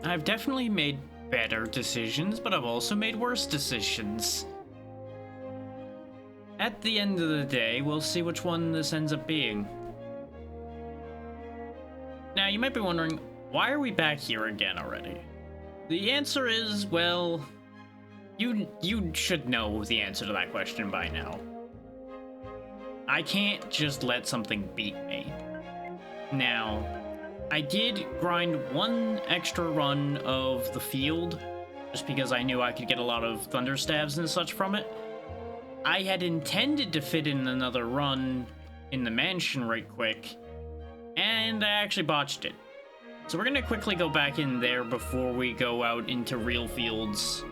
I've definitely made better decisions, but I've also made worse decisions. At the end of the day, we'll see which one this ends up being. Now, you might be wondering, why are we back here again already? The answer is, well, you should know the answer to that question by now. I can't just let something beat me. Now, I did grind one extra run of the field, just because I knew I could get a lot of thunder stabs and such from it. I had intended to fit in another run in the mansion right quick, and I actually botched it. So we're gonna quickly go back in there before we go out into real fields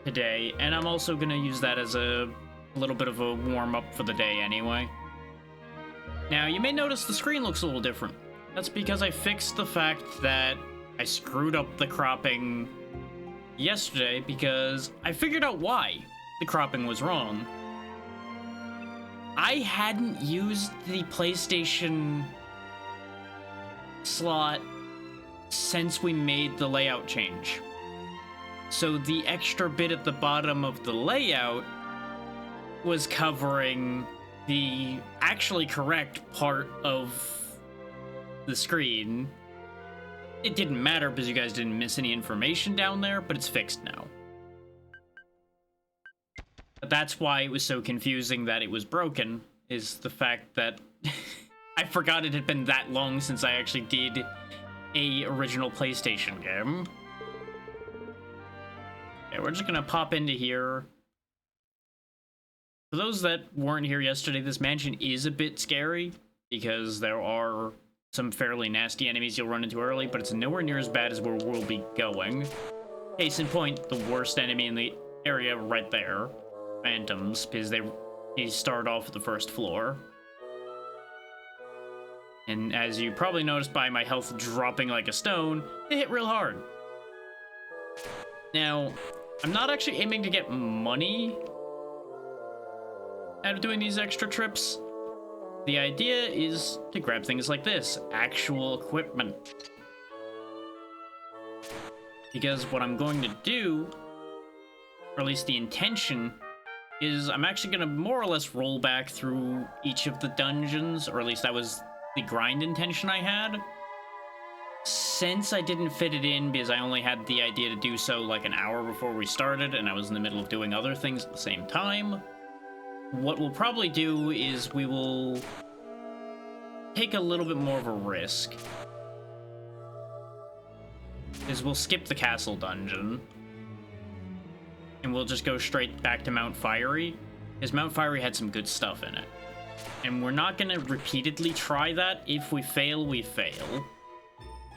today, and I'm also gonna use that as a little bit of a warm-up for the day anyway. Now, you may notice the screen looks a little different. That's because I fixed the fact that I screwed up the cropping yesterday because I figured out why the cropping was wrong. I hadn't used the PlayStation slot since we made the layout change. So the extra bit at the bottom of the layout was covering the actually correct part of the screen. It didn't matter because you guys didn't miss any information down there, but it's fixed now. But that's why it was so confusing that it was broken, is the fact that I forgot it had been that long since I actually did a original PlayStation game. Okay, we're just gonna pop into here. For those that weren't here yesterday, this mansion is a bit scary because there are some fairly nasty enemies you'll run into early, but it's nowhere near as bad as where we'll be going. Case in point, the worst enemy in the area right there. Phantoms, because they start off at the first floor. And as you probably noticed by my health dropping like a stone, they hit real hard. Now, I'm not actually aiming to get money out of doing these extra trips. The idea is to grab things like this, actual equipment. Because what I'm going to do, or at least the intention, is I'm actually going to more or less roll back through each of the dungeons, or at least that was the grind intention I had. Since I didn't fit it in because I only had the idea to do so like an hour before we started, and I was in the middle of doing other things at the same time, what we'll probably do is we will take a little bit more of a risk. Is we'll skip the castle dungeon, and we'll just go straight back to Mount Fiery, because Mount Fiery had some good stuff in it. And we're not going to repeatedly try that. If we fail, we fail.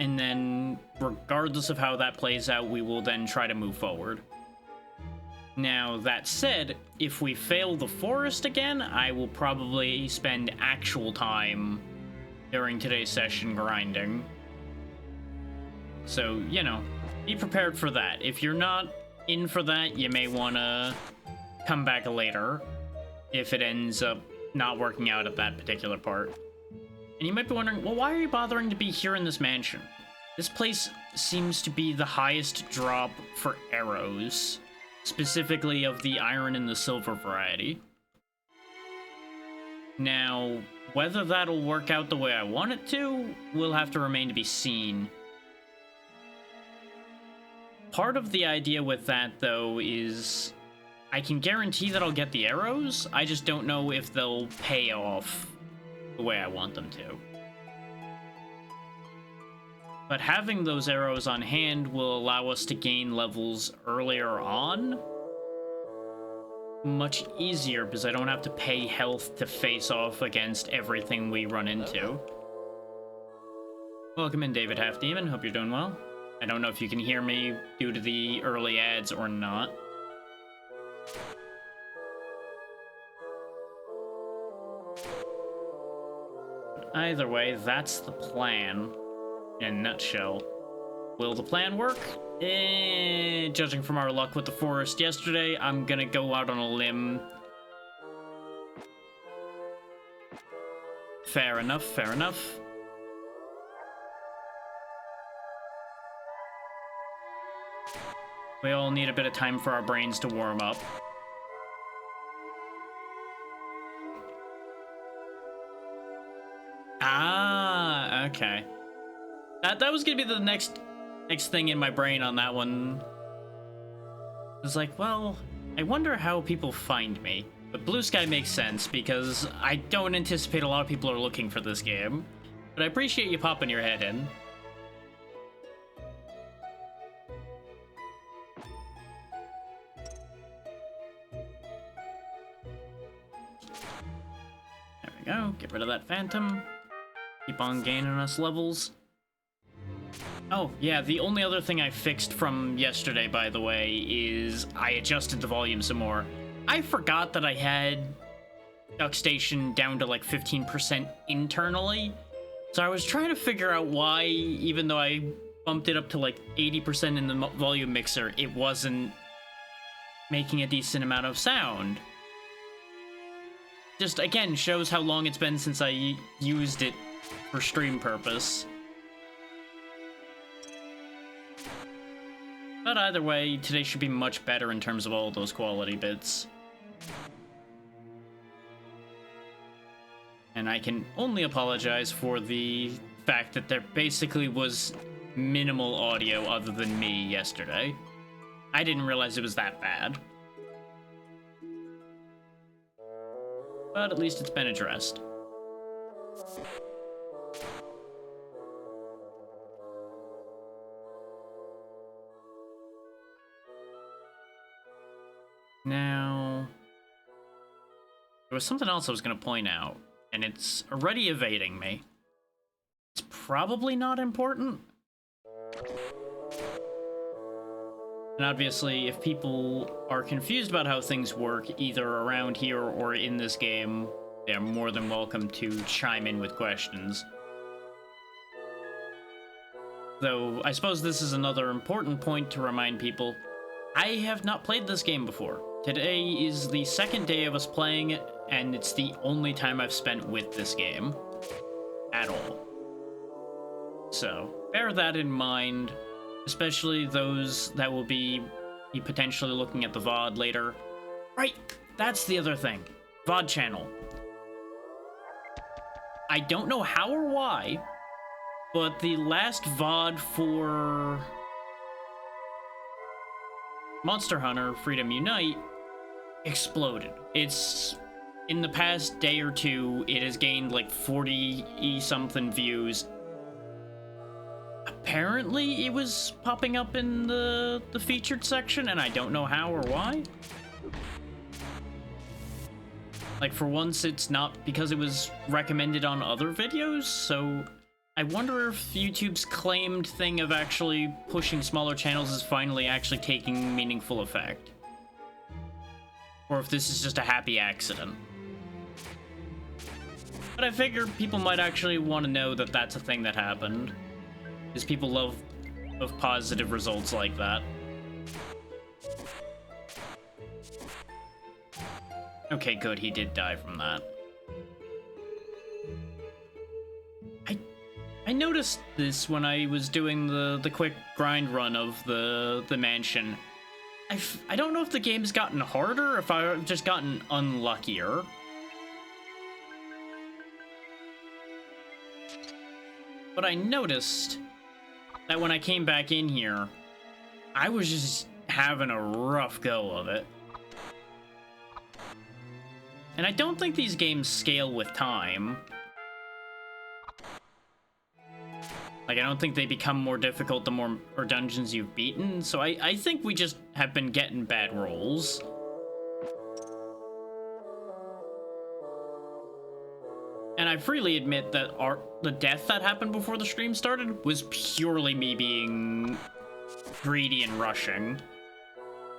And then, regardless of how that plays out, we will then try to move forward. Now, that said, if we fail the forest again, I will probably spend actual time during today's session grinding. So, you know, be prepared for that. If you're not in for that, you may want to come back later if it ends up not working out at that particular part. And you might be wondering, well, why are you bothering to be here in this mansion? This place seems to be the highest drop for arrows, specifically of the iron and the silver variety. Now, whether that'll work out the way I want it to, will have to remain to be seen. Part of the idea with that, though, is I can guarantee that I'll get the arrows, I just don't know if they'll pay off the way I want them to. But having those arrows on hand will allow us to gain levels earlier on. Much easier, because I don't have to pay health to face off against everything we run into. Welcome in, David Half Demon. Hope you're doing well. I don't know if you can hear me due to the early ads or not. Either way, that's the plan in a nutshell. Will the plan work? Judging from our luck with the forest yesterday, I'm gonna go out on a limb. Fair enough, fair enough. We all need a bit of time for our brains to warm up. Ah, okay. That was gonna be the next thing in my brain on that one. It's like, well, I wonder how people find me. But Blue Sky makes sense because I don't anticipate a lot of people are looking for this game. But I appreciate you popping your head in. There we go. Get rid of that Phantom. Keep on gaining us levels. Oh, yeah, the only other thing I fixed from yesterday, by the way, is I adjusted the volume some more. I forgot that I had Duck Station down to like 15% internally. So I was trying to figure out why, even though I bumped it up to like 80% in the volume mixer, it wasn't making a decent amount of sound. Just, again, shows how long it's been since I used it for stream purpose. But either way, today should be much better in terms of all those quality bits. And I can only apologize for the fact that there basically was minimal audio other than me yesterday. I didn't realize it was that bad. But at least it's been addressed. Now, there was something else I was going to point out, and it's already evading me. It's probably not important. And obviously, if people are confused about how things work, either around here or in this game, they're more than welcome to chime in with questions. Though, I suppose this is another important point to remind people. I have not played this game before. Today is the second day of us playing it, and it's the only time I've spent with this game. At all. So, bear that in mind, especially those that will be potentially looking at the VOD later. Right, that's the other thing. VOD channel. I don't know how or why, but the last VOD for Monster Hunter Freedom Unite exploded. It's, in the past day or two, it has gained like 40-something views. Apparently, it was popping up in the featured section, and I don't know how or why. Like, for once, it's not because it was recommended on other videos, so I wonder if YouTube's claimed thing of actually pushing smaller channels is finally actually taking meaningful effect. Or if this is just a happy accident. But I figure people might actually want to know that that's a thing that happened. Because people love positive results like that. Okay, good, he did die from that. I noticed this when I was doing the quick grind run of the mansion. I don't know if the game's gotten harder or if I've just gotten unluckier. But I noticed that when I came back in here, I was just having a rough go of it. And I don't think these games scale with time. Like, I don't think they become more difficult the more dungeons you've beaten, so I think we just have been getting bad rolls. And I freely admit that the death that happened before the stream started was purely me being greedy and rushing.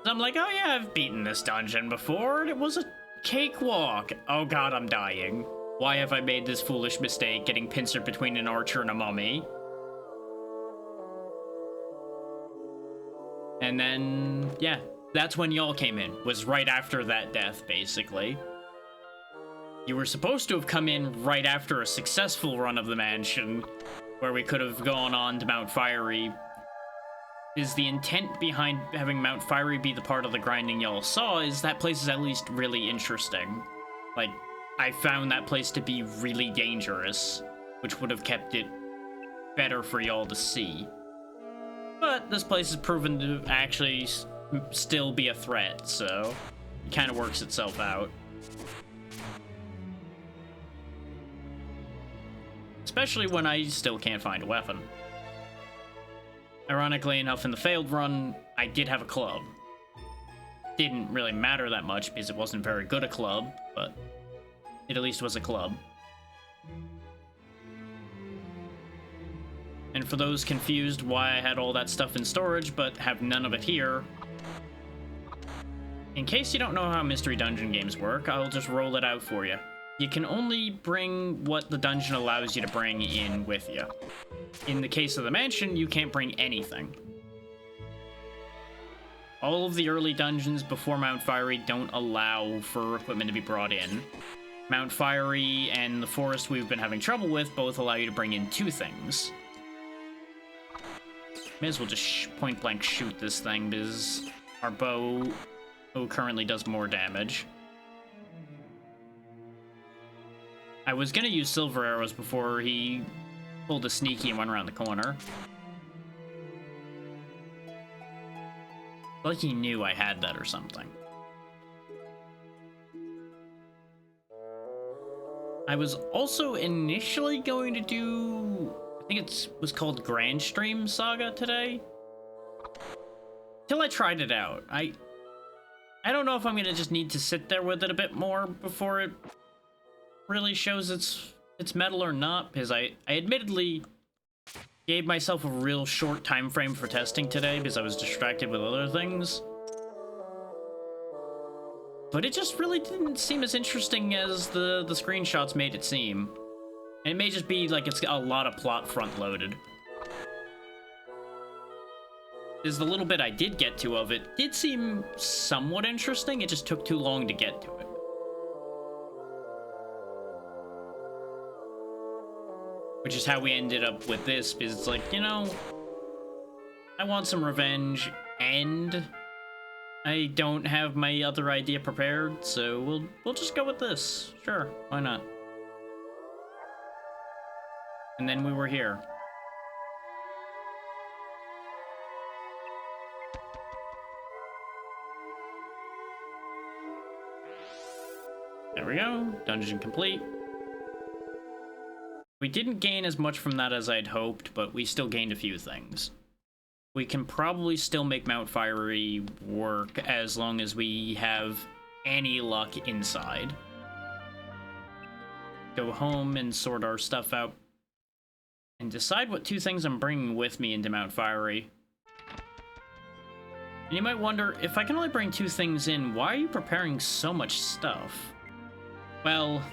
I'm like, oh yeah, I've beaten this dungeon before, and it was a cakewalk. Oh god, I'm dying. Why have I made this foolish mistake, getting pincered between an archer and a mummy? And then, yeah, that's when y'all came in, was right after that death, basically. You were supposed to have come in right after a successful run of the mansion, where we could have gone on to Mount Fiery is the intent behind having Mount Fiery be the part of the grinding y'all saw is that place is at least really interesting. Like, I found that place to be really dangerous, which would have kept it better for y'all to see. But this place is proven to actually still be a threat, so it kind of works itself out. Especially when I still can't find a weapon. Ironically enough, in the failed run, I did have a club. Didn't really matter that much because it wasn't very good a club, but it at least was a club. And for those confused why I had all that stuff in storage but have none of it here, in case you don't know how mystery dungeon games work, I'll just roll it out for you. You can only bring what the dungeon allows you to bring in with you. In the case of the mansion, you can't bring anything. All of the early dungeons before Mount Fiery don't allow for equipment to be brought in. Mount Fiery and the forest we've been having trouble with both allow you to bring in 2 things. May as well just point blank shoot this thing because our bow currently does more damage. I was gonna use silver arrows before he pulled a sneaky and went around the corner. Like he knew I had that or something. I was also initially going to do, I think it was called Grand Stream Saga today. Till I tried it out. I don't know if I'm gonna just need to sit there with it a bit more before it really shows its metal or not, because I admittedly gave myself a real short time frame for testing today because I was distracted with other things. But it just really didn't seem as interesting as the screenshots made it seem. And it may just be like it's a lot of plot front loaded. Because the little bit I did get to of it did seem somewhat interesting, it just took too long to get to it. Which is how we ended up with this, because it's like, you know, I want some revenge, and I don't have my other idea prepared, so we'll just go with this. Sure, why not? And then we were here. There we go, dungeon complete. We didn't gain as much from that as I'd hoped, but we still gained a few things. We can probably still make Mount Fiery work as long as we have any luck inside. Go home and sort our stuff out. And decide what 2 things I'm bringing with me into Mount Fiery. And you might wonder, if I can only bring 2 things in, why are you preparing so much stuff? Well,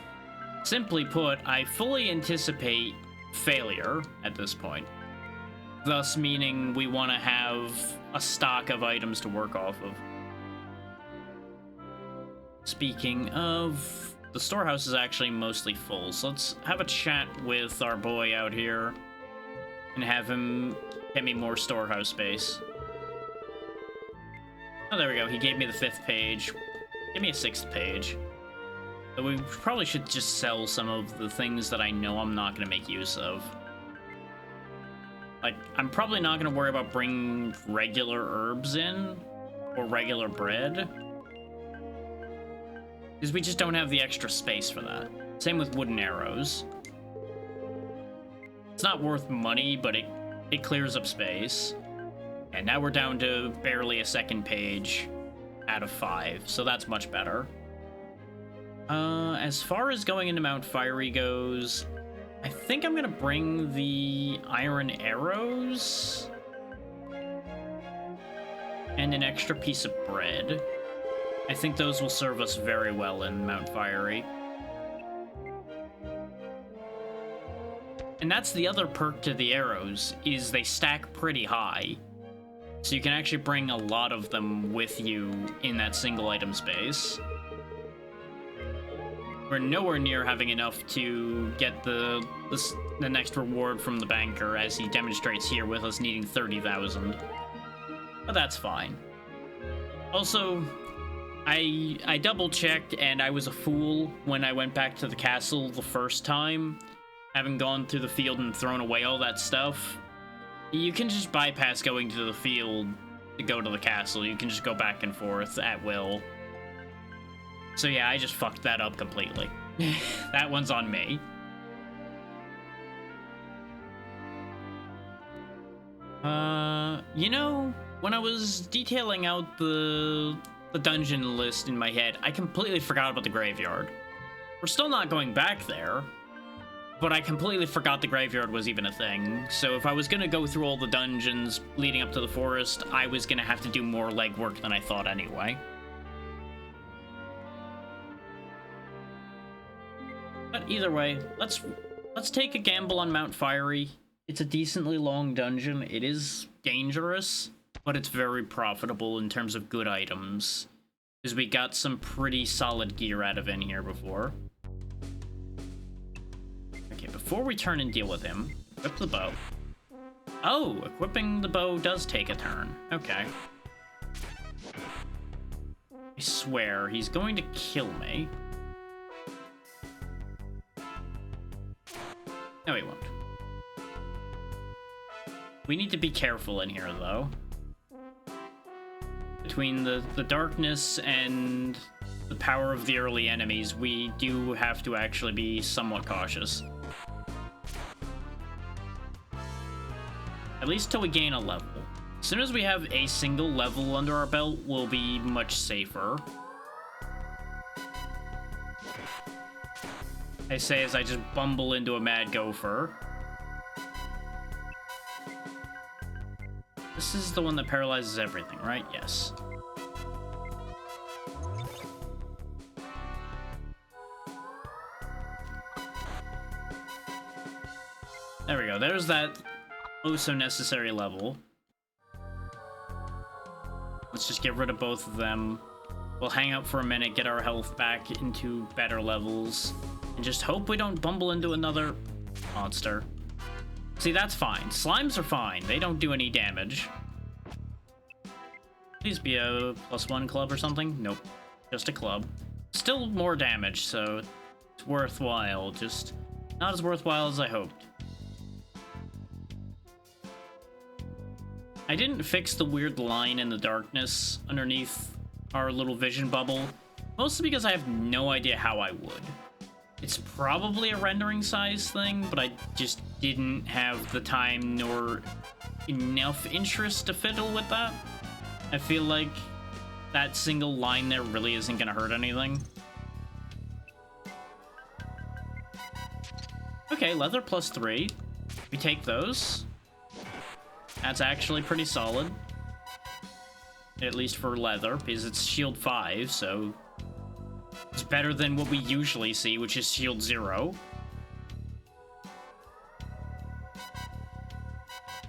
simply put, I fully anticipate failure at this point. Thus meaning we want to have a stock of items to work off of. Speaking of, the storehouse is actually mostly full, so let's have a chat with our boy out here and have him get me more storehouse space. Oh, there we go. He gave me the 5th page. Give me a 6th page. But we probably should just sell some of the things that I know I'm not going to make use of. Like, I'm probably not going to worry about bringing regular herbs in, or regular bread. Because we just don't have the extra space for that. Same with wooden arrows. It's not worth money, but it clears up space. And now we're down to barely a 2nd page out of 5, so that's much better. As far as going into Mount Fiery goes, I think I'm gonna bring the iron arrows and an extra piece of bread. I think those will serve us very well in Mount Fiery. And that's the other perk to the arrows, is they stack pretty high. So you can actually bring a lot of them with you in that single item space. We're nowhere near having enough to get the next reward from the banker, as he demonstrates here with us needing 30,000. but that's fine. Also, I double-checked, and I was a fool when I went back to the castle the first time, having gone through the field and thrown away all that stuff. You can just bypass going to the field to go to the castle. You can just go back and forth at will. So yeah, I just fucked that up completely. That one's on me. You know, when I was detailing out the dungeon list in my head, I completely forgot about the graveyard. We're still not going back there, but I completely forgot the graveyard was even a thing. So if I was gonna go through all the dungeons leading up to the forest, I was gonna have to do more legwork than I thought anyway. But either way, let's take a gamble on Mount Fiery. It's a decently long dungeon. It is dangerous, but it's very profitable in terms of good items, because we got some pretty solid gear out of in here before. Okay, before we turn and deal with him, equip the bow. Oh, equipping the bow does take a turn. Okay. I swear, he's going to kill me. No, he won't. We need to be careful in here, though. Between the darkness and the power of the early enemies, we do have to actually be somewhat cautious. At least till we gain a level. As soon as we have a single level under our belt, we'll be much safer. I say as I just bumble into a mad gopher. This is the one that paralyzes everything, right? Yes. There we go. There's that oh-so-necessary level. Let's just get rid of both of them. We'll hang out for a minute, get our health back into better levels, and just hope we don't bumble into another monster. See, that's fine. Slimes are fine. They don't do any damage. Please be a +1 club or something. Nope. Just a club. Still more damage, so it's worthwhile. Just not as worthwhile as I hoped. I didn't fix the weird line in the darkness underneath our little vision bubble, mostly because I have no idea how I would. It's probably a rendering size thing, but I just didn't have the time nor enough interest to fiddle with that. I feel like that single line there really isn't gonna hurt anything. Okay, leather +3. We take those. That's actually pretty solid. At least for leather, because it's shield 5, so it's better than what we usually see, which is shield 0.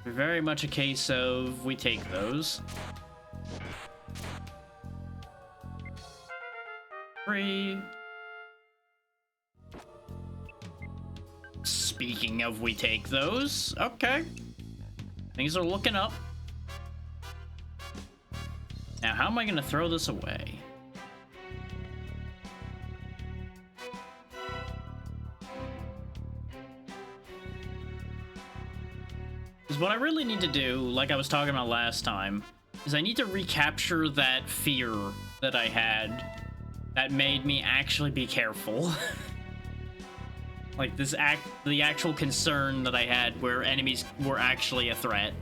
Very much a case of we take those. 3. Speaking of we take those, okay. Things are looking up. Now, how am I going to throw this away? Because what I really need to do, like I was talking about last time, is I need to recapture that fear that I had that made me actually be careful. Like the actual concern that I had where enemies were actually a threat.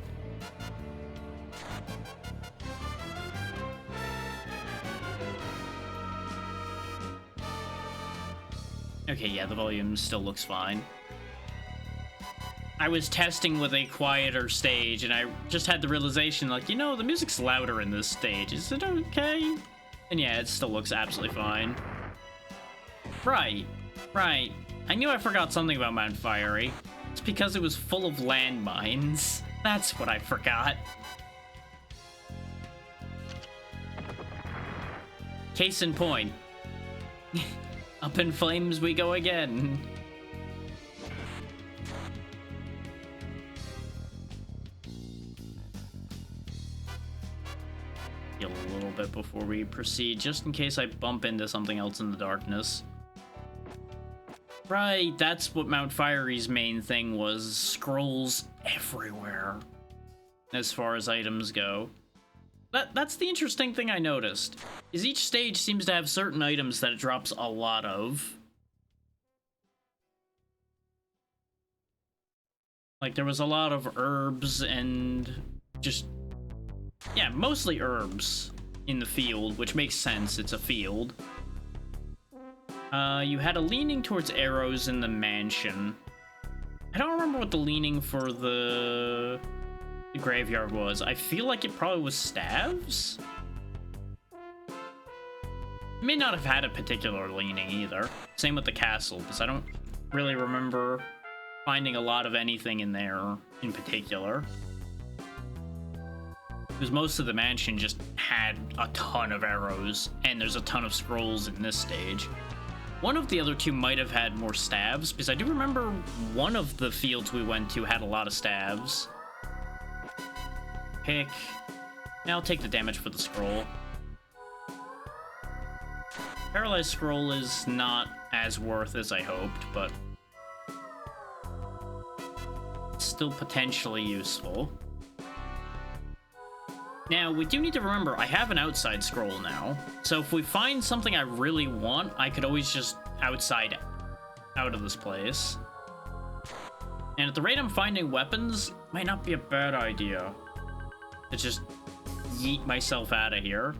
Okay, yeah, the volume still looks fine. I was testing with a quieter stage, and I just had the realization, like, you know, the music's louder in this stage. Is it okay? And yeah, it still looks absolutely fine. Right. I knew I forgot something about Mount Fiery. It's because it was full of landmines. That's what I forgot. Case in point. Up in flames we go again. heal a little bit before we proceed, just in case I bump into something else in the darkness. Right, that's what Mount Fiery's main thing was. Scrolls everywhere, as far as items go. That's the interesting thing I noticed, is each stage seems to have certain items that it drops a lot of. Like, there was a lot of herbs and just, yeah, mostly herbs in the field, which makes sense, it's a field. You had a leaning towards arrows in the mansion. I don't remember what the leaning for the graveyard was. I feel like it probably was staves? It may not have had a particular leaning either. Same with the castle, because I don't really remember finding a lot of anything in there in particular. Because most of the mansion just had a ton of arrows, and there's a ton of scrolls in this stage. One of the other two might have had more staves, because I do remember one of the fields we went to had a lot of staves. Pick. Now I'll take the damage for the scroll. Paralyzed scroll is not as worth as I hoped, but it's still potentially useful. Now, we do need to remember, I have an outside scroll now, so if we find something I really want, I could always just outside out of this place. And at the rate I'm finding weapons, might not be a bad idea to just yeet myself out of here.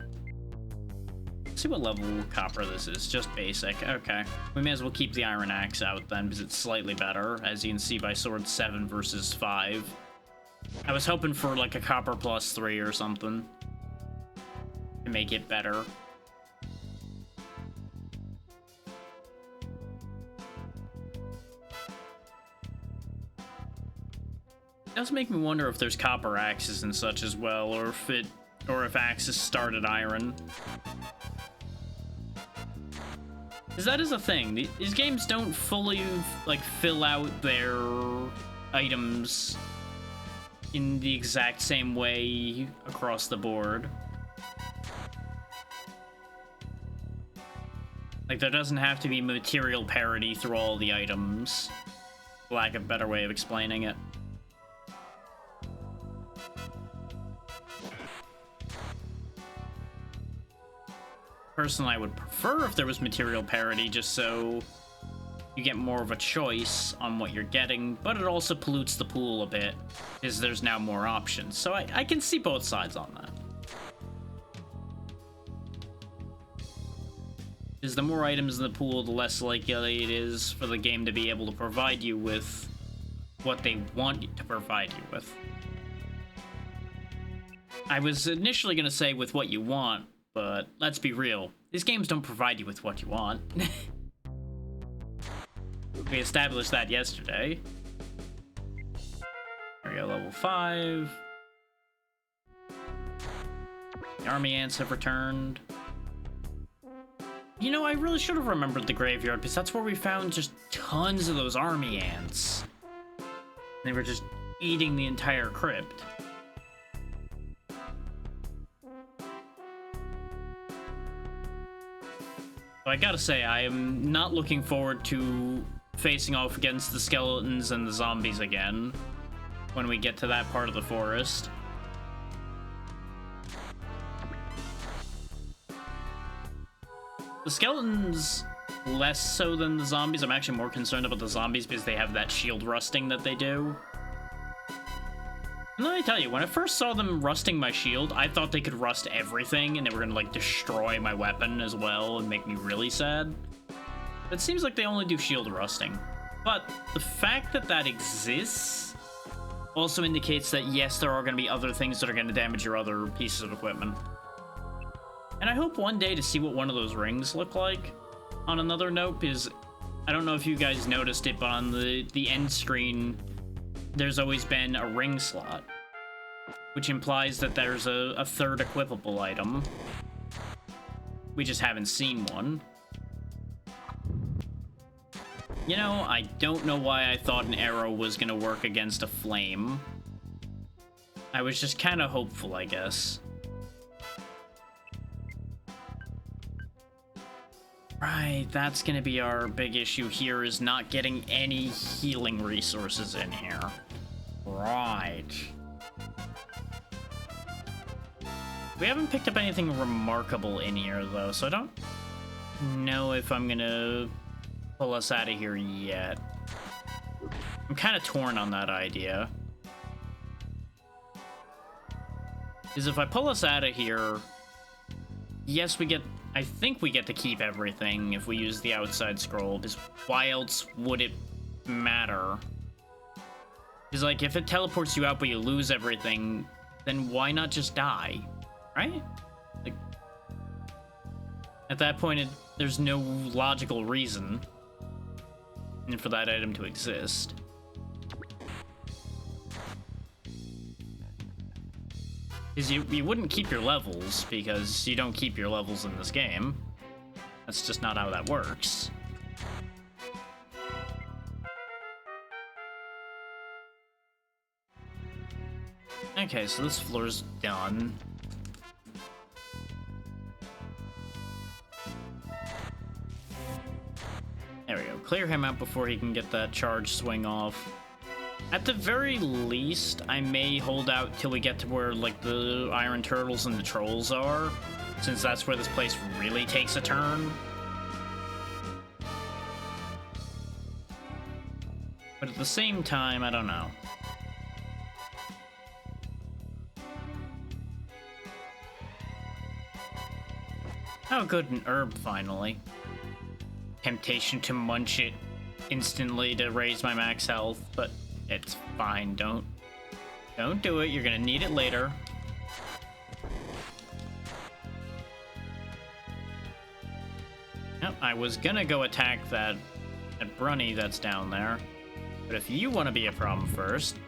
Let's see what level copper this is, just basic. Okay, we may as well keep the iron axe out then, because it's slightly better, as you can see by sword 7 versus 5. I was hoping for like a copper plus 3 or something to make it better. It does make me wonder if there's copper axes and such as well, or if axes started iron. Because that is a thing. These games don't fully like fill out their items in the exact same way across the board. Like, there doesn't have to be material parity through all the items. Lack of a better way of explaining it. Personally, I would prefer if there was material parity, just so you get more of a choice on what you're getting, but it also pollutes the pool a bit, because there's now more options. So I can see both sides on that. Because the more items in the pool, the less likely it is for the game to be able to provide you with what they want to provide you with. I was initially going to say with what you want, but let's be real. These games don't provide you with what you want. We established that yesterday. There we go, level 5. The army ants have returned. You know, I really should have remembered the graveyard, because that's where we found just tons of those army ants. They were just eating the entire crypt. So I gotta say, I am not looking forward to facing off against the skeletons and the zombies again when we get to that part of the forest. The skeletons less so than the zombies. I'm actually more concerned about the zombies because they have that shield rusting that they do. And let me tell you, when I first saw them rusting my shield, I thought they could rust everything and they were gonna like destroy my weapon as well and make me really sad. It seems like they only do shield rusting. But the fact that that exists also indicates that yes, there are going to be other things that are going to damage your other pieces of equipment. And I hope one day to see what one of those rings look like. On another note, because I don't know if you guys noticed it, but on the end screen, there's always been a ring slot, which implies that there's a third equipable item. We just haven't seen one. You know, I don't know why I thought an arrow was gonna work against a flame. I was just kind of hopeful, I guess. Right, that's gonna be our big issue here, is not getting any healing resources in here. Right. We haven't picked up anything remarkable in here, though, so I don't know if I'm gonna pull us out of here yet. I'm kind of torn on that idea. Because if I pull us out of here, yes, I think we get to keep everything if we use the outside scroll, because why else would it matter? Because, like, if it teleports you out but you lose everything, then why not just die? Right? Like, at that point, there's no logical reason for that item to exist. Because you wouldn't keep your levels, because you don't keep your levels in this game. That's just not how that works. Okay, so this floor's done. There we go. Clear him out before he can get that charge swing off. At the very least, I may hold out till we get to where, like, the Iron Turtles and the Trolls are, since that's where this place really takes a turn. But at the same time, I don't know. Oh, good, an herb, finally. Temptation to munch it instantly to raise my max health, but it's fine. Don't do it. You're gonna need it later. Yep, I was gonna go attack that brunny that's down there, but if you want to be a problem first,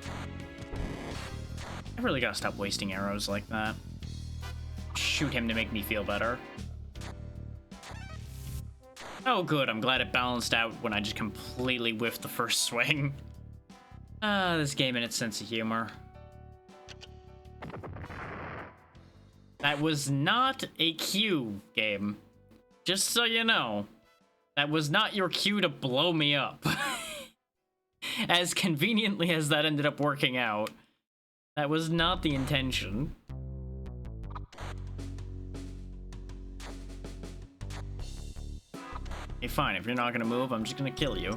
I really gotta stop wasting arrows like that. Shoot him to make me feel better. Oh, good. I'm glad it balanced out when I just completely whiffed the first swing. This game and its sense of humor. That was not a cue, game. Just so you know. That was not your cue to blow me up. As conveniently as that ended up working out, that was not the intention. Okay, fine. If you're not gonna move, I'm just gonna kill you.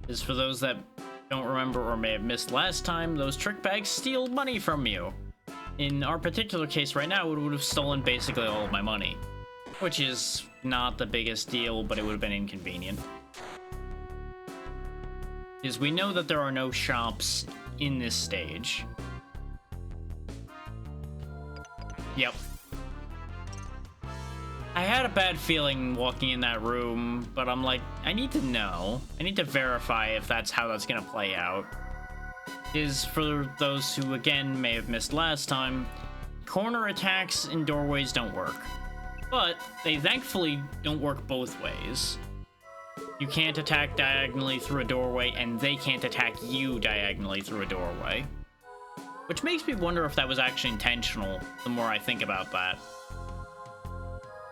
Is for those that don't remember or may have missed last time, those trick bags steal money from you. In our particular case right now, it would have stolen basically all of my money. Which is not the biggest deal, but it would have been inconvenient. Because we know that there are no shops in this stage. Yep. I had a bad feeling walking in that room, but I'm like, I need to know. I need to verify if that's how that's gonna play out. Is for those who, again, may have missed last time, corner attacks in doorways don't work. But they thankfully don't work both ways. You can't attack diagonally through a doorway, and they can't attack you diagonally through a doorway. Which makes me wonder if that was actually intentional, the more I think about that.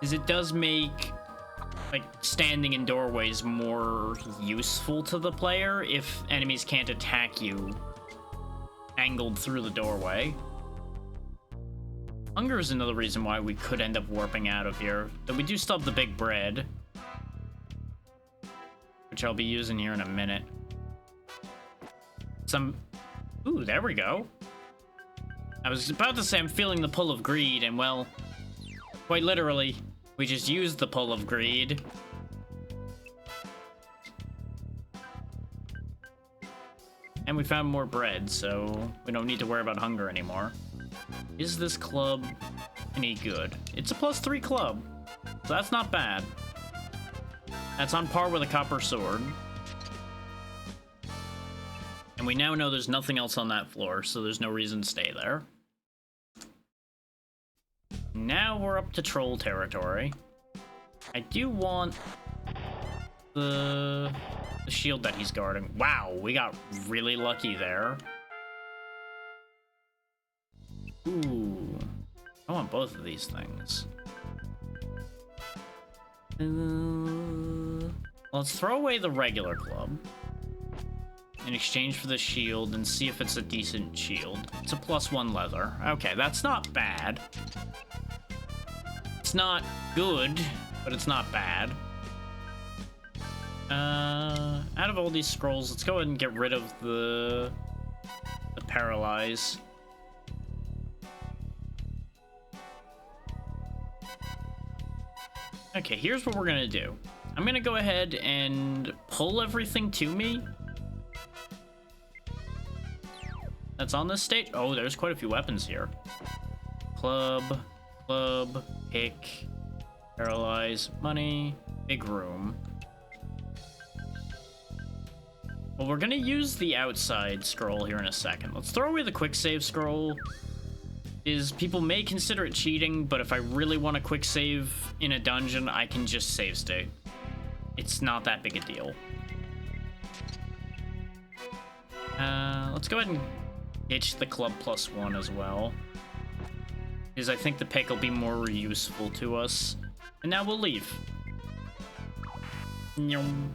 Is it does make, like, standing in doorways more useful to the player if enemies can't attack you angled through the doorway. Hunger is another reason why we could end up warping out of here, though we do still have the big bread, which I'll be using here in a minute. Ooh, there we go. I was about to say I'm feeling the pull of greed, and well, quite literally, we just used the pull of greed. And we found more bread, so we don't need to worry about hunger anymore. Is this club any good? It's a +3 club, so that's not bad. That's on par with a copper sword. And we now know there's nothing else on that floor, so there's no reason to stay there. Now we're up to troll territory. I do want the shield that he's guarding. Wow, we got really lucky there. Ooh. I want both of these things. Let's throw away the regular club in exchange for the shield and see if it's a decent shield. It's a +1 leather. Okay, that's not bad. It's not good, but it's not bad. Out of all these scrolls, let's go ahead and get rid of the paralyze. Okay, here's what we're gonna do. I'm gonna go ahead and pull everything to me that's on this stage. Oh, there's quite a few weapons here. Club, pick, paralyze, money, big room. Well, we're gonna use the outside scroll here in a second. Let's throw away the quick save scroll. People may consider it cheating, but if I really want a quick save in a dungeon, I can just save state. It's not that big a deal. Let's go ahead and ditch the club +1 as well, because I think the pick will be more useful to us. And now we'll leave. Nyum.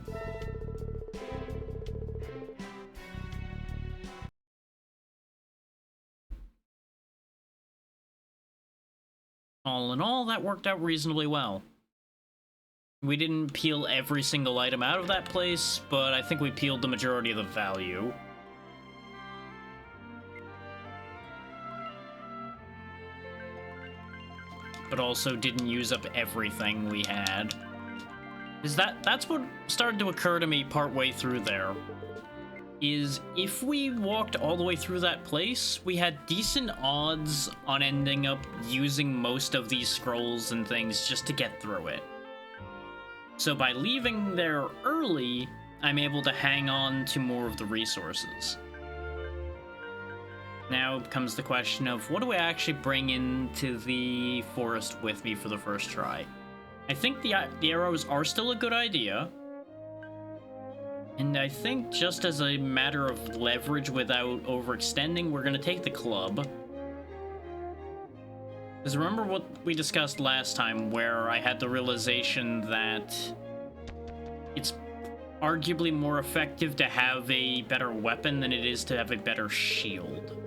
All in all, that worked out reasonably well. We didn't peel every single item out of that place, but I think we peeled the majority of the value. But also didn't use up everything we had. That's what started to occur to me partway through there. Is if we walked all the way through that place, we had decent odds on ending up using most of these scrolls and things just to get through it. So by leaving there early, I'm able to hang on to more of the resources. Now comes the question of, what do I actually bring into the forest with me for the first try? I think the arrows are still a good idea. And I think just as a matter of leverage without overextending, we're going to take the club. Because remember what we discussed last time, where I had the realization that it's arguably more effective to have a better weapon than it is to have a better shield.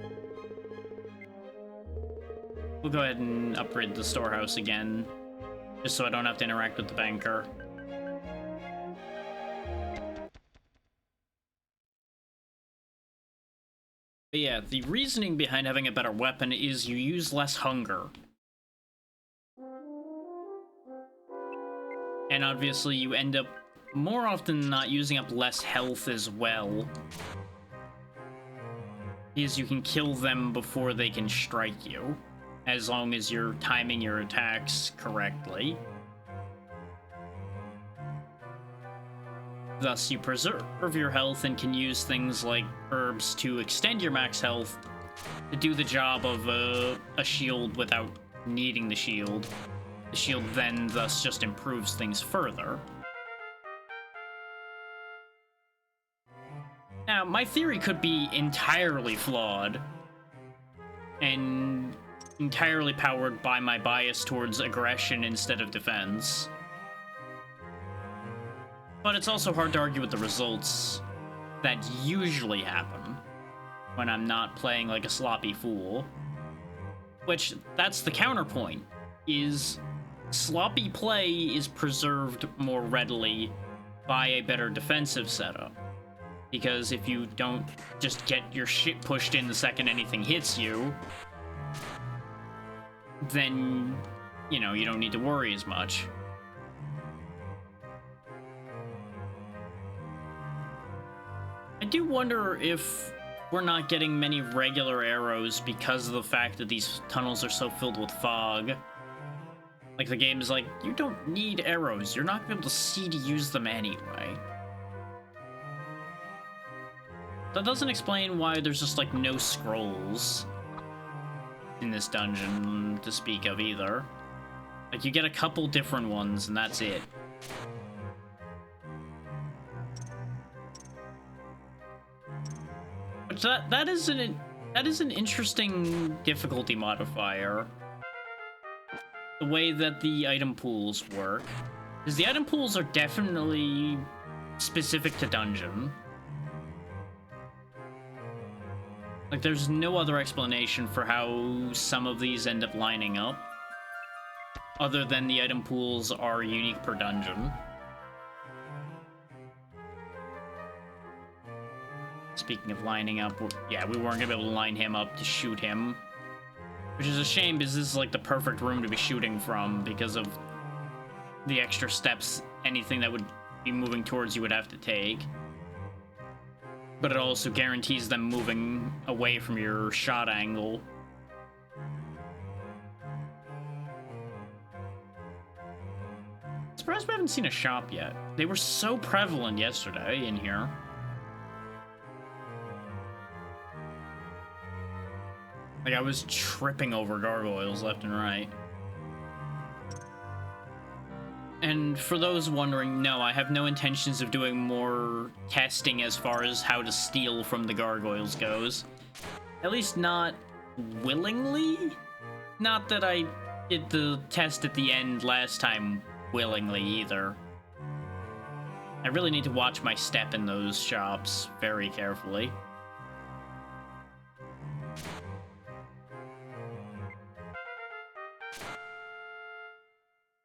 We'll go ahead and upgrade the storehouse again, just so I don't have to interact with the banker. But yeah, the reasoning behind having a better weapon is you use less hunger. And obviously you end up more often than not using up less health as well, because you can kill them before they can strike you, as long as you're timing your attacks correctly. Thus, you preserve your health and can use things like herbs to extend your max health to do the job of a shield without needing the shield. The shield then thus just improves things further. Now, my theory could be entirely flawed and entirely powered by my bias towards aggression instead of defense. But it's also hard to argue with the results that usually happen when I'm not playing like a sloppy fool. Which, that's the counterpoint, is sloppy play is preserved more readily by a better defensive setup. Because if you don't just get your shit pushed in the second anything hits you, then, you know, you don't need to worry as much. I do wonder if we're not getting many regular arrows because of the fact that these tunnels are so filled with fog. Like, the game is like, you don't need arrows, you're not gonna be able to see to use them anyway. That doesn't explain why there's just, like, no scrolls in this dungeon to speak of either. Like, you get a couple different ones, and that's it. But that is an interesting difficulty modifier. The way that the item pools work. Because the item pools are definitely specific to dungeon. Like, there's no other explanation for how some of these end up lining up, other than the item pools are unique per dungeon. Speaking of lining up, yeah, we weren't gonna be able to line him up to shoot him. Which is a shame, because this is like the perfect room to be shooting from, because of the extra steps anything that would be moving towards you would have to take. But it also guarantees them moving away from your shot angle. Surprised we haven't seen a shop yet. They were so prevalent yesterday in here. Like, I was tripping over gargoyles left and right. And for those wondering, no, I have no intentions of doing more testing as far as how to steal from the gargoyles goes. At least not willingly. Not that I did the test at the end last time willingly either. I really need to watch my step in those shops very carefully.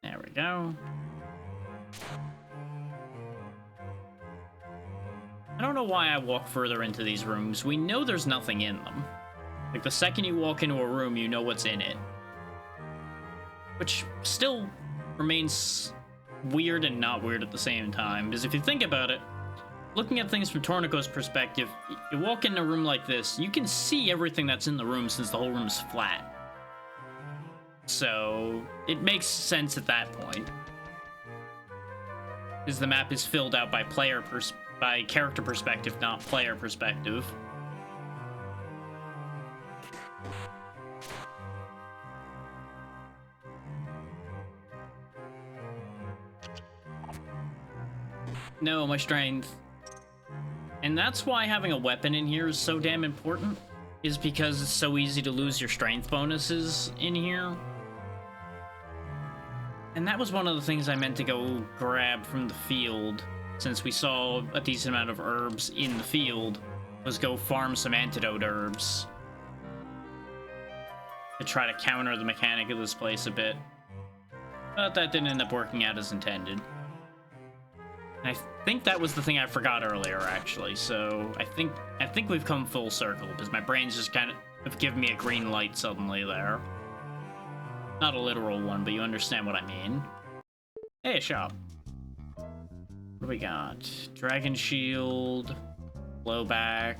There we go. I don't know why I walk further into these rooms. We know there's nothing in them. Like, the second you walk into a room, you know what's in it. Which still remains weird and not weird at the same time. Because if you think about it, looking at things from Torneko's perspective, you walk in a room like this, you can see everything that's in the room since the whole room is flat. So, it makes sense at that point. Because the map is filled out by by character perspective, not player perspective. No, my strength. And that's why having a weapon in here is so damn important, is because it's so easy to lose your strength bonuses in here. And that was one of the things I meant to go grab from the field, since we saw a decent amount of herbs in the field, was go farm some antidote herbs to try to counter the mechanic of this place a bit. But that didn't end up working out as intended. And I think that was the thing I forgot earlier, actually, so I think we've come full circle, because my brain's just kind of given me a green light suddenly there. Not a literal one, but you understand what I mean. Hey, a shop. What do we got? Dragon Shield, Blowback,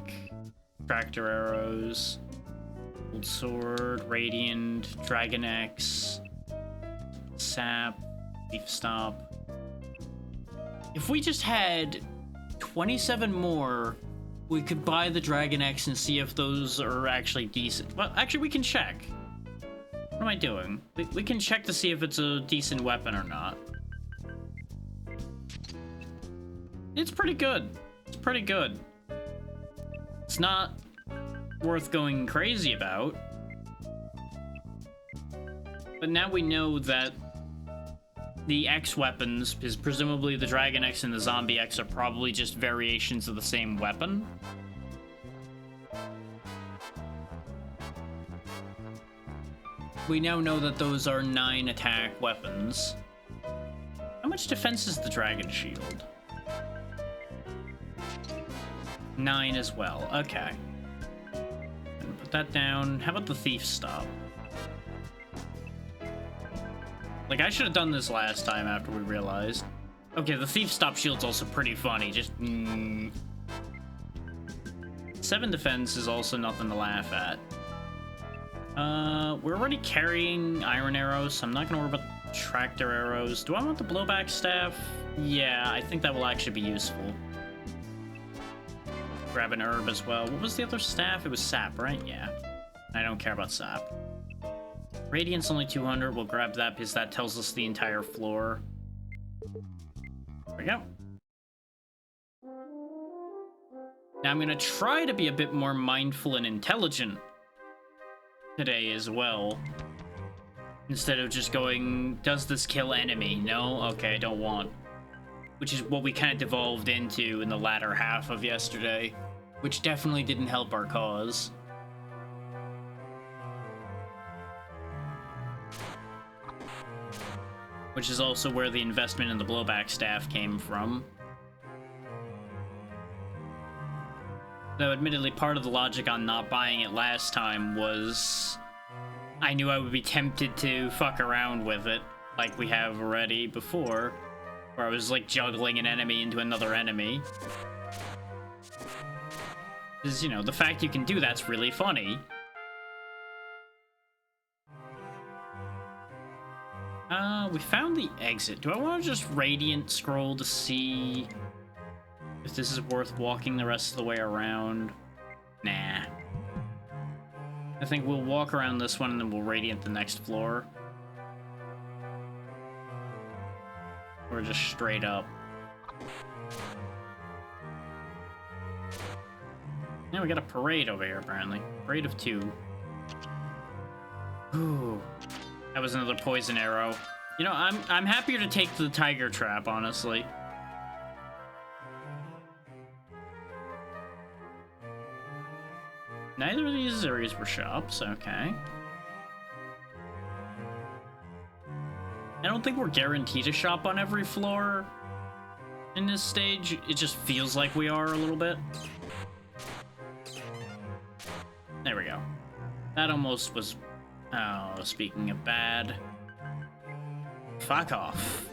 Tractor Arrows, Old Sword, Radiant, Dragon X, Sap, Leaf Stop. If we just had 27 more, we could buy the Dragon X and see if those are actually decent. Well, actually, we can check. What am I doing? We can check to see if it's a decent weapon or not. It's pretty good. It's pretty good. It's not worth going crazy about. But now we know that the X weapons, because presumably the Dragon X and the Zombie X are probably just variations of the same weapon. We now know that those are 9 attack weapons. How much defense is the Dragon Shield? 9 as well. Okay. Put that down. How about the Thief Stop? Like, I should have done this last time after we realized. Okay, the Thief Stop shield's also pretty funny. Just, 7 defense is also nothing to laugh at. We're already carrying iron arrows, so I'm not gonna worry about tractor arrows. Do I want the blowback staff? Yeah, I think that will actually be useful. Grab an herb as well. What was the other staff? It was sap, right? Yeah. I don't care about sap. Radiant's only 200. We'll grab that because that tells us the entire floor. There we go. Now I'm gonna try to be a bit more mindful and intelligent today as well. Instead of just going, does this kill enemy? No? Okay, I don't want. Which is what we kind of devolved into in the latter half of yesterday, which definitely didn't help our cause. Which is also where the investment in the blowback staff came from. Though admittedly, part of the logic on not buying it last time was I knew I would be tempted to fuck around with it, like we have already before, where I was like juggling an enemy into another enemy. Because, you know, the fact you can do that's really funny. We found the exit. Do I want to just Radiant scroll to see if this is worth walking the rest of the way around? Nah. I think we'll walk around this one and then we'll Radiant the next floor. Or just straight up. Now we got a parade over here, apparently. Parade of 2. Ooh. That was another poison arrow. You know, I'm happier to take the tiger trap, honestly. Neither of these areas were shops, okay. I don't think we're guaranteed a shop on every floor in this stage. It just feels like we are a little bit. There we go. That almost was... Oh, speaking of bad... Fuck off.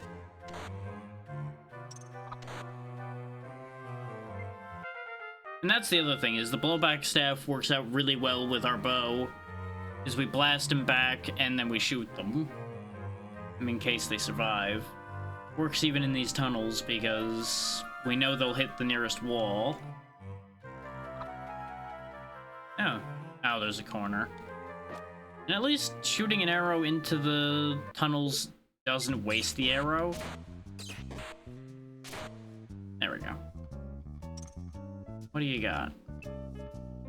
And that's the other thing, is the blowback staff works out really well with our bow. Is we blast them back, and then we shoot them. In case they survive. Works even in these tunnels, because we know they'll hit the nearest wall. Oh. Oh, there's a corner. And at least shooting an arrow into the tunnels doesn't waste the arrow. There we go. What do you got?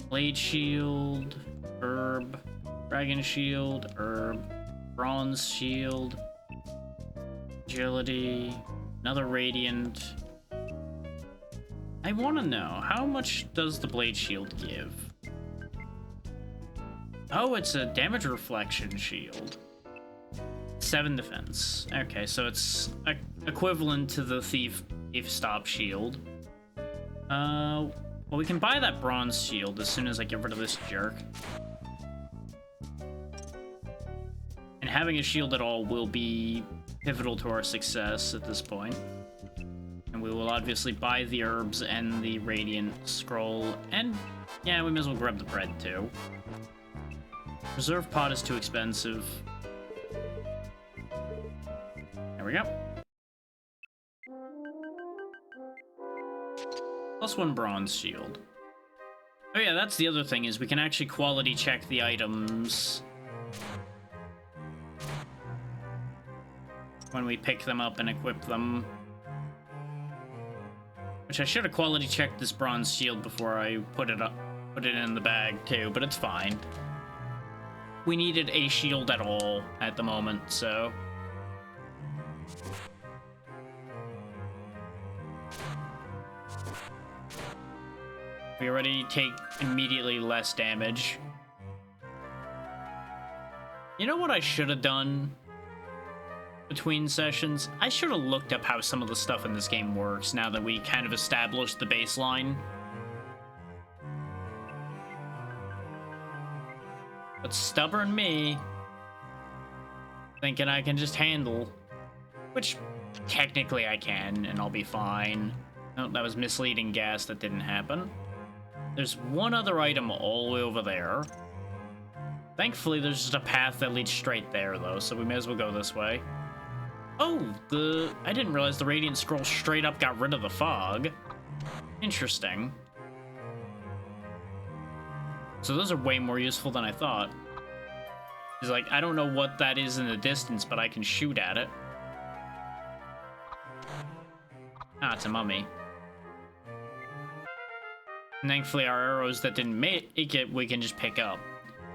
Blade shield, herb, dragon shield, herb, bronze shield, agility, another radiant. I want to know, how much does the blade shield give? Oh, it's a damage reflection shield. 7 defense. Okay, so it's equivalent to the thief stop shield. Well, we can buy that bronze shield as soon as I get rid of this jerk. And having a shield at all will be pivotal to our success at this point. And we will obviously buy the herbs and the radiant scroll, and yeah, we may as well grab the bread too. Reserve pot is too expensive. There we go. +1 bronze shield. Oh yeah, that's the other thing, is we can actually quality check the items when we pick them up and equip them. Which I should have quality checked this bronze shield before I put it in the bag too, but it's fine. We needed a shield at all at the moment, so... We already take immediately less damage. You know what I should have done between sessions? I should have looked up how some of the stuff in this game works now that we kind of established the baseline. But stubborn me, thinking I can just handle, which technically I can, and I'll be fine. Oh, that was misleading gas, that didn't happen. There's one other item all the way over there. Thankfully, there's just a path that leads straight there, though, so we may as well go this way. Oh, I didn't realize the Radiant Scroll straight up got rid of the fog. Interesting. So those are way more useful than I thought. It's like, I don't know what that is in the distance, but I can shoot at it. Ah, it's a mummy. And thankfully our arrows that didn't make it, we can just pick up.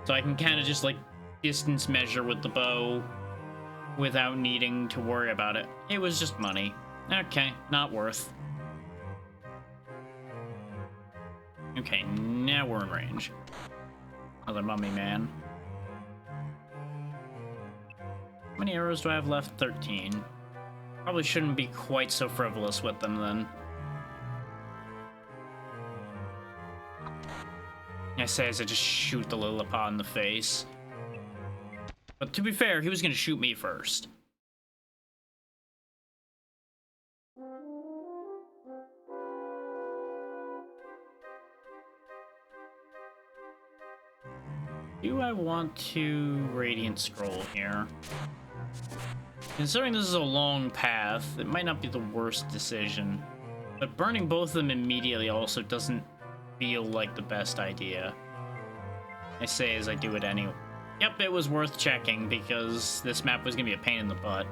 So I can kind of just like distance measure with the bow without needing to worry about it. It was just money. Okay, not worth. Okay, now we're in range. Another mummy man. How many arrows do I have left? 13. Probably shouldn't be quite so frivolous with them then. I say as I just shoot the Lilliput in the face. But to be fair, he was gonna shoot me first. Do I want to Radiant Scroll here? Considering this is a long path, it might not be the worst decision. But burning both of them immediately also doesn't feel like the best idea. I say as I do it anyway. Yep, it was worth checking because this map was gonna be a pain in the butt.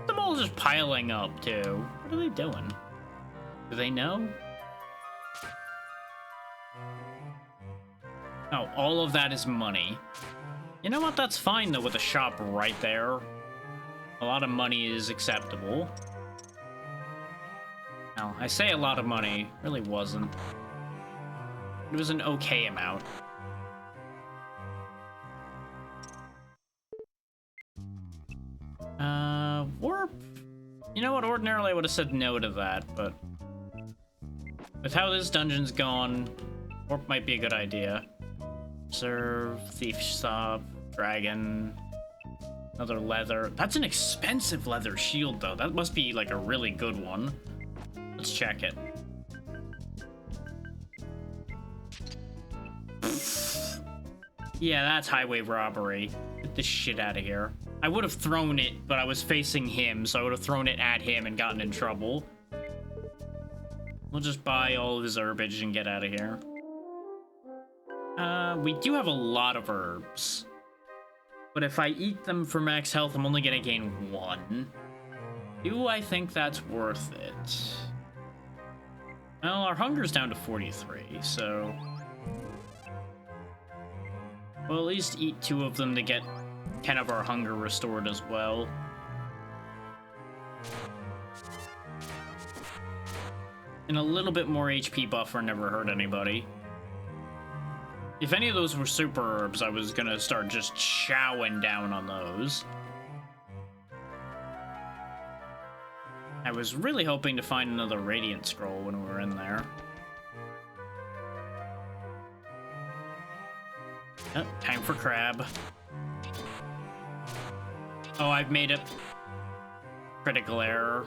Them all just piling up too. What are they doing? Do they know? Oh, all of that is money. You know what? That's fine though with a shop right there. A lot of money is acceptable. Now, I say a lot of money, really wasn't. It was an okay amount. Warp. You know what? Ordinarily I would have said no to that, but with how this dungeon's gone, warp might be a good idea. Serve, thief shop, dragon, another leather. That's an expensive leather shield though. That must be like a really good one. Let's check it. Yeah, that's highway robbery. Get this shit out of here. I would have thrown it, but I was facing him, so I would have thrown it at him and gotten in trouble. We'll just buy all of his herbage and get out of here. We do have a lot of herbs. But if I eat them for max health, I'm only gonna gain 1. Do I think that's worth it? Well, our hunger's down to 43, so... We'll at least eat 2 of them to get 10 of our hunger restored as well. And a little bit more HP buffer never hurt anybody. If any of those were super herbs, I was gonna start just chowing down on those. I was really hoping to find another Radiant Scroll when we were in there. Oh, time for crab. Oh, I've made a critical error.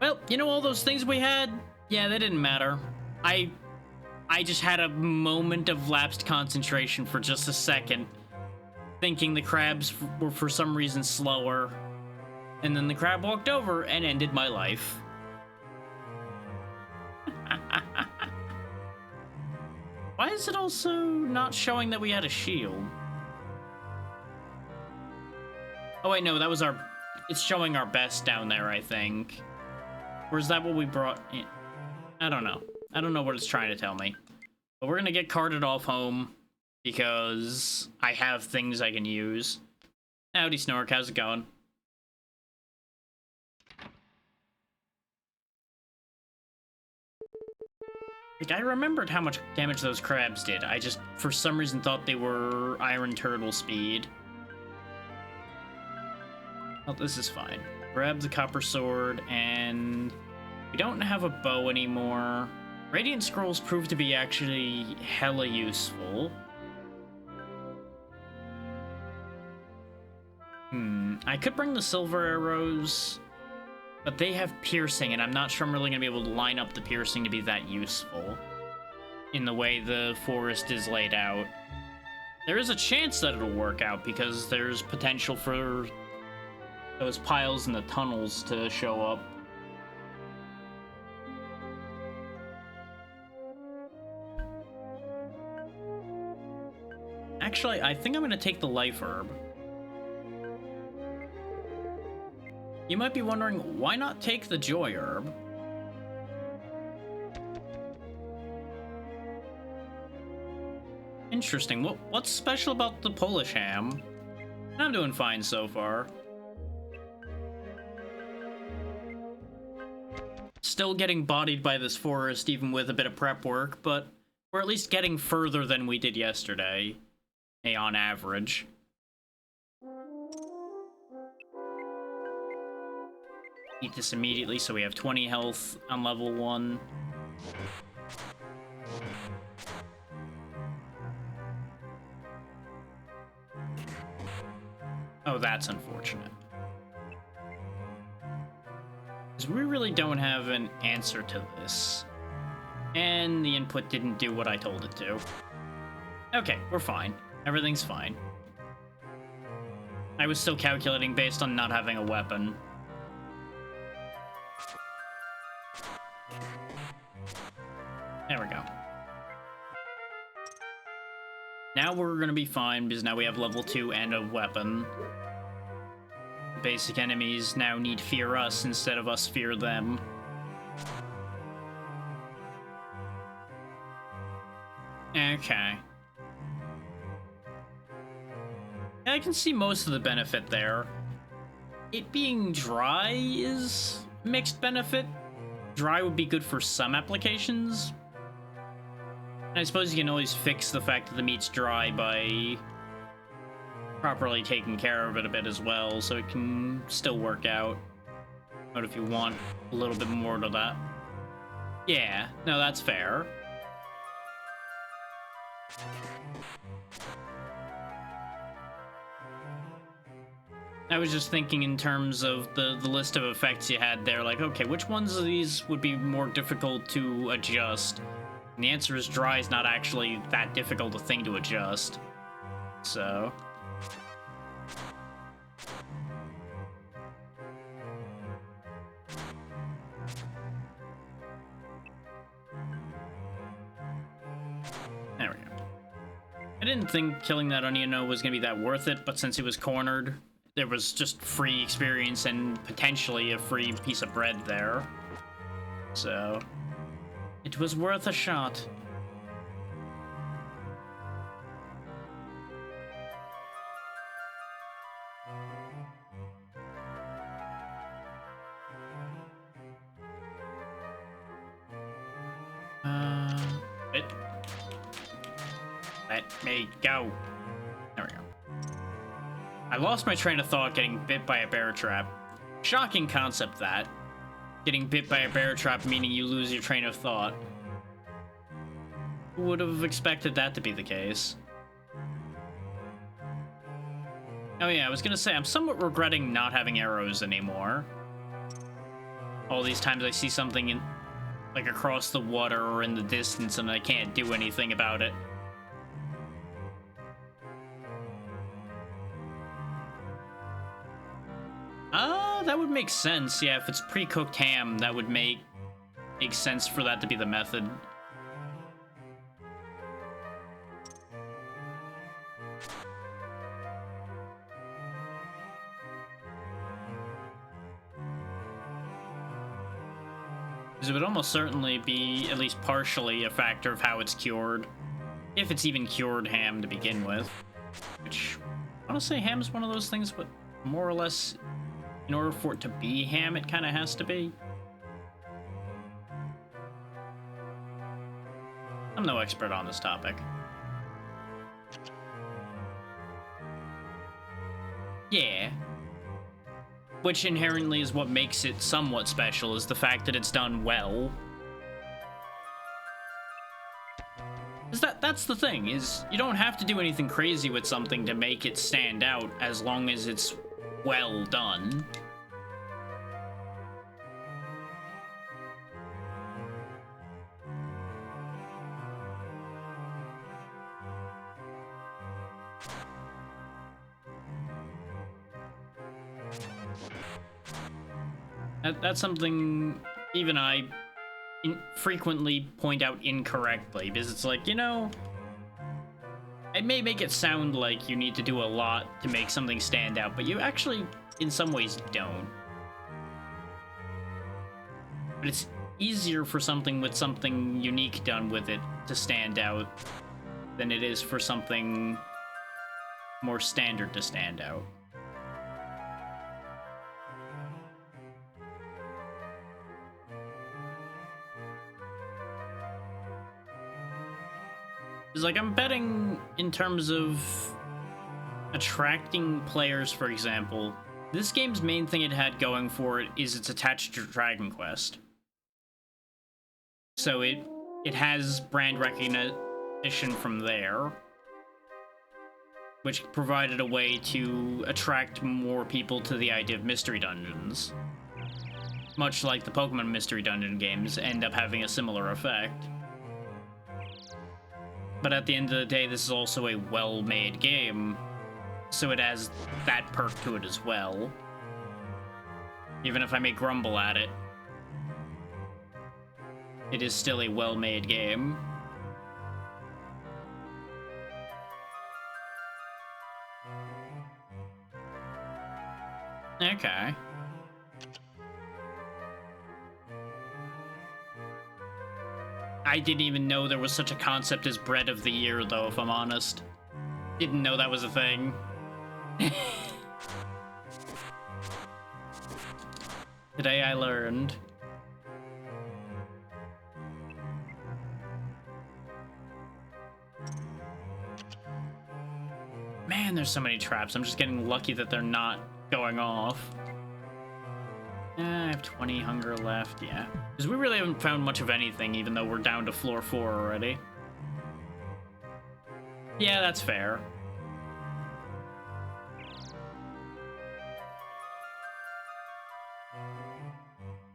Well, you know all those things we had? Yeah, they didn't matter. I just had a moment of lapsed concentration for just a second, thinking the crabs were for some reason slower, and then the crab walked over and ended my life. Why is it also not showing that we had a shield? Oh wait, no, that was our... It's showing our best down there, I think. Or is that what we brought in? I don't know. I don't know what it's trying to tell me. But we're gonna get carted off home because I have things I can use. Howdy, Snork, how's it going? Like, I remembered how much damage those crabs did. I just, for some reason, thought they were Iron Turtle speed. Oh, this is fine. Grab the copper sword, and we don't have a bow anymore. Radiant Scrolls prove to be actually hella useful. I could bring the silver arrows, but they have piercing, and I'm not sure I'm really gonna be able to line up the piercing to be that useful in the way the forest is laid out. There is a chance that it'll work out because there's potential for those piles in the tunnels to show up. Actually, I think I'm gonna take the life herb. You might be wondering, why not take the joy herb? Interesting. What's special about the Polish ham? I'm doing fine so far. Still getting bodied by this forest even with a bit of prep work, but we're at least getting further than we did yesterday. On average. Eat this immediately so we have 20 health on level 1. Oh, that's unfortunate. Because we really don't have an answer to this. And the input didn't do what I told it to. Okay, we're fine. Everything's fine. I was still calculating based on not having a weapon. There we go. Now we're gonna be fine because now we have level 2 and a weapon. Basic enemies now need fear us instead of us fear them. Okay. I can see most of the benefit there. It being dry is mixed benefit. Dry would be good for some applications. And I suppose you can always fix the fact that the meat's dry by properly taking care of it a bit as well, so it can still work out. But if you want a little bit more to that. Yeah, no, that's fair. I was just thinking in terms of the list of effects you had there, like, okay, which ones of these would be more difficult to adjust? And the answer is dry is not actually that difficult a thing to adjust. So... there we go. I didn't think killing that Onion was going to be that worth it, but since he was cornered, there was just free experience and potentially a free piece of bread there. So, it was worth a shot. Let me go. There we go. I lost my train of thought getting bit by a bear trap. Shocking concept, that. Getting bit by a bear trap meaning you lose your train of thought. Who would have expected that to be the case? Oh yeah, I was gonna say, I'm somewhat regretting not having arrows anymore. All these times I see something in, like, across the water or in the distance and I can't do anything about it. That would make sense. Yeah, if it's pre-cooked ham, that would make sense for that to be the method. Because it would almost certainly be at least partially a factor of how it's cured. If it's even cured ham to begin with. Which, I want to say ham's one of those things, but more or less... in order for it to be ham, it kind of has to be. I'm no expert on this topic. Yeah. Which inherently is what makes it somewhat special, is the fact that it's done well. That's the thing, is you don't have to do anything crazy with something to make it stand out, as long as it's well done. That's something even I frequently point out incorrectly, because it's like, you know, it may make it sound like you need to do a lot to make something stand out, but you actually, in some ways, don't. But it's easier for something with something unique done with it to stand out than it is for something more standard to stand out. It's like, I'm betting in terms of attracting players, for example, this game's main thing it had going for it is it's attached to Dragon Quest. So it has brand recognition from there, which provided a way to attract more people to the idea of mystery dungeons. Much like the Pokemon Mystery Dungeon games end up having a similar effect. But at the end of the day, this is also a well-made game, so it has that perk to it as well. Even if I may grumble at it, it is still a well-made game. Okay. I didn't even know there was such a concept as Bread of the Year, though, if I'm honest. Didn't know that was a thing. Today I learned. Man, there's so many traps. I'm just getting lucky that they're not going off. I have 20 hunger left, yeah. Because we really haven't found much of anything, even though we're down to floor 4 already. Yeah, that's fair.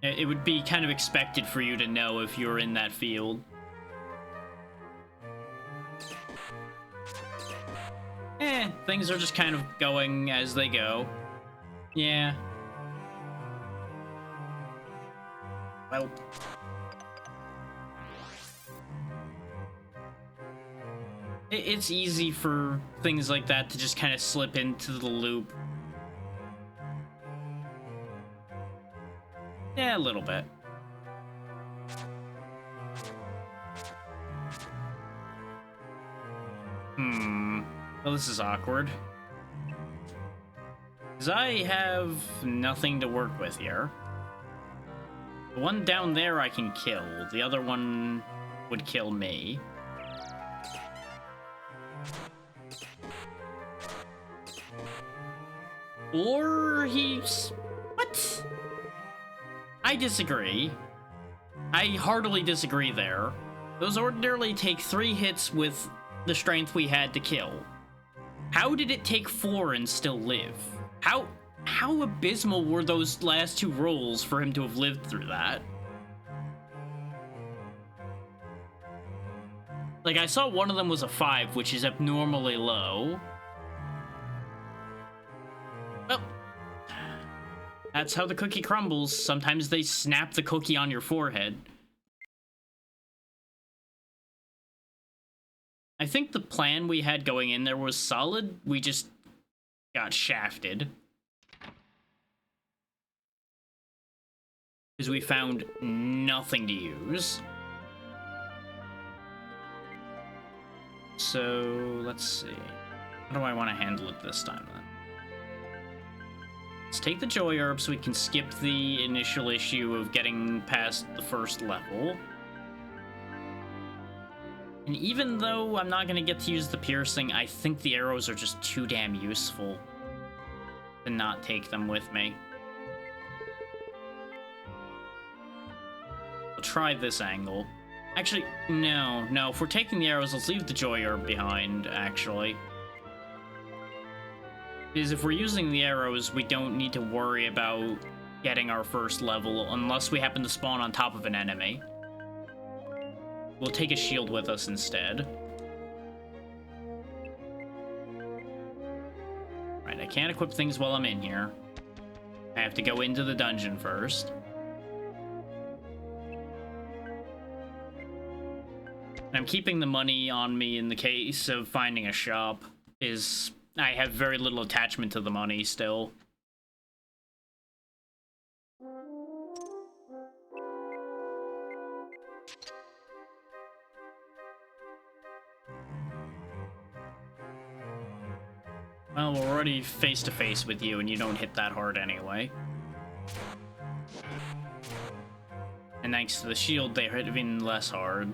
It would be kind of expected for you to know if you're in that field. Things are just kind of going as they go. Yeah. Well. It's easy for things like that to just kind of slip into the loop. Yeah, a little bit. Well, this is awkward. Because I have nothing to work with here. The one down there I can kill. The other one would kill me. Or he's... What? I disagree. I heartily disagree there. Those ordinarily take 3 hits with the strength we had to kill. How did it take 4 and still live? How abysmal were those last 2 rolls for him to have lived through that? Like, I saw one of them was a 5, which is abnormally low. Well, that's how the cookie crumbles. Sometimes they snap the cookie on your forehead. I think the plan we had going in there was solid. We just got shafted. Because we found nothing to use. So, let's see. How do I want to handle it this time, then? Let's take the Joy Herb so we can skip the initial issue of getting past the first level. And even though I'm not going to get to use the piercing, I think the arrows are just too damn useful to not take them with me. We'll try this angle. Actually, no. If we're taking the arrows, let's leave the Joy Herb behind, actually. Because if we're using the arrows, we don't need to worry about getting our first level unless we happen to spawn on top of an enemy. We'll take a shield with us instead. Right, I can't equip things while I'm in here. I have to go into the dungeon first. I'm keeping the money on me in the case of finding a shop, I have very little attachment to the money still. Well, we're already face to face with you, and you don't hit that hard anyway. And thanks to the shield, they hit even less hard.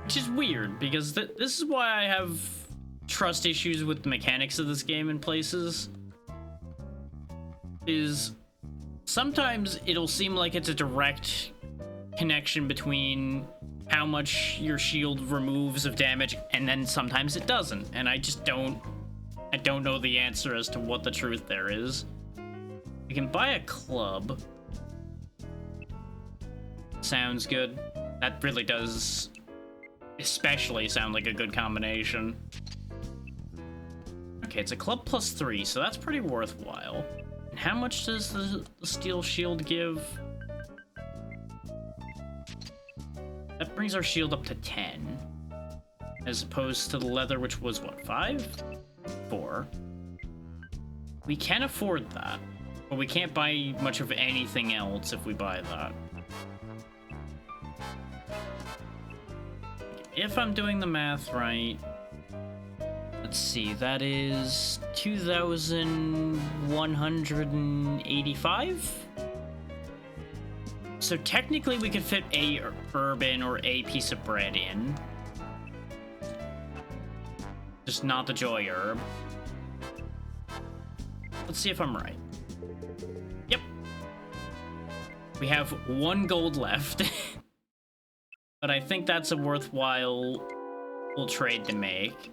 Which is weird, because this is why I have trust issues with the mechanics of this game in places. Is sometimes it'll seem like it's a direct connection between how much your shield removes of damage, and then sometimes it doesn't. And I just don't know the answer as to what the truth there is. We can buy a club. Sounds good. That really does especially sound like a good combination. Okay, it's a club plus 3, so that's pretty worthwhile. And how much does the steel shield give? That brings our shield up to 10. As opposed to the leather, which was, what, 5? 4. We can afford that. But we can't buy much of anything else if we buy that. If I'm doing the math right, let's see, that is 2,185? So technically we could fit a herb in or a piece of bread in. Just not the joy herb. Let's see if I'm right. Yep. We have 1 gold left. But I think that's a worthwhile trade to make.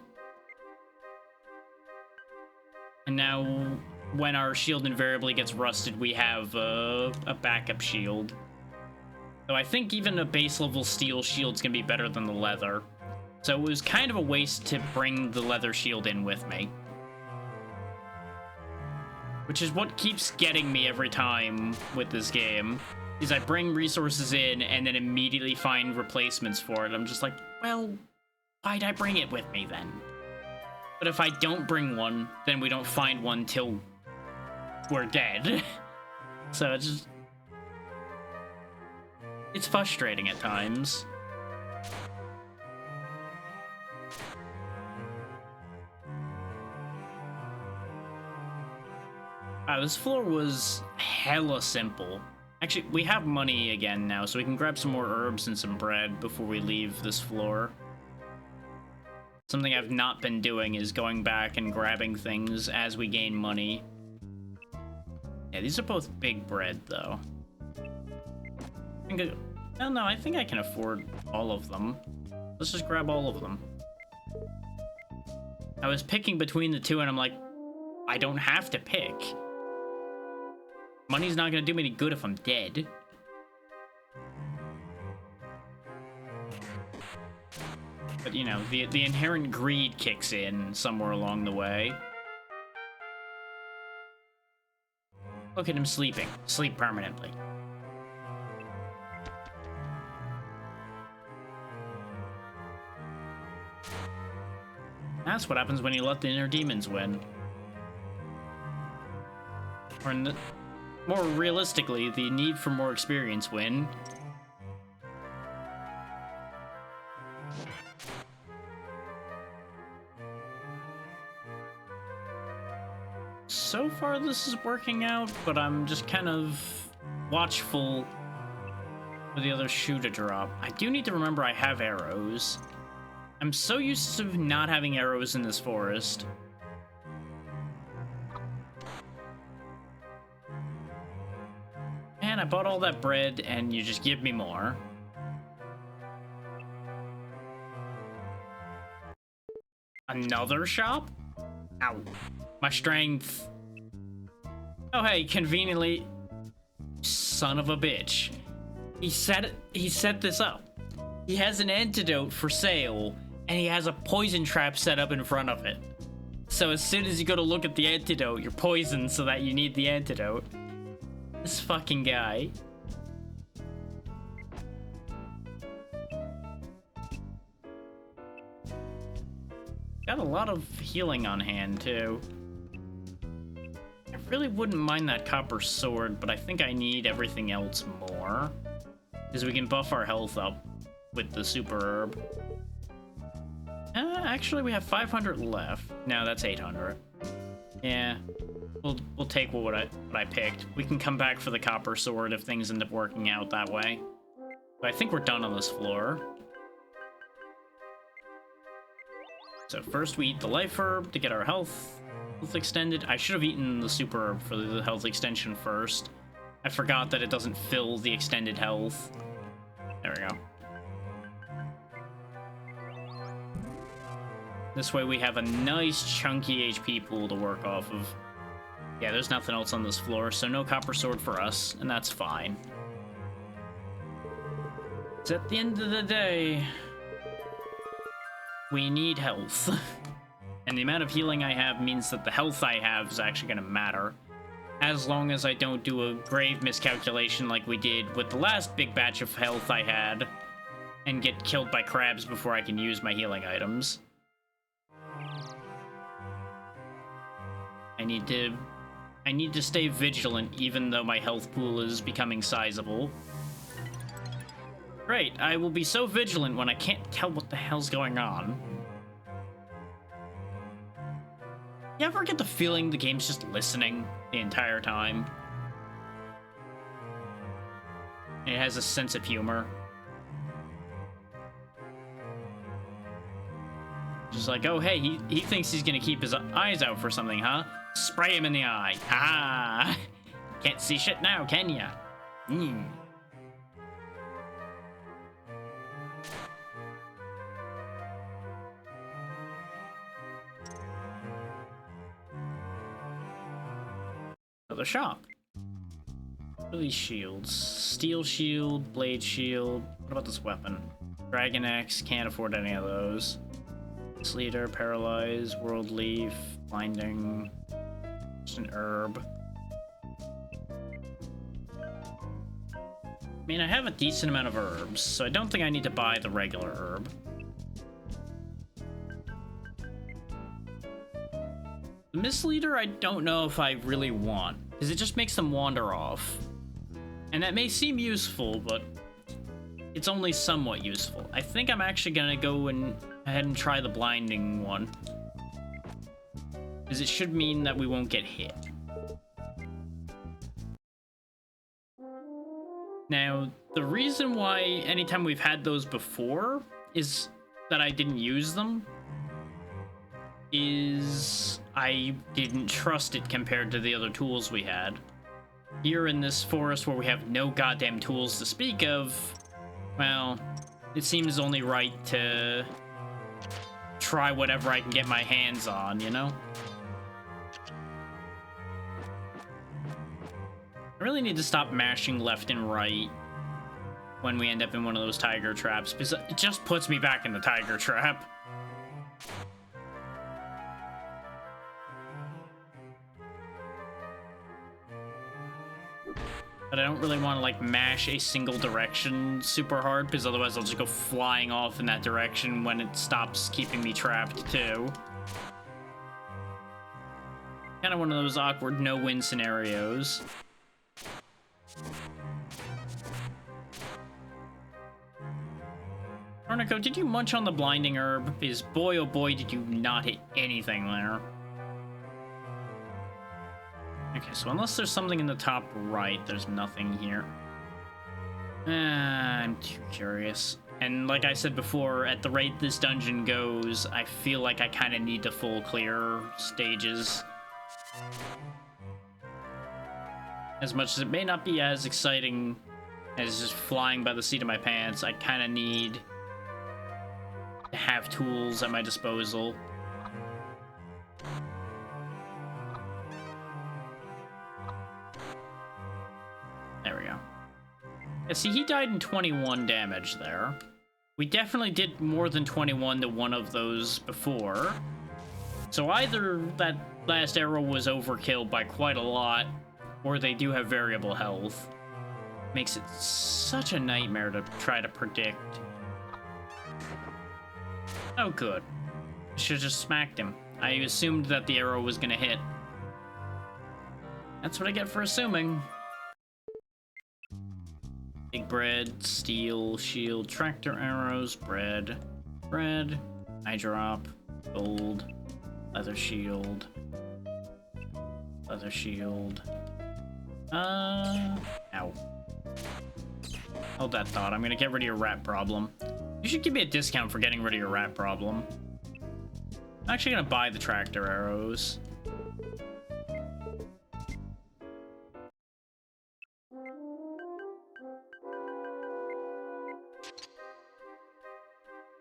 And now, when our shield invariably gets rusted, we have a backup shield. So I think even a base level steel shield's gonna be better than the leather. So it was kind of a waste to bring the leather shield in with me. Which is what keeps getting me every time with this game. Is I bring resources in and then immediately find replacements for it. I'm just like, well, why'd I bring it with me then? But if I don't bring one, then we don't find one till we're dead. So it's just... it's frustrating at times. This floor was hella simple. Actually, we have money again now, so we can grab some more herbs and some bread before we leave this floor. Something I've not been doing is going back and grabbing things as we gain money. Yeah, these are both big bread, though. I think I can afford all of them. Let's just grab all of them. I was picking between the two, and I'm like, I don't have to pick. Money's not gonna do me any good if I'm dead. But, you know, the inherent greed kicks in somewhere along the way. Look at him sleeping. Sleep permanently. That's what happens when you let the inner demons win. Or more realistically, the need for more experience win. So far this is working out, but I'm just kind of watchful for the other shoe to drop. I do need to remember I have arrows. I'm so used to not having arrows in this forest. Man, I bought all that bread, and you just give me more. Another shop? Ow. My strength. Oh, hey, conveniently... Son of a bitch. He set this up. He has an antidote for sale, and he has a poison trap set up in front of it. So as soon as you go to look at the antidote, you're poisoned so that you need the antidote. This fucking guy. Got a lot of healing on hand, too. I really wouldn't mind that copper sword, but I think I need everything else more. Because we can buff our health up with the super herb. Actually, we have 500 left. No, that's 800. Yeah, we'll take what I picked. We can come back for the copper sword if things end up working out that way. But I think we're done on this floor. So first we eat the life herb to get our health extended. I should have eaten the super herb for the health extension first. I forgot that it doesn't fill the extended health. There we go. This way we have a nice chunky HP pool to work off of. Yeah, there's nothing else on this floor, so no copper sword for us, and that's fine. It's at the end of the day, we need health. And the amount of healing I have means that the health I have is actually going to matter. As long as I don't do a grave miscalculation like we did with the last big batch of health I had, and get killed by crabs before I can use my healing items. I need to stay vigilant even though my health pool is becoming sizable. Great, I will be so vigilant when I can't tell what the hell's going on. You ever get the feeling the game's just listening the entire time? It has a sense of humor. Just like, oh hey, he thinks he's gonna keep his eyes out for something, huh? Spray him in the eye. Ah! Can't see shit now, can ya? Another shop. What are these shields? Steel shield, blade shield. What about this weapon? Dragon Axe, can't afford any of those. Sleater, paralyze, world leaf, blinding, just an herb. I mean, I have a decent amount of herbs, so I don't think I need to buy the regular herb. The Misleader, I don't know if I really want, because it just makes them wander off. And that may seem useful, but it's only somewhat useful. I think I'm actually gonna go ahead and try the blinding one, because it should mean that we won't get hit. Now, the reason why anytime we've had those before is that I didn't use them is I didn't trust it compared to the other tools we had. Here in this forest where we have no goddamn tools to speak of, well, it seems only right to try whatever I can get my hands on, you know? I really need to stop mashing left and right when we end up in one of those tiger traps, because it just puts me back in the tiger trap. But I don't really want to, like, mash a single direction super hard, because otherwise I'll just go flying off in that direction when it stops keeping me trapped, too. Kind of one of those awkward no-win scenarios. Torneko, did you munch on the blinding herb? Because boy oh boy did you not hit anything there. Okay, so unless there's something in the top right, there's nothing here. I'm too curious. And like I said before, at the rate this dungeon goes, I feel like I kind of need to full clear stages. As much as it may not be as exciting as just flying by the seat of my pants, I kind of need to have tools at my disposal. There we go. Yeah, see, he died in 21 damage there. We definitely did more than 21 to one of those before. So either that last arrow was overkill by quite a lot, or they do have variable health. Makes it such a nightmare to try to predict. Oh, good. Should've just smacked him. I assumed that the arrow was gonna hit. That's what I get for assuming. Big bread, steel, shield, tractor arrows, bread, bread, Eye drop, gold, leather shield, leather shield. Ow. Hold that thought. I'm gonna get rid of your rat problem. You should give me a discount for getting rid of your rat problem. I'm actually gonna buy the tractor arrows.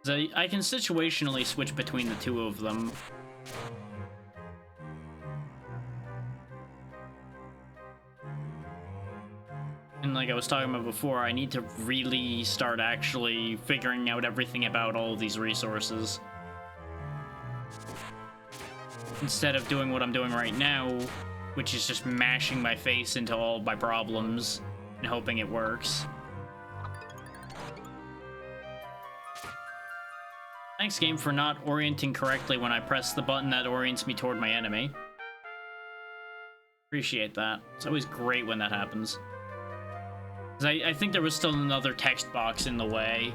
So I can situationally switch between the two of them. And like I was talking about before, I need to really start actually figuring out everything about all of these resources. Instead of doing what I'm doing right now, which is just mashing my face into all my problems and hoping it works. Thanks, game, for not orienting correctly when I press the button that orients me toward my enemy. Appreciate that. It's always great when that happens. I think there was still another text box in the way.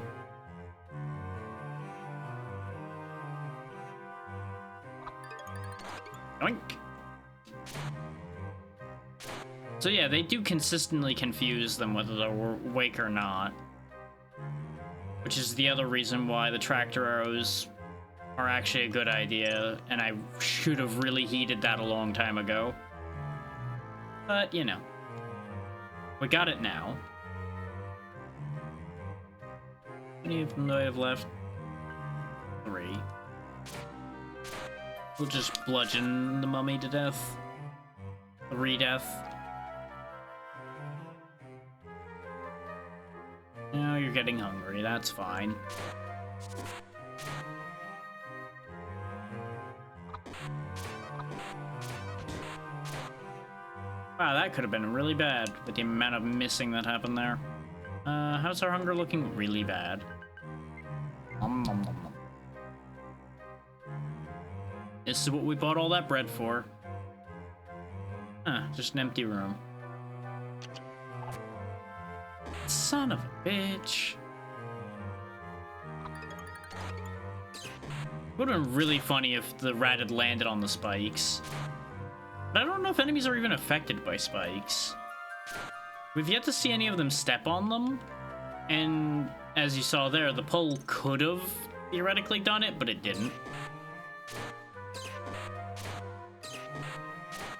Yoink. So yeah, they do consistently confuse them whether they're awake or not. Which is the other reason why the tractor arrows are actually a good idea, and I should have really heeded that a long time ago. But, you know. We got it now. How many of them do I have left? 3. We'll just bludgeon the mummy to death. 3 death. Now you're getting hungry, that's fine. Wow, that could have been really bad with the amount of missing that happened there. How's our hunger looking? Really bad. Nom, nom, nom, nom. This is what we bought all that bread for. Huh, just an empty room. Son of a bitch. Would have been really funny if the rat had landed on the spikes. But I don't know if enemies are even affected by spikes. We've yet to see any of them step on them. And as you saw there, the pole could have theoretically done it, but it didn't.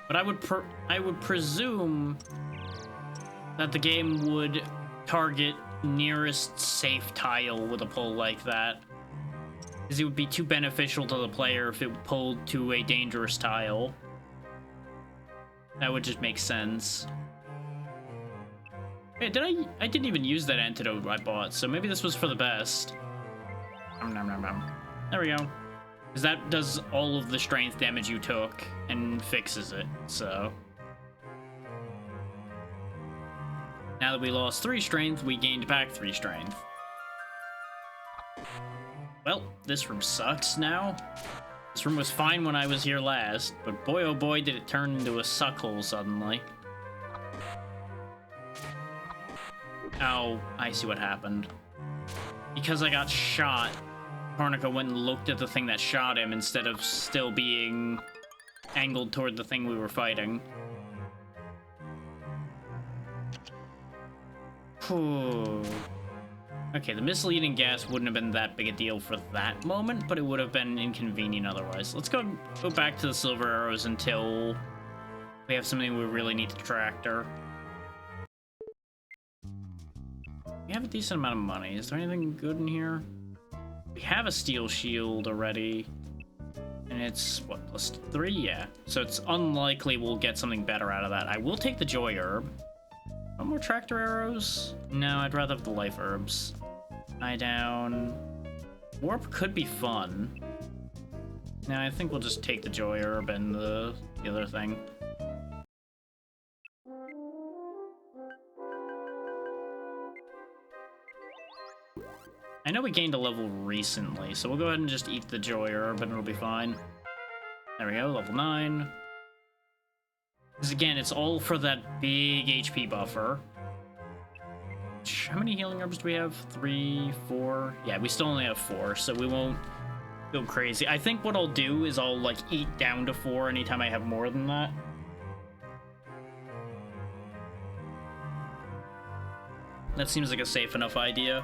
But I would presume that the game would target nearest safe tile with a pull like that, because it would be too beneficial to the player if it pulled to a dangerous tile. That would just make sense. Hey, I didn't even use that antidote I bought, so maybe this was for the best. Nom, nom, nom. There we go. Because that does all of the strength damage you took and fixes it, so. Now that we lost 3 strength, we gained back 3 strength. Well, this room sucks now. This room was fine when I was here last, but boy oh boy did it turn into a suckhole suddenly. Oh, I see what happened. Because I got shot, Torneko went and looked at the thing that shot him instead of still being angled toward the thing we were fighting. Okay, the misleading gas wouldn't have been that big a deal for that moment, but it would have been inconvenient otherwise. Let's go back to the silver arrows until we have something we really need to tractor. We have a decent amount of money. Is there anything good in here? We have a steel shield already. And it's, what, +3? Yeah. So it's unlikely we'll get something better out of that. I will take the joy herb. No more tractor arrows? No, I'd rather have the life herbs. Eye down. Warp could be fun. No, I think we'll just take the joy herb and the other thing. I know we gained a level recently, so we'll go ahead and just eat the joy herb and it'll be fine. There we go, level 9. Because again, it's all for that big HP buffer. How many healing herbs do we have? 3, 4? Yeah, we still only have 4, so we won't go crazy. I think what I'll do is I'll, like, eat down to 4 anytime I have more than that. That seems like a safe enough idea.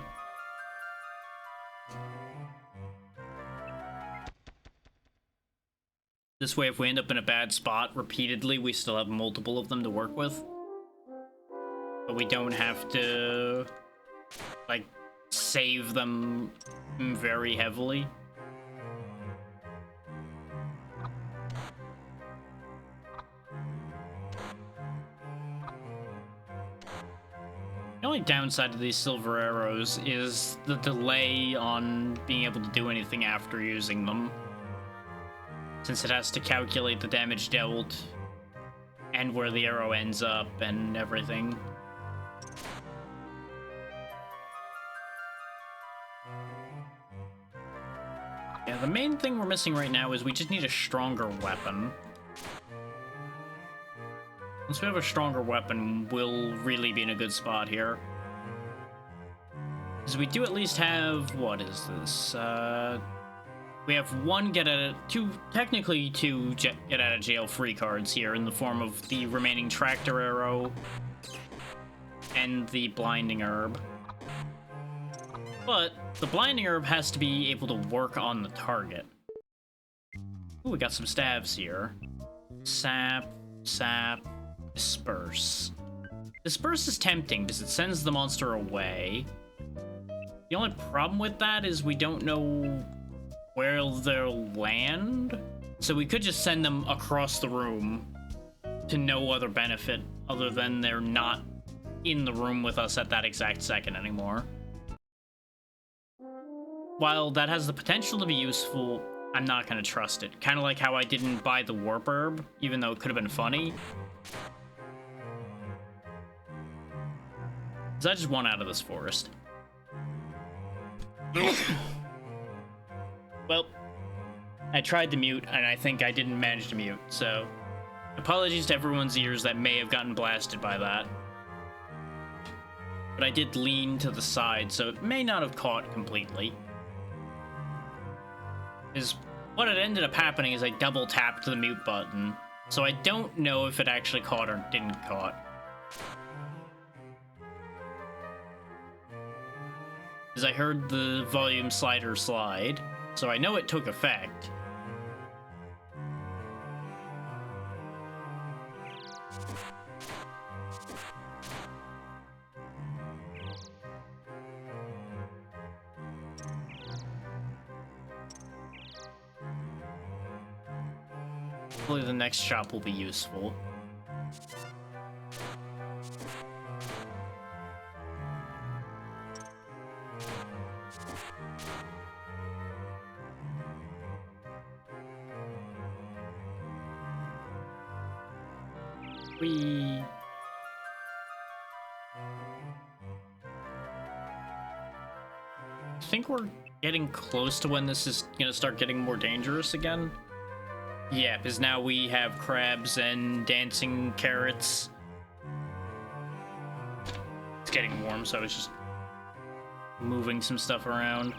This way, if we end up in a bad spot repeatedly, we still have multiple of them to work with. But we don't have to, like, save them very heavily. The only downside to these silver arrows is the delay on being able to do anything after using them. Since it has to calculate the damage dealt and where the arrow ends up and everything. Yeah, the main thing we're missing right now is we just need a stronger weapon. Once we have a stronger weapon, we'll really be in a good spot here. Because we do at least have... what is this? We have technically two get out of jail free cards here in the form of the remaining tractor arrow and the blinding herb. But the blinding herb has to be able to work on the target. Ooh, we got some stabs here. Sap, disperse. Disperse is tempting because it sends the monster away. The only problem with that is we don't know where they'll land. So we could just send them across the room to no other benefit other than they're not in the room with us at that exact second anymore. While that has the potential to be useful, I'm not going to trust it. Kind of like how I didn't buy the warp herb, even though it could have been funny. Because I just want out of this forest. Well, I tried to mute, and I think I didn't manage to mute, so apologies to everyone's ears that may have gotten blasted by that. But I did lean to the side, so it may not have caught completely. Is what had ended up happening is I double tapped the mute button, so I don't know if it actually caught or didn't caught. As I heard the volume slider slide, so I know it took effect. Hopefully the next shop will be useful. I think we're getting close to when this is gonna start getting more dangerous again. Yeah, because now we have crabs and dancing carrots. It's getting warm, so I was just moving some stuff around.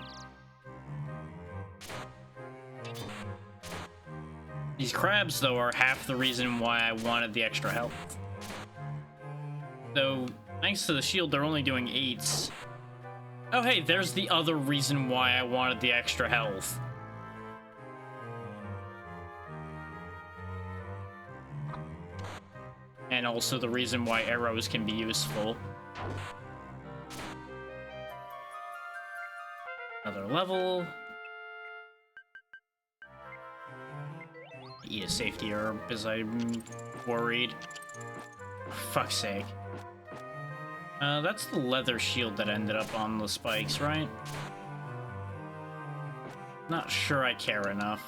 These crabs, though, are half the reason why I wanted the extra health. So, thanks to the shield, they're only doing 8s. Oh, hey, there's the other reason why I wanted the extra health. And also the reason why arrows can be useful. Another level. Eat a safety herb because I'm worried. For fuck's sake. That's the leather shield that ended up on the spikes, right? Not sure I care enough.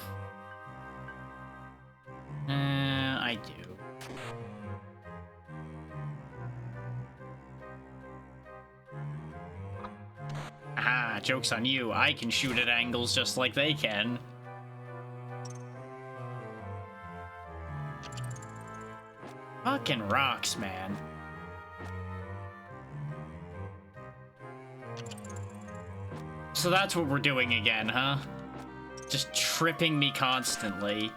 I do. Ah, joke's on you. I can shoot at angles just like they can. Fucking rocks, man. So that's what we're doing again, huh? just tripping me constantly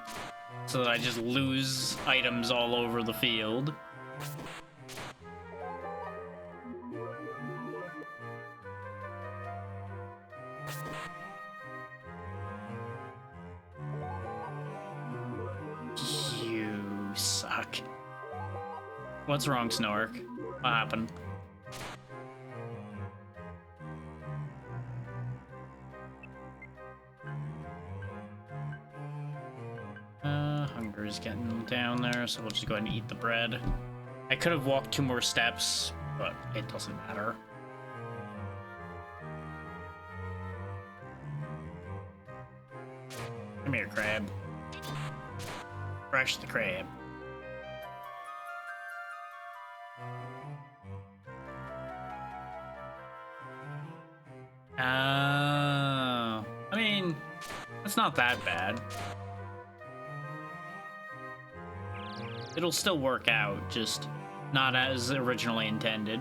so that I just lose items all over the field. You suck. What's wrong, Snork? What happened? Hunger's getting down there, so we'll just go ahead and eat the bread. I could have walked 2 more steps, but it doesn't matter. Come here, crab. Fresh the crab. I mean, it's not that bad. It'll still work out, just not as originally intended.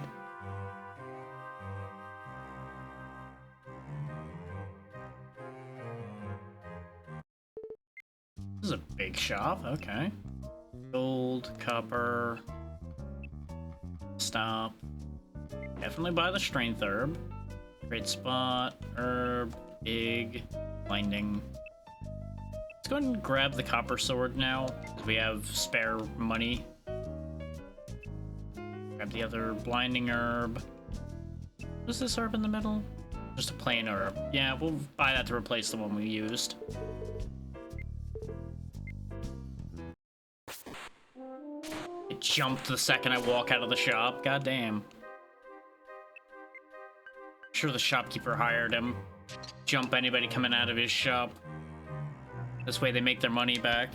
This is a big shop, okay. Gold, copper. Stop. Definitely buy the strength herb. Great spot, herb, big, blinding. Let's go ahead and grab the copper sword now, because we have spare money. Grab the other blinding herb. What's this herb in the middle? Just a plain herb. Yeah, we'll buy that to replace the one we used. It jumped the second I walk out of the shop. God damn. Sure the shopkeeper hired him. Jump anybody coming out of his shop. This way they make their money back.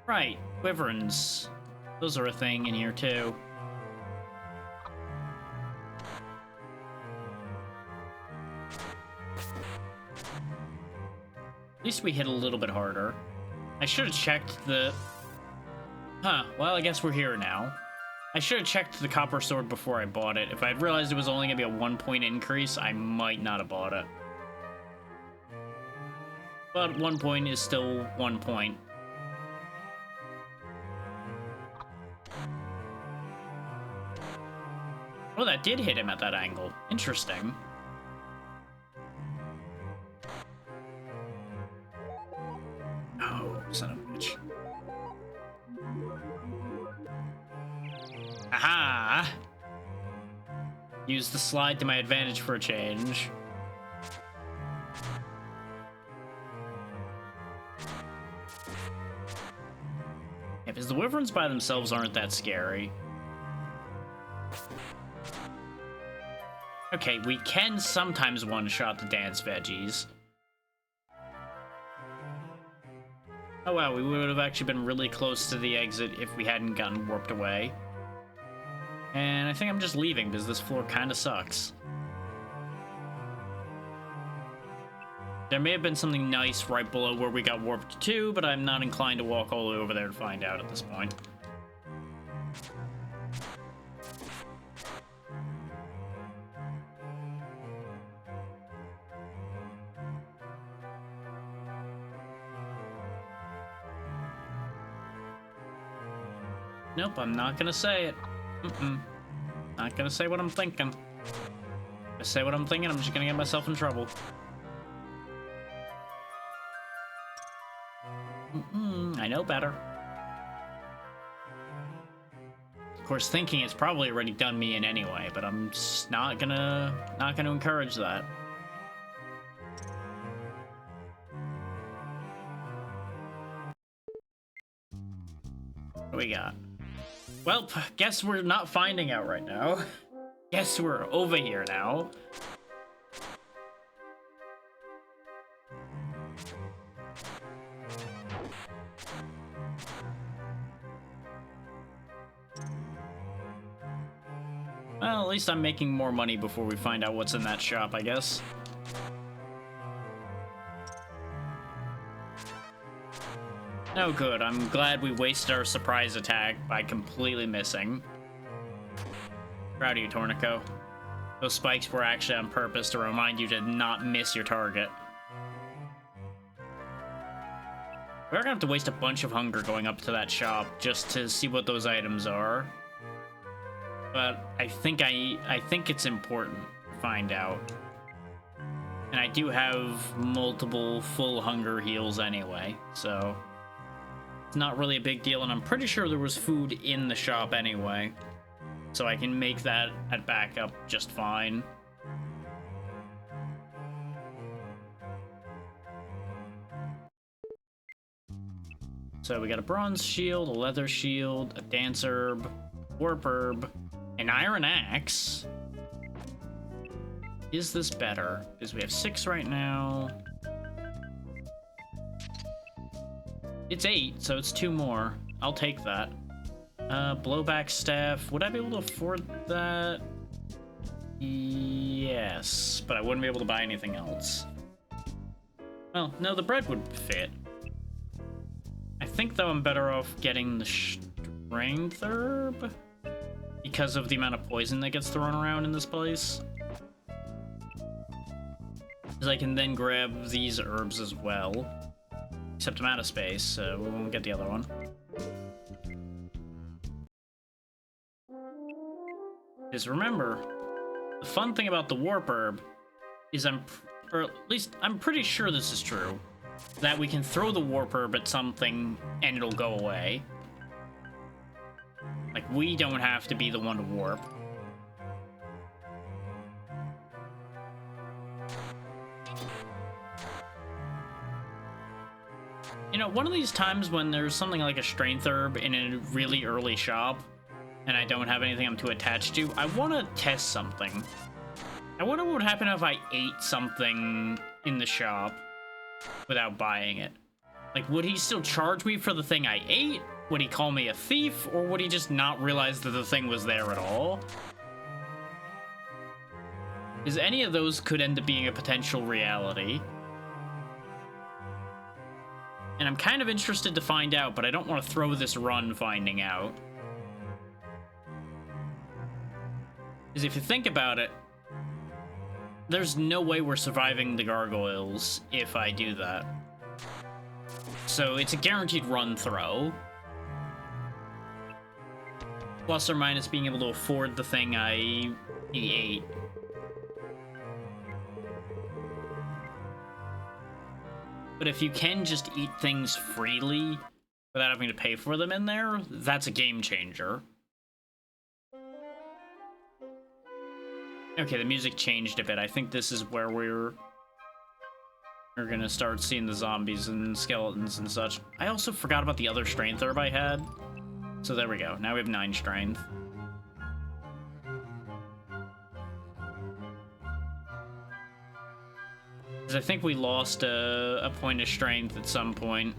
Right, wyverns. Those are a thing in here too. At least we hit a little bit harder. I should have checked the... Huh, well I guess we're here now. I should have checked the copper sword before I bought it. If I'd realized it was only gonna be a 1-point increase, I might not have bought it. But 1 point is still 1 point. Oh, that did hit him at that angle. Interesting. Oh, son of a bitch. Aha! Use the slide to my advantage for a change. Yeah, because the wyverns by themselves aren't that scary. Okay, we can sometimes one-shot the dance veggies. Oh wow, we would have actually been really close to the exit if we hadn't gotten warped away. And I think I'm just leaving because this floor kind of sucks. There may have been something nice right below where we got warped to, but I'm not inclined to walk all the way over there to find out at this point. Nope, I'm not gonna say it. Not gonna say what I'm thinking. If I say what I'm thinking, I'm just gonna get myself in trouble. I know better. Of course, thinking it's probably already done me in anyway, but I'm just not gonna encourage that. What do we got? Well, guess we're not finding out right now. Guess we're over here now. Well, at least I'm making more money before we find out what's in that shop, I guess. Oh good, I'm glad we wasted our surprise attack by completely missing. Proud of you, Torneko. Those spikes were actually on purpose to remind you to not miss your target. We're gonna have to waste a bunch of hunger going up to that shop just to see what those items are. But I think it's important to find out. And I do have multiple full hunger heals anyway, so it's not really a big deal, and I'm pretty sure there was food in the shop anyway. So I can make that at backup just fine. So we got a bronze shield, a leather shield, a dance herb, warp herb, an iron axe. Is this better? Because we have 6 right now. It's 8, so it's 2 more. I'll take that. Blowback staff. Would I be able to afford that? Yes, but I wouldn't be able to buy anything else. Well, no, the bread would fit. I think, though, I'm better off getting the strength herb because of the amount of poison that gets thrown around in this place. Because I can then grab these herbs as well. Except I'm out of space, so we won't get the other one. Because remember, the fun thing about the warp herb is or at least I'm pretty sure this is true, that we can throw the warp herb at something and it'll go away. Like, we don't have to be the one to warp. You know, one of these times when there's something like a strength herb in a really early shop, and I don't have anything I'm too attached to, I want to test something. I wonder what would happen if I ate something in the shop without buying it. Like, would he still charge me for the thing I ate? Would he call me a thief? Or would he just not realize that the thing was there at all? Because any of those could end up being a potential reality. And I'm kind of interested to find out, but I don't want to throw this run finding out. Because if you think about it, there's no way we're surviving the gargoyles if I do that. So it's a guaranteed run throw. Plus or minus being able to afford the thing I ate. But if you can just eat things freely without having to pay for them in there, that's a game changer. Okay, the music changed a bit. I think this is where we're gonna start seeing the zombies and skeletons and such. I also forgot about the other strength herb I had. So there we go. Now we have 9 strength. Because I think we lost a point of strength at some point.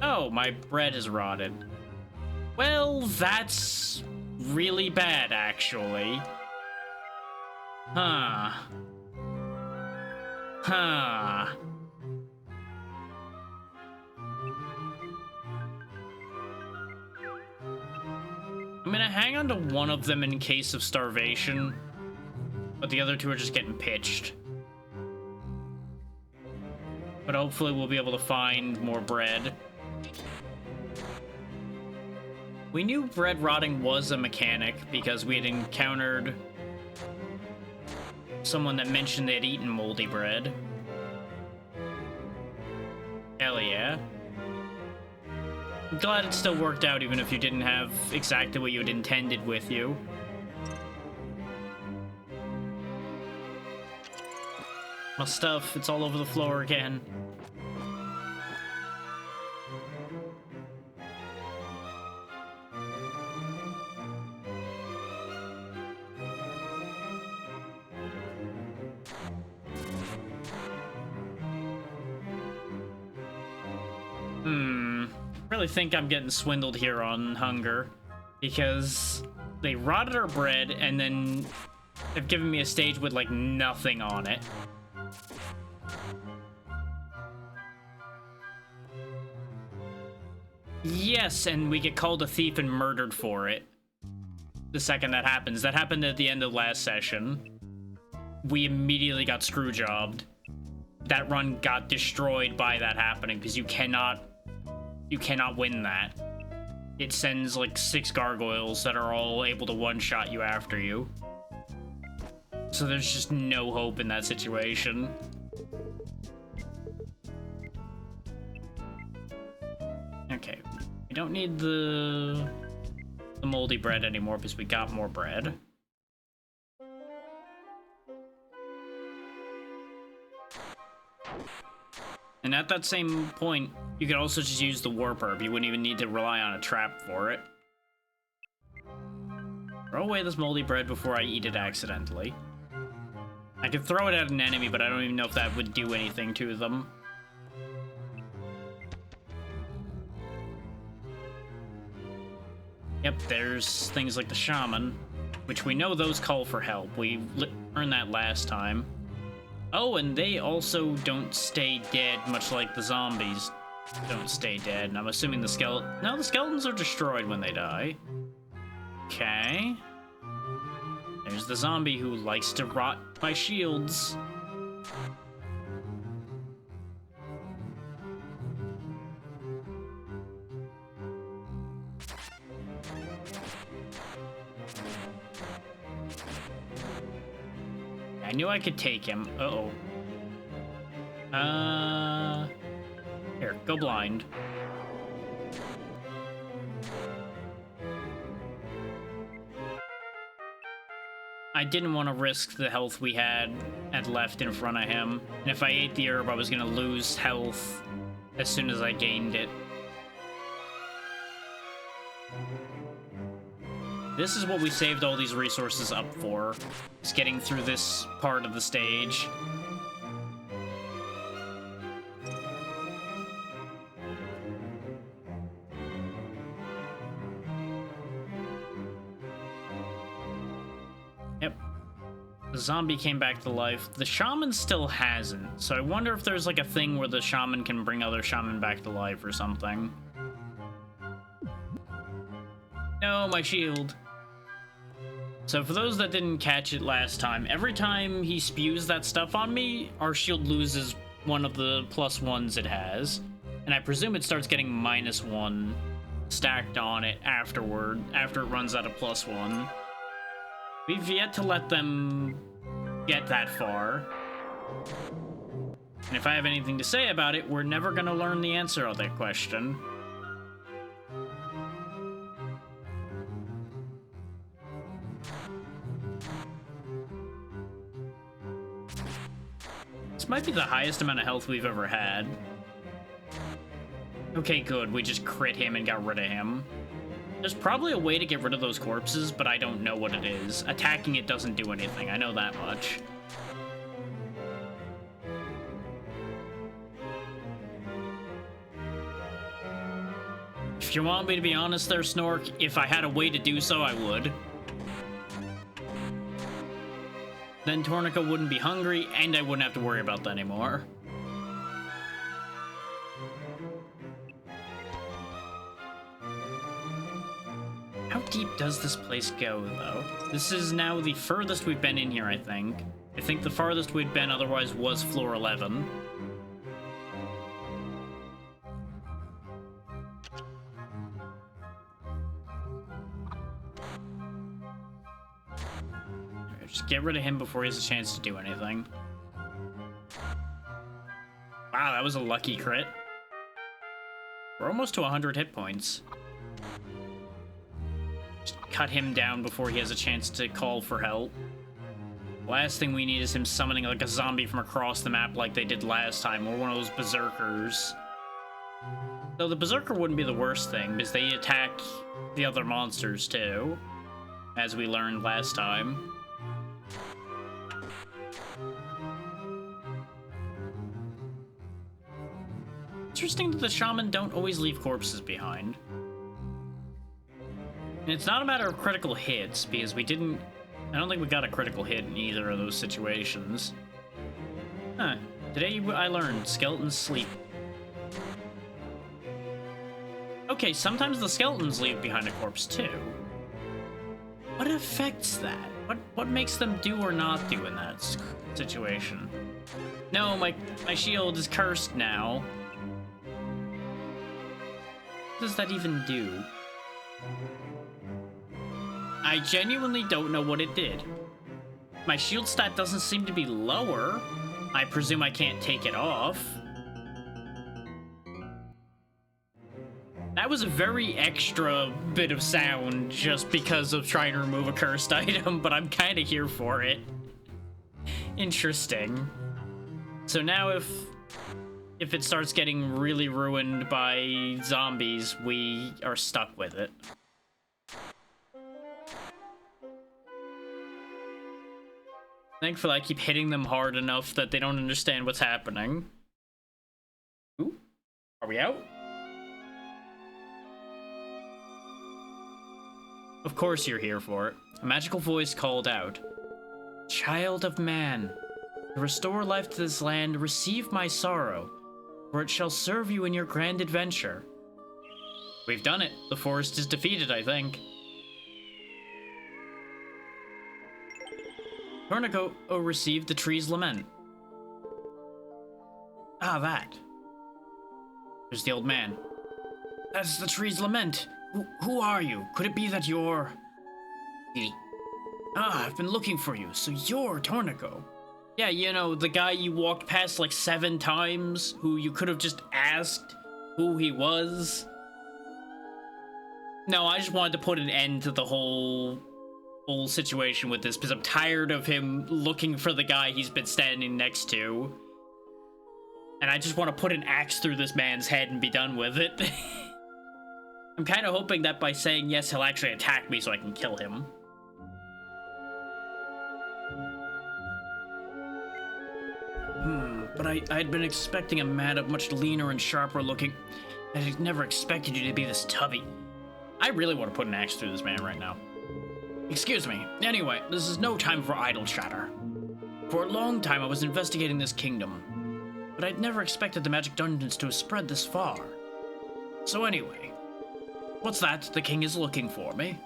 Oh, my bread is rotted. Well, that's really bad, actually. Huh. Huh. I'm gonna hang on to one of them in case of starvation, but the other 2 are just getting pitched. But hopefully we'll be able to find more bread. We knew bread rotting was a mechanic because we had encountered someone that mentioned they had eaten moldy bread. Hell yeah. I'm glad it still worked out even if you didn't have exactly what you had intended with you. My stuff, it's all over the floor again. I really think I'm getting swindled here on hunger because they rotted our bread and then they've given me a stage with like nothing on it. Yes, and we get called a thief and murdered for it. The second that happens. That happened at the end of last session. We immediately got screwjobbed. That run got destroyed by that happening because you cannot win that. It sends like 6 gargoyles that are all able to one-shot you after you. So there's just no hope in that situation. Okay, we don't need the moldy bread anymore because we got more bread. And at that same point, you could also just use the warp herb. You wouldn't even need to rely on a trap for it. Throw away this moldy bread before I eat it accidentally. I could throw it at an enemy, but I don't even know if that would do anything to them. Yep, there's things like the shaman, which we know those call for help. We learned that last time. Oh, and they also don't stay dead, much like the zombies don't stay dead. And I'm assuming the skeleton... No, the skeletons are destroyed when they die. Okay. There's the zombie who likes to rot my shields. I knew I could take him. Uh-oh. Here, go blind. I didn't want to risk the health we had left in front of him. And if I ate the herb, I was going to lose health as soon as I gained it. This is what we saved all these resources up for. Is getting through this part of the stage. Yep. The zombie came back to life. The shaman still hasn't. So I wonder if there's like a thing where the shaman can bring other shaman back to life or something. No, my shield. So for those that didn't catch it last time, every time he spews that stuff on me, our shield loses one of the +1s it has. And I presume it starts getting -1 stacked on it afterward, after it runs out of +1. We've yet to let them get that far. And if I have anything to say about it, we're never gonna learn the answer of that question. This might be the highest amount of health we've ever had. Okay, good. We just crit him and got rid of him. There's probably a way to get rid of those corpses, but I don't know what it is. Attacking it doesn't do anything. I know that much. If you want me to be honest there, Snork, if I had a way to do so, I would. Then Torneko wouldn't be hungry, and I wouldn't have to worry about that anymore. How deep does this place go, though? This is now the furthest we've been in here, I think. I think the farthest we'd been otherwise was floor 11. Just get rid of him before he has a chance to do anything. Wow, that was a lucky crit. We're almost to 100 hit points. Just cut him down before he has a chance to call for help. Last thing we need is him summoning like a zombie from across the map like they did last time, or one of those berserkers. Though the berserker wouldn't be the worst thing, because they attack the other monsters too, as we learned last time. Interesting that the shaman don't always leave corpses behind. And it's not a matter of critical hits, because I don't think we got a critical hit in either of those situations. Huh. Today I learned skeletons sleep. Okay. Okay, sometimes the skeletons leave behind a corpse too. What affects that? What makes them do or not do in that situation? No, my shield is cursed now. What does that even do? I genuinely don't know what it did. My shield stat doesn't seem to be lower. I presume I can't take it off. That was a very extra bit of sound just because of trying to remove a cursed item, but I'm kind of here for it. Interesting. So now if it starts getting really ruined by zombies, we are stuck with it. Thankfully, I keep hitting them hard enough that they don't understand what's happening. Ooh, are we out? Of course you're here for it. A magical voice called out. Child of man, to restore life to this land, receive my sorrow, for it shall serve you in your grand adventure. We've done it. The forest is defeated, I think. Torneko received the tree's lament. Ah, that. There's the old man. That's the tree's lament. Who are you? Could it be that you're... Ah, I've been looking for you, so you're Torneko. Yeah, you know, the guy you walked past like 7 times, who you could have just asked who he was. No, I just wanted to put an end to the whole situation with this, because I'm tired of him looking for the guy he's been standing next to. And I just want to put an axe through this man's head and be done with it. I'm kind of hoping that by saying yes, he'll actually attack me so I can kill him. But I'd been expecting a man of much leaner and sharper looking. I'd never expected you to be this tubby. I really want to put an axe through this man right now. Excuse me. Anyway, this is no time for idle chatter. For a long time I was investigating this kingdom, but I'd never expected the magic dungeons to have spread this far. So anyway, what's that? The king is looking for me.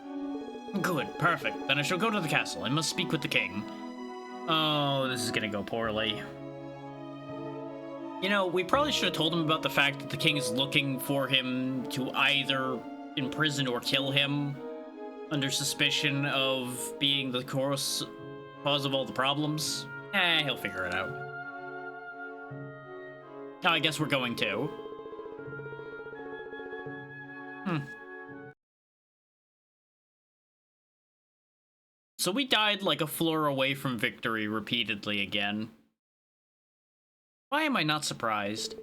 Good, perfect. Then I shall go to the castle. I must speak with the king. Oh, this is gonna go poorly. You know, we probably should have told him about the fact that the king is looking for him to either imprison or kill him under suspicion of being the cause of all the problems. He'll figure it out. Oh, I guess we're going to. So we died like a floor away from victory repeatedly again. Why am I not surprised?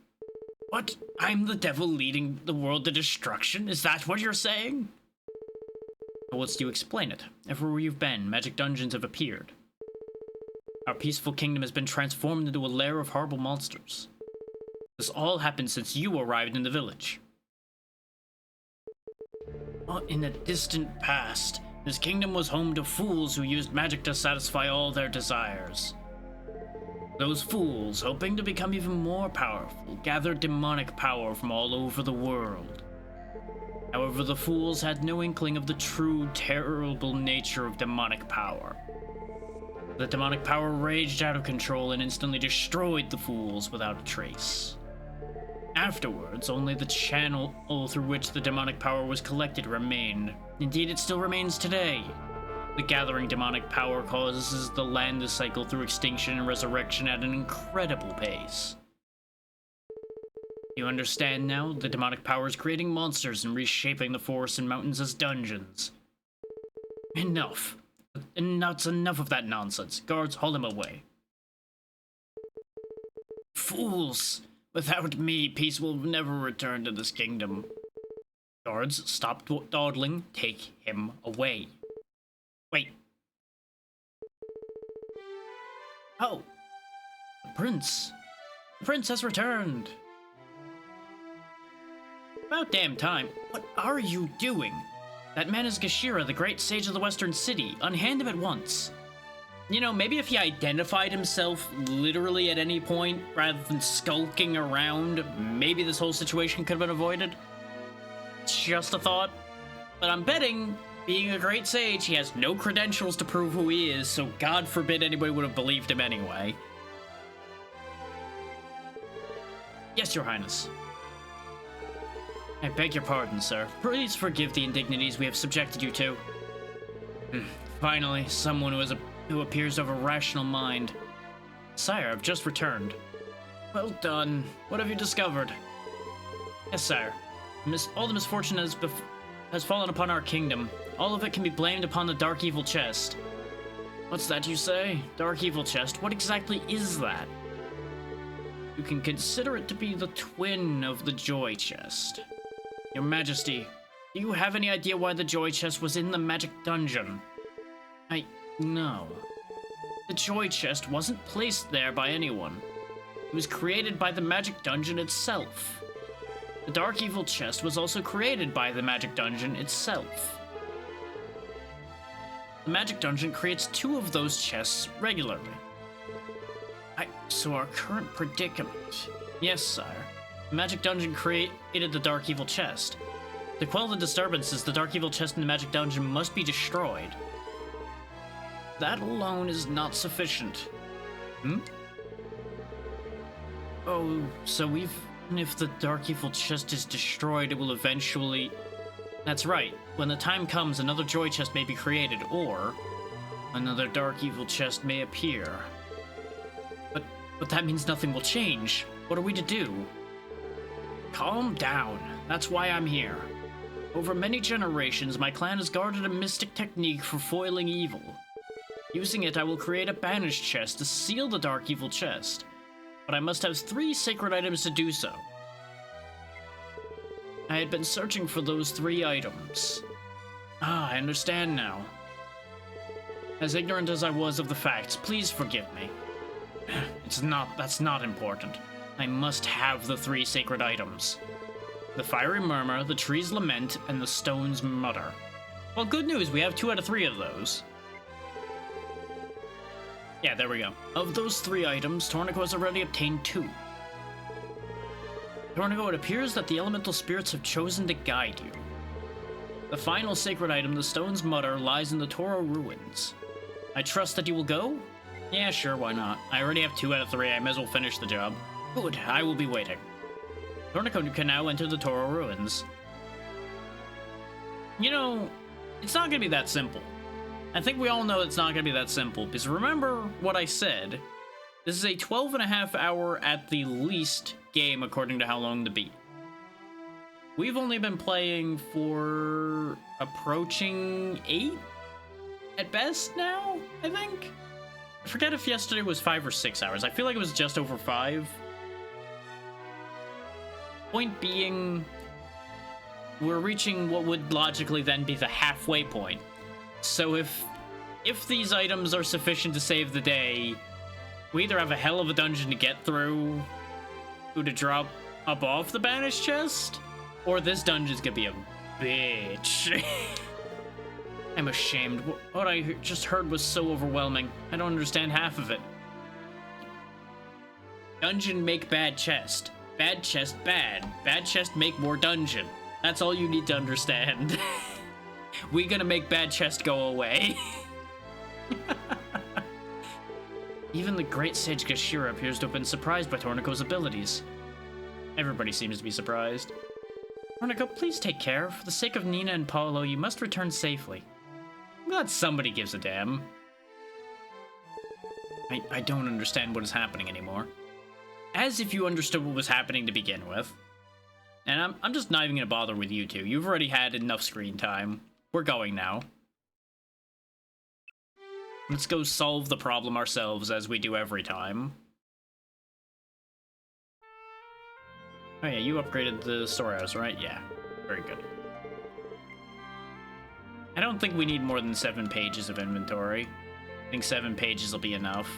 What? I'm the devil leading the world to destruction? Is that what you're saying? Well, let's do explain it. Everywhere you've been, magic dungeons have appeared. Our peaceful kingdom has been transformed into a lair of horrible monsters. This all happened since you arrived in the village. In the distant past, this kingdom was home to fools who used magic to satisfy all their desires. Those fools, hoping to become even more powerful, gathered demonic power from all over the world. However, the fools had no inkling of the true, terrible nature of demonic power. The demonic power raged out of control and instantly destroyed the fools without a trace. Afterwards, only the channel through which the demonic power was collected remained. Indeed, it still remains today. The gathering demonic power causes the land to cycle through extinction and resurrection at an incredible pace. You understand now? The demonic power is creating monsters and reshaping the forests and mountains as dungeons. Enough. That's enough of that nonsense. Guards, haul him away. Fools! Without me, peace will never return to this kingdom. Guards, stop dawdling. Take him away. Wait. Oh. The prince. The prince has returned. About damn time. What are you doing? That man is Gashira, the great sage of the Western City. Unhand him at once. You know, maybe if he identified himself literally at any point, rather than skulking around, maybe this whole situation could have been avoided. Just a thought. But I'm betting, being a great sage, he has no credentials to prove who he is, so God forbid anybody would have believed him anyway. Yes, Your Highness. I beg your pardon, sir. Please forgive the indignities we have subjected you to. Finally, someone who appears of a rational mind. Sire, I've just returned. Well done. What have you discovered? Yes, sire. All the misfortune has fallen upon our kingdom. All of it can be blamed upon the Dark Evil Chest. What's that you say? Dark Evil Chest? What exactly is that? You can consider it to be the twin of the Joy Chest. Your Majesty, do you have any idea why the Joy Chest was in the Magic Dungeon? No. The Joy Chest wasn't placed there by anyone. It was created by the Magic Dungeon itself. The Dark Evil Chest was also created by the Magic Dungeon itself. The Magic Dungeon creates 2 of those chests regularly. So our current predicament... Yes, sire. The Magic Dungeon created the Dark Evil Chest. To quell the disturbances, the Dark Evil Chest in the Magic Dungeon must be destroyed. That alone is not sufficient. Oh, so even if the Dark Evil Chest is destroyed, it will eventually... That's right. When the time comes, another Joy Chest may be created, or another Dark Evil Chest may appear. But that means nothing will change. What are we to do? Calm down. That's why I'm here. Over many generations, my clan has guarded a mystic technique for foiling evil. Using it, I will create a banished chest to seal the Dark Evil Chest. But I must have 3 sacred items to do so. I had been searching for those 3 items. I understand now. As ignorant as I was of the facts, please forgive me. That's not important. I must have the 3 sacred items. The Fiery Murmur, the Tree's Lament, and the Stone's Mutter. Well, good news, we have 2 out of 3 of those. Yeah, there we go. Of those 3 items, Torneko has already obtained 2. Torneko, it appears that the elemental spirits have chosen to guide you. The final sacred item, the Stone's Mutter, lies in the Toro Ruins. I trust that you will go? Yeah, sure, why not? I already have 2 out of 3, I may as well finish the job. Good, I will be waiting. Torneko can now enter the Toro Ruins. You know, it's not gonna be that simple. I think we all know it's not gonna be that simple, because remember what I said. This is a 12.5 hour at the least game according to how long to beat. We've only been playing for approaching 8 at best now, I think? I forget if yesterday was 5 or 6 hours. I feel like it was just over 5. Point being, we're reaching what would logically then be the halfway point. So if these items are sufficient to save the day, we either have a hell of a dungeon to get through, to drop up off the banished chest, or this dungeon's gonna be a bitch. I'm ashamed. What I just heard was so overwhelming. I don't understand half of it. Dungeon make bad chest. Bad chest bad. Bad chest make more dungeon. That's all you need to understand. We gonna make bad chest go away. Even the great sage Gashira appears to have been surprised by Torneko's abilities. Everybody seems to be surprised. Torneko, please take care. For the sake of Nina and Paolo, you must return safely. I'm glad somebody gives a damn. I don't understand what is happening anymore. As if you understood what was happening to begin with. And I'm just not even gonna bother with you two. You've already had enough screen time. We're going now. Let's go solve the problem ourselves, as we do every time. Oh yeah, you upgraded the storehouse, right? Yeah, very good. I don't think we need more than 7 pages of inventory. I think 7 pages will be enough.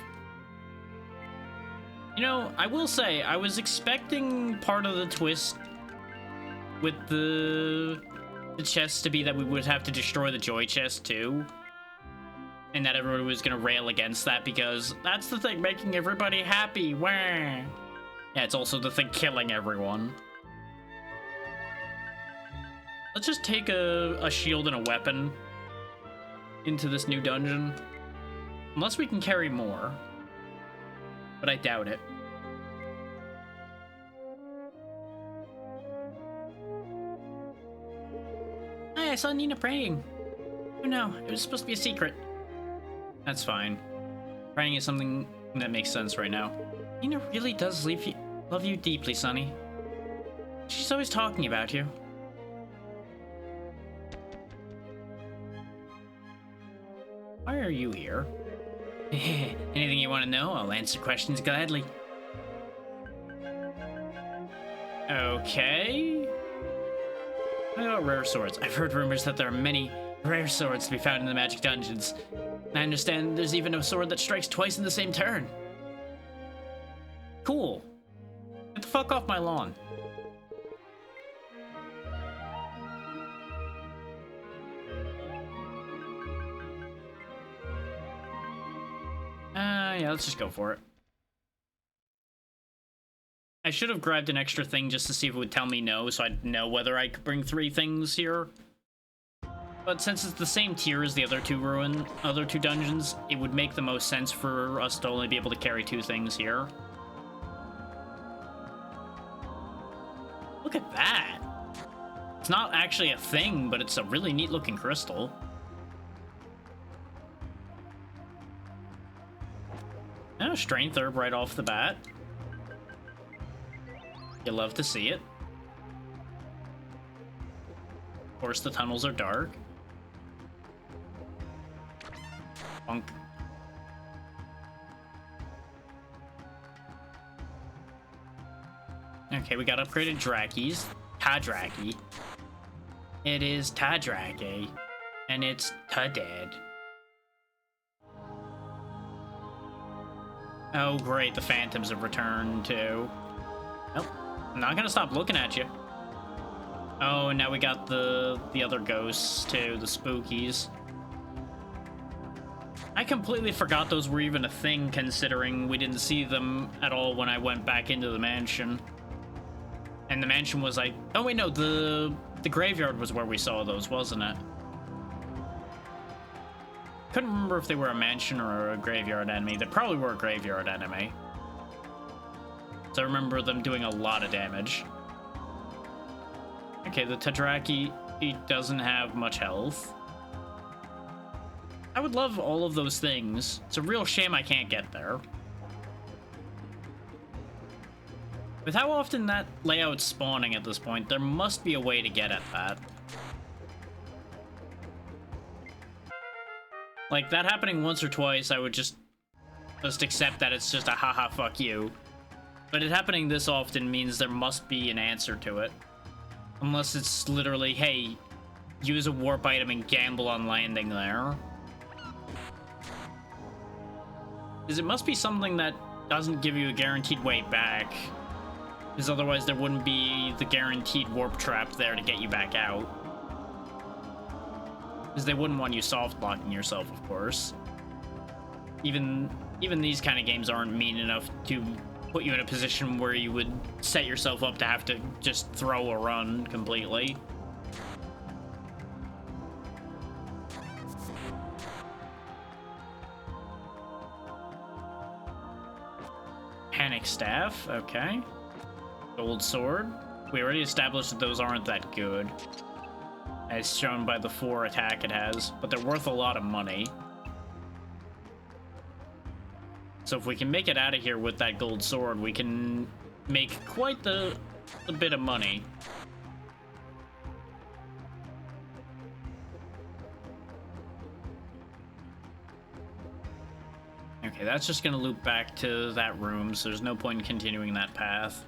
You know, I will say, I was expecting part of the twist with the chest to be that we would have to destroy the Joy Chest too. And that everybody was gonna rail against that because that's the thing making everybody happy. Wah! Yeah, it's also the thing killing everyone. Let's just take a shield and a weapon into this new dungeon. Unless we can carry more. But I doubt it. Hi, I saw Nina praying. Oh no, it was supposed to be a secret. That's fine. Praying is something that makes sense right now. Nina really does love you deeply, Sonny. She's always talking about you. Why are you here? Anything you want to know, I'll answer questions gladly. Okay. What about rare swords? I've heard rumors that there are many rare swords to be found in the magic dungeons. I understand there's even a sword that strikes twice in the same turn. Cool. Get the fuck off my lawn. Yeah, let's just go for it. I should have grabbed an extra thing just to see if it would tell me no, so I'd know whether I could bring 3 things here. But since it's the same tier as the other two dungeons, it would make the most sense for us to only be able to carry 2 things here. Look at that! It's not actually a thing, but it's a really neat looking crystal. And a strength herb right off the bat. You love to see it. Of course, the tunnels are dark. Bunk. Okay, we got upgraded Drakis. Tadraki. It is Tadraki. And it's Ta-dead. Oh, great, the phantoms have returned too. Nope, I'm not gonna stop looking at you. Oh, and now we got the other ghosts too, the spookies. I completely forgot those were even a thing, considering we didn't see them at all when I went back into the mansion. And the mansion was like, oh wait, no, the graveyard was where we saw those, wasn't it? Couldn't remember if they were a mansion or a graveyard enemy. They probably were a graveyard enemy. So I remember them doing a lot of damage. Okay, the Tadraki, he doesn't have much health. I would love all of those things. It's a real shame I can't get there. With how often that layout's spawning at this point, there must be a way to get at that. Like, that happening once or twice, I would just accept that it's just a haha fuck you. But it happening this often means there must be an answer to it. Unless it's literally, hey, use a warp item and gamble on landing there. Because it must be something that doesn't give you a guaranteed way back. Because otherwise there wouldn't be the guaranteed warp trap there to get you back out. Because they wouldn't want you soft locking yourself, of course. Even these kind of games aren't mean enough to put you in a position where you would set yourself up to have to just throw a run completely. Panic Staff, okay. Gold Sword. We already established that those aren't that good, as shown by the 4 attack it has, but they're worth a lot of money. So if we can make it out of here with that gold sword, we can make quite the bit of money. Okay, that's just gonna loop back to that room, so there's no point in continuing that path.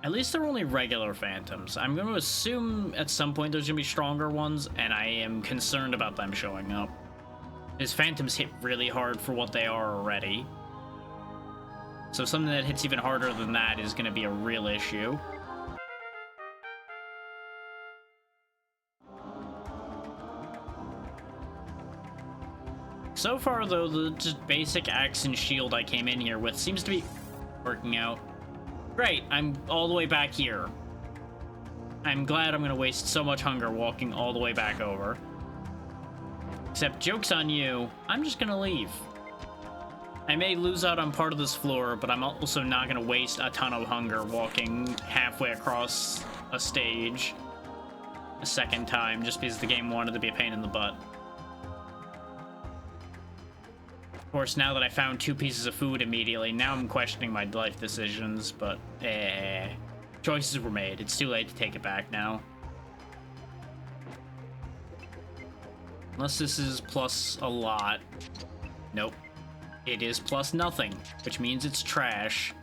At least they're only regular phantoms. I'm going to assume at some point there's going to be stronger ones, and I am concerned about them showing up. His phantoms hit really hard for what they are already. So something that hits even harder than that is going to be a real issue. So far, though, the just basic axe and shield I came in here with seems to be working out. Great, I'm all the way back here. I'm glad I'm gonna waste so much hunger walking all the way back over. Except, joke's on you, I'm just gonna leave. I may lose out on part of this floor, but I'm also not gonna waste a ton of hunger walking halfway across a stage a second time just because the game wanted to be a pain in the butt. Of course, now that I found 2 pieces of food immediately, now I'm questioning my life decisions, but choices were made. It's too late to take it back now. Unless this is plus a lot. Nope. It is plus nothing, which means it's trash.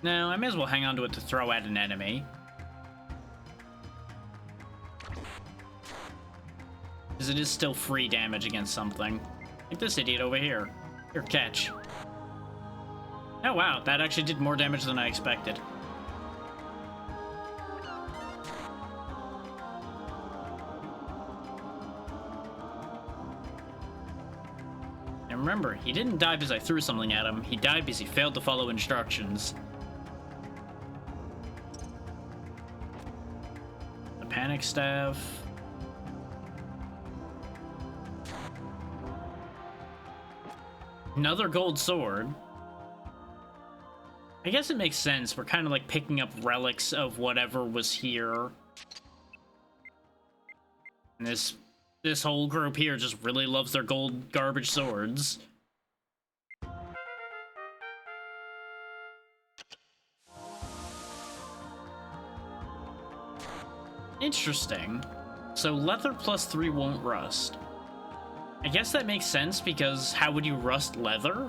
Now, I may as well hang on to it to throw at an enemy. Because it is still free damage against something. Like this idiot over here. Here, catch. Oh wow, that actually did more damage than I expected. And remember, he didn't die because I threw something at him. He died because he failed to follow instructions. The panic staff. Another gold sword. I guess it makes sense. We're kind of like picking up relics of whatever was here. And this whole group here just really loves their gold garbage swords. Interesting. So leather plus 3 won't rust. I guess that makes sense, because how would you rust leather?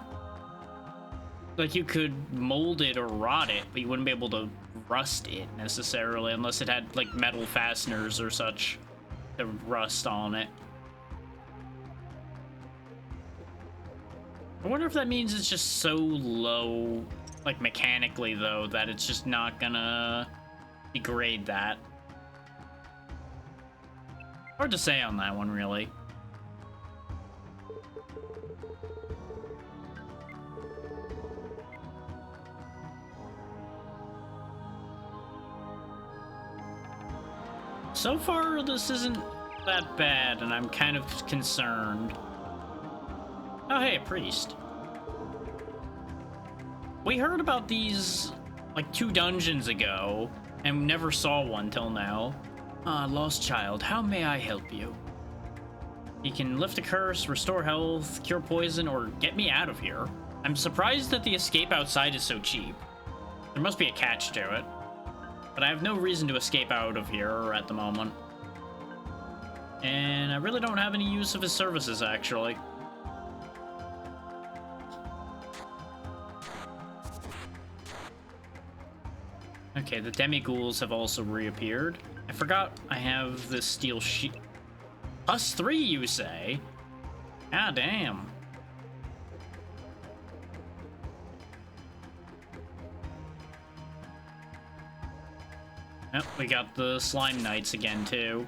Like, you could mold it or rot it, but you wouldn't be able to rust it necessarily, unless it had, like, metal fasteners or such to rust on it. I wonder if that means it's just so low, like, mechanically, though, that it's just not gonna degrade that. Hard to say on that one, really. So far, this isn't that bad, and I'm kind of concerned. Oh, hey, a priest. We heard about these, like, 2 dungeons ago, and never saw one till now. Ah, lost child, how may I help you? You can lift a curse, restore health, cure poison, or get me out of here. I'm surprised that the escape outside is so cheap. There must be a catch to it. But I have no reason to escape out of here at the moment. And I really don't have any use of his services, actually. Okay, the demi-ghouls have also reappeared. I forgot I have this steel sheet. +3, you say? Ah, damn. Oh, we got the slime knights again, too.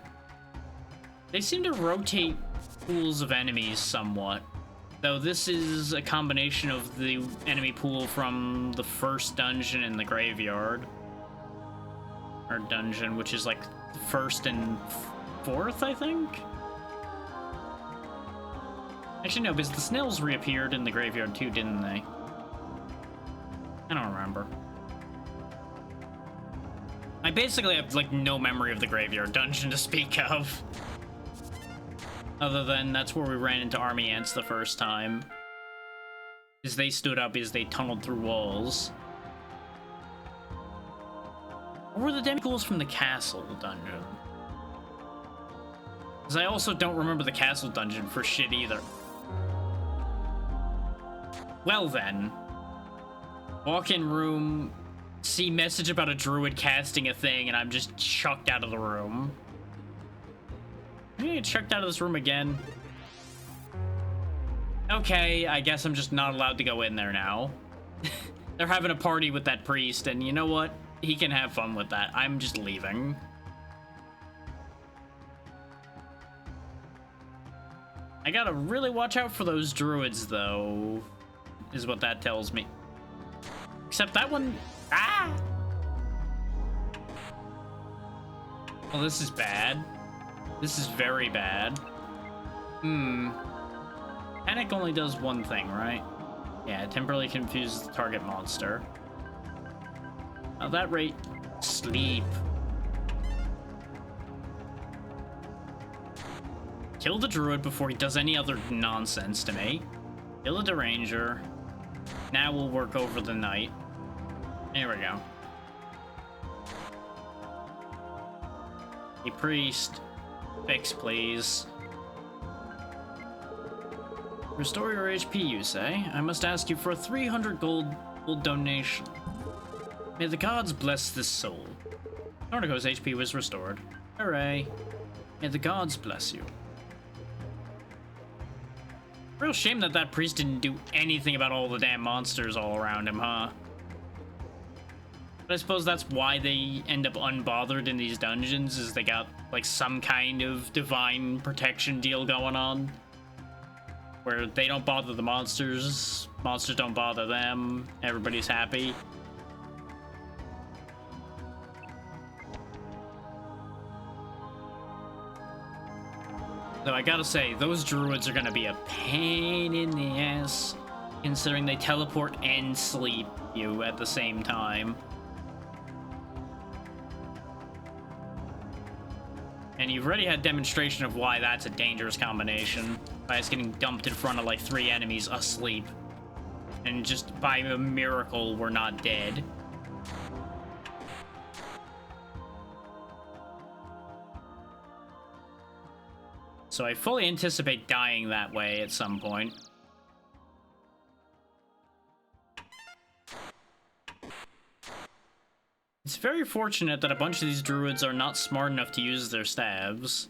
They seem to rotate pools of enemies somewhat. Though this is a combination of the enemy pool from the first dungeon in the graveyard. Or dungeon, which is like first and 4th, I think? Actually, no, because the snails reappeared in the graveyard too, didn't they? I don't remember. I basically have, like, no memory of the graveyard dungeon to speak of. Other than that's where we ran into army ants the first time. As they stood up as they tunneled through walls. Or were the demi-ghouls from the castle dungeon? Because I also don't remember the castle dungeon for shit either. Well then. Walk-in room, see message about a druid casting a thing, and I'm just chucked out of the room. I'm gonna get chucked out of this room again. Okay, I guess I'm just not allowed to go in there now. They're having a party with that priest, and you know what? He can have fun with that. I'm just leaving. I gotta really watch out for those druids, though, is what that tells me. Except that one... Ah! Well, this is bad. This is very bad. Panic only does one thing, right? Yeah, it temporarily confuses the target monster. At that rate, sleep. Kill the druid before he does any other nonsense to me. Kill the deranger. Now we'll work over the knight. There we go. A priest. Fix, please. Restore your HP, you say? I must ask you for a 300 gold donation. May the gods bless this soul. Torneko's HP was restored. Hooray. May the gods bless you. Real shame that that priest didn't do anything about all the damn monsters all around him, huh? But I suppose that's why they end up unbothered in these dungeons, is they got, like, some kind of divine protection deal going on. Where they don't bother the monsters, monsters don't bother them, everybody's happy. Though I gotta say, those druids are gonna be a pain in the ass, considering they teleport and sleep you at the same time. And you've already had demonstration of why that's a dangerous combination. By us getting dumped in front of like 3 enemies asleep. And just by a miracle, we're not dead. So I fully anticipate dying that way at some point. It's very fortunate that a bunch of these druids are not smart enough to use their staves.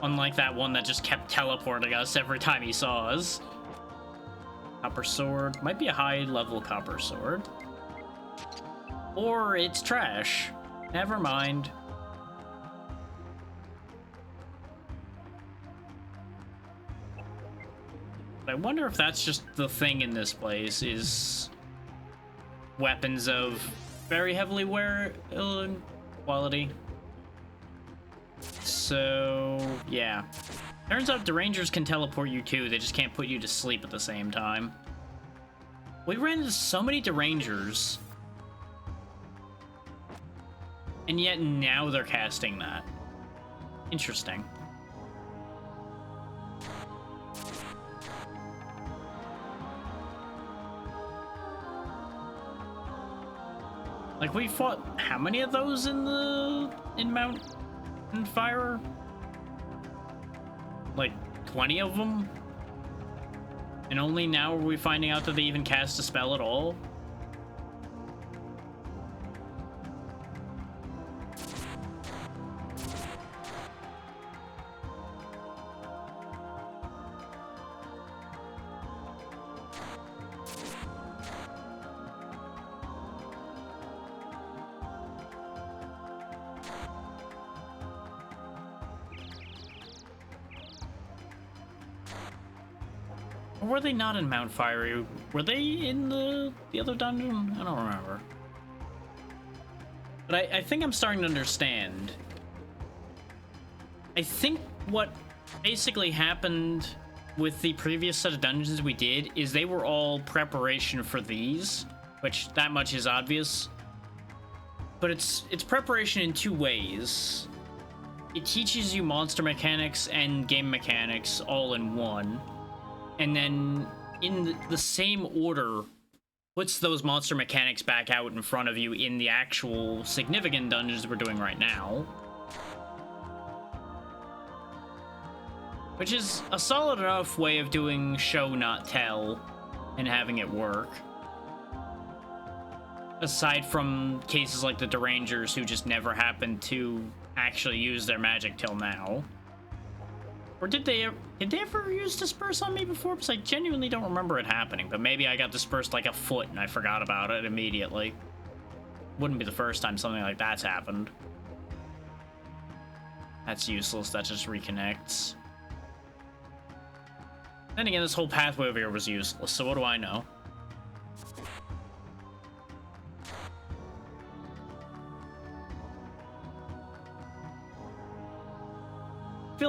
Unlike that one that just kept teleporting us every time he saw us. Copper sword. Might be a high-level copper sword. Or it's trash. Never mind. But I wonder if that's just the thing in this place, is weapons of very heavily quality. So, yeah. Turns out derangers can teleport you too, they just can't put you to sleep at the same time. We ran into so many derangers. And yet now they're casting that. Interesting. Like, we fought how many of those in Mount Fire? Like 20 of them? And only now are we finding out that they even cast a spell at all? Or were they not in Mount Fiery? Were they in the other dungeon? I don't remember. But I think I'm starting to understand. I think what basically happened with the previous set of dungeons we did is they were all preparation for these, which that much is obvious. But it's preparation in 2 ways. It teaches you monster mechanics and game mechanics all in one. And then, in the same order, puts those monster mechanics back out in front of you in the actual significant dungeons we're doing right now. Which is a solid enough way of doing show, not tell, and having it work. Aside from cases like the derangers who just never happened to actually use their magic till now. Or did they ever use Disperse on me before? Because I genuinely don't remember it happening, but maybe I got dispersed like a foot and I forgot about it immediately. Wouldn't be the first time something like that's happened. That's useless, that just reconnects. Then again, this whole pathway over here was useless, so what do I know?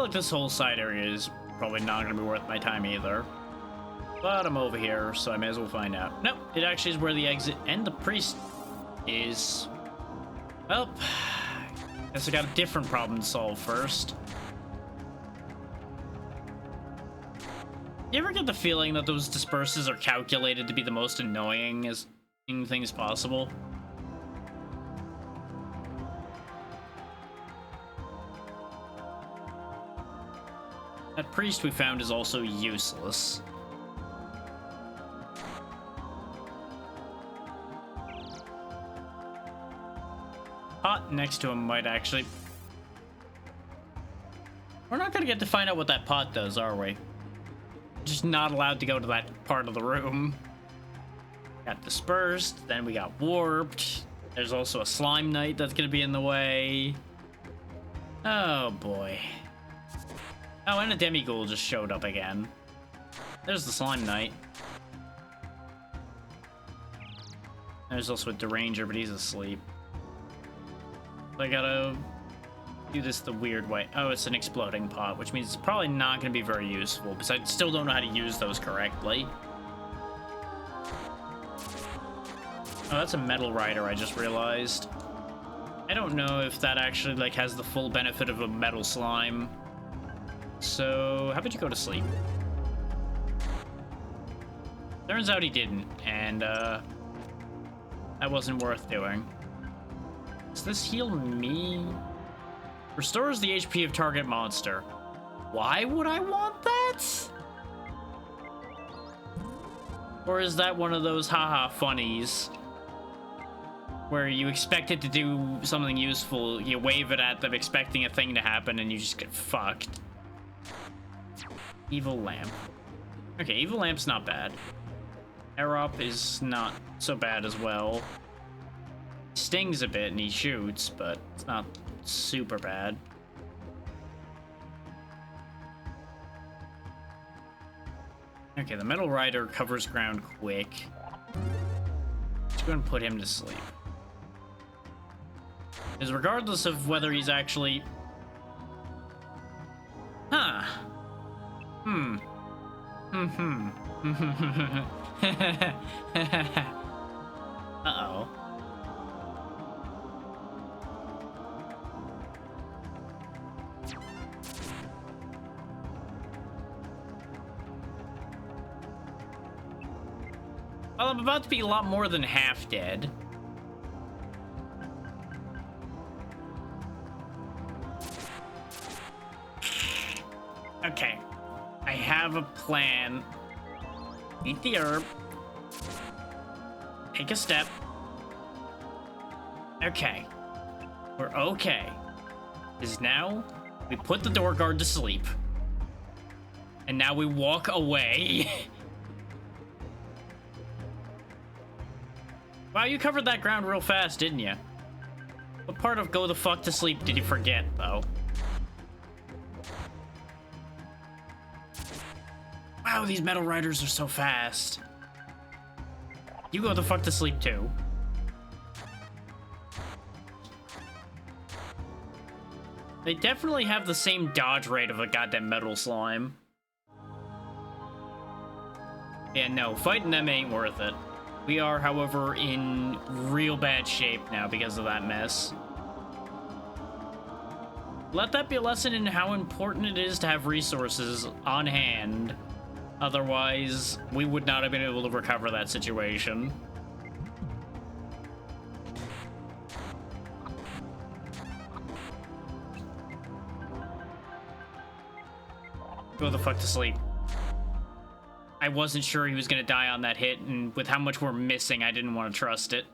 feel like this whole side area is probably not going to be worth my time either. But I'm over here, so I may as well find out. Nope, it actually is where the exit and the priest is. Well, guess I got a different problem to solve first. You ever get the feeling that those disperses are calculated to be the most annoying as things possible? That priest we found is also useless. Pot next to him might actually... We're not gonna get to find out what that pot does, are we? Just not allowed to go to that part of the room. Got dispersed, then we got warped. There's also a slime knight that's gonna be in the way. Oh boy. Oh, and a demighoul just showed up again. There's the slime knight. There's also a deranger, but he's asleep. I gotta do this the weird way. Oh, it's an exploding pot, which means it's probably not going to be very useful, because I still don't know how to use those correctly. Oh, that's a metal rider, I just realized. I don't know if that actually, like, has the full benefit of a metal slime. So, how about you go to sleep? Turns out he didn't, and, that wasn't worth doing. Does this heal me? Restores the HP of target monster. Why would I want that? Or is that one of those haha funnies where you expect it to do something useful, you wave it at them expecting a thing to happen, and you just get fucked? Evil lamp. Okay, evil lamp's not bad. Aerop is not so bad as well. Stings a bit and he shoots, but it's not super bad. Okay, the metal rider covers ground quick. Just going to put him to sleep. Because regardless of whether he's actually... Huh. Uh-oh. Well, I'm about to be a lot more than half dead. Okay. I have a plan. Eat the herb. Take a step. Okay. We're okay. Because now we put the door guard to sleep. And now we walk away. Wow, you covered that ground real fast, didn't you? What part of go the fuck to sleep did you forget, though? Wow, these metal riders are so fast. You go the fuck to sleep, too. They definitely have the same dodge rate of a goddamn metal slime. Yeah, no, fighting them ain't worth it. We are, however, in real bad shape now because of that mess. Let that be a lesson in how important it is to have resources on hand. Otherwise, we would not have been able to recover that situation. Go the fuck to sleep. I wasn't sure he was gonna die on that hit, and with how much we're missing, I didn't want to trust it.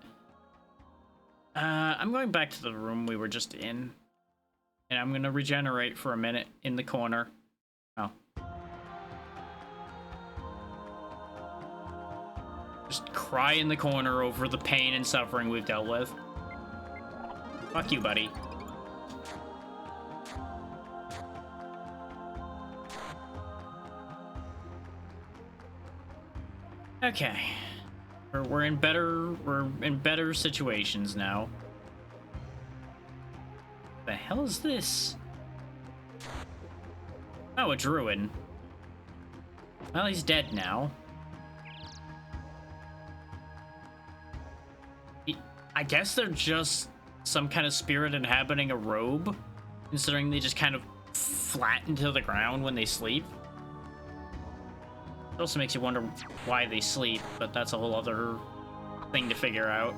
I'm going back to the room we were just in. And I'm gonna regenerate for a minute in the corner. Oh. Just cry in the corner over the pain and suffering we've dealt with. Fuck you, buddy. Okay. We're in better situations now. The hell is this? Oh, a druid. Well, he's dead now. I guess they're just some kind of spirit inhabiting a robe, considering they just kind of flatten to the ground when they sleep. It also makes you wonder why they sleep, but that's a whole other thing to figure out.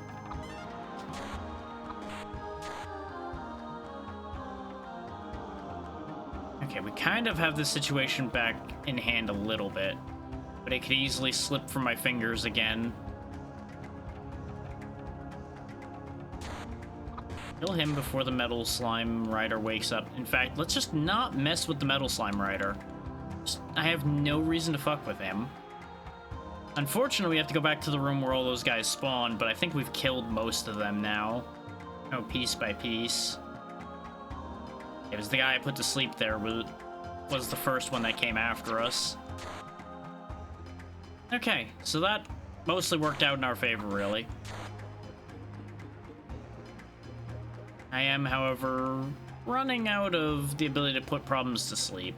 Okay, we kind of have this situation back in hand a little bit, but it could easily slip from my fingers again. Kill him before the Metal Slime Rider wakes up. In fact, let's just not mess with the Metal Slime Rider. I have no reason to fuck with him. Unfortunately, we have to go back to the room where all those guys spawned, but I think we've killed most of them now. Oh, piece by piece. It was the guy I put to sleep there was the first one that came after us. Okay, so that mostly worked out in our favor, really. I am, however, running out of the ability to put problems to sleep.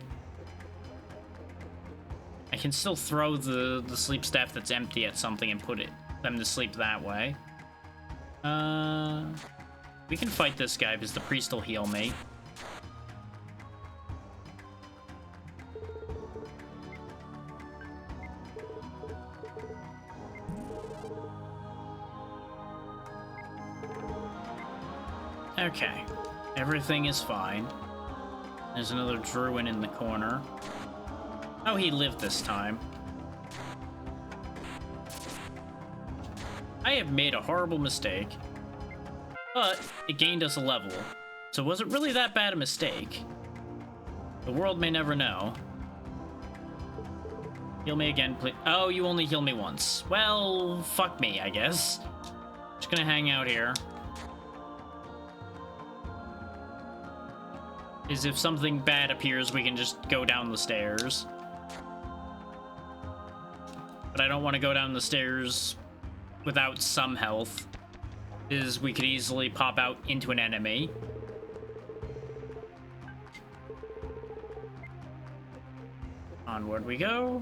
I can still throw the sleep staff that's empty at something and put them to sleep that way. We can fight this guy because the priest will heal me. Okay, everything is fine. There's another druid in the corner. Oh, he lived this time. I have made a horrible mistake, but it gained us a level, so was it really that bad a mistake? The world may never know. Heal me again, please. Oh, you only heal me once. Well, fuck me, I guess. Just gonna hang out here. Is if something bad appears, we can just go down the stairs. But I don't want to go down the stairs without some health, is we could easily pop out into an enemy. Onward we go.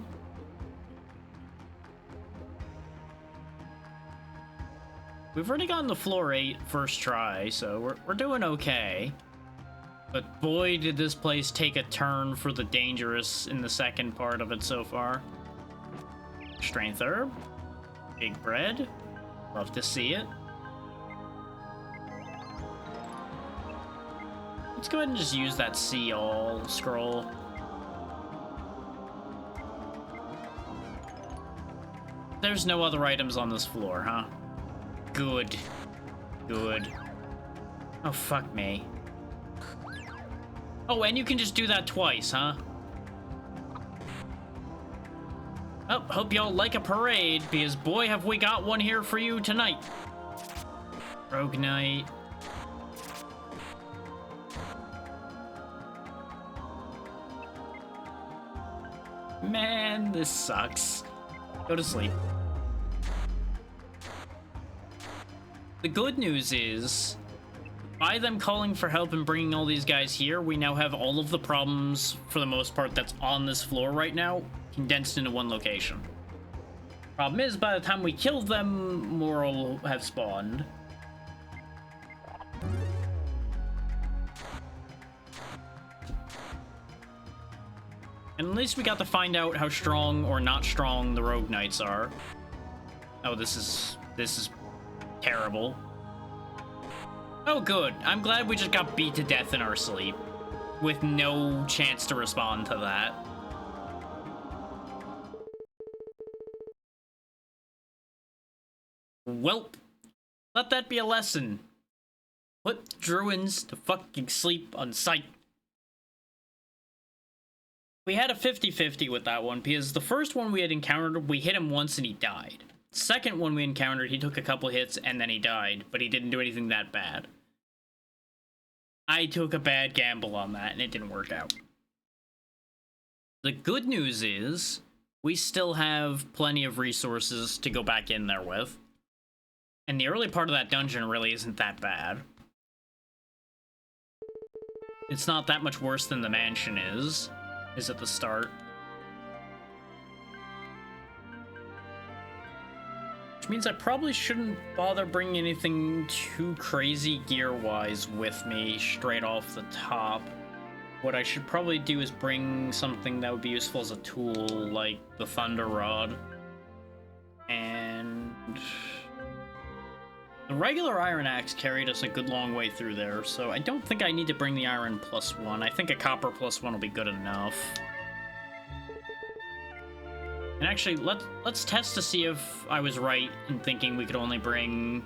We've already gotten the floor 8 first try, so we're doing okay. But boy, did this place take a turn for the dangerous in the second part of it so far. Strength herb. Big bread. Love to see it. Let's go ahead and just use that see all scroll. There's no other items on this floor, huh? Good. Good. Oh, fuck me. Oh, and you can just do that twice, huh? Oh, hope y'all like a parade, because boy, have we got one here for you tonight. Rogue Knight. Man, this sucks. Go to sleep. The good news is, by them calling for help and bringing all these guys here, we now have all of the problems, for the most part, that's on this floor right now, condensed into one location. Problem is, by the time we kill them, more will have spawned. And at least we got to find out how strong or not strong the Rogue Knights are. Oh, this is terrible. Oh, good. I'm glad we just got beat to death in our sleep, with no chance to respond to that. Welp. Let that be a lesson. Put druids to fucking sleep on sight. We had a 50-50 with that one, because the first one we had encountered, we hit him once and he died. Second one we encountered, he took a couple hits and then he died, but he didn't do anything that bad. I took a bad gamble on that and it didn't work out. The good news is, we still have plenty of resources to go back in there with. And the early part of that dungeon really isn't that bad. It's not that much worse than the mansion is. is at the start. Which means I probably shouldn't bother bringing anything too crazy gear-wise with me straight off the top. What I should probably do is bring something that would be useful as a tool, like the Thunder Rod. And the regular Iron Axe carried us a good long way through there, so I don't think I need to bring the Iron +1. I think a Copper +1 will be good enough. And actually, let's test to see if I was right in thinking we could only bring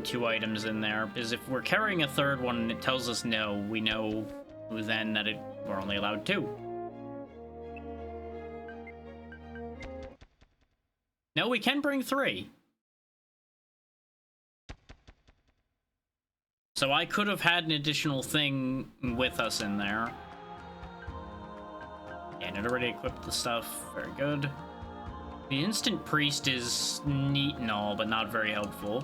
2 items in there. Because if we're carrying a third one and it tells us no, we know then that we're only allowed 2. No, we can bring 3. So I could have had an additional thing with us in there. And it already equipped the stuff. Very good. The Instant Priest is neat and all, but not very helpful.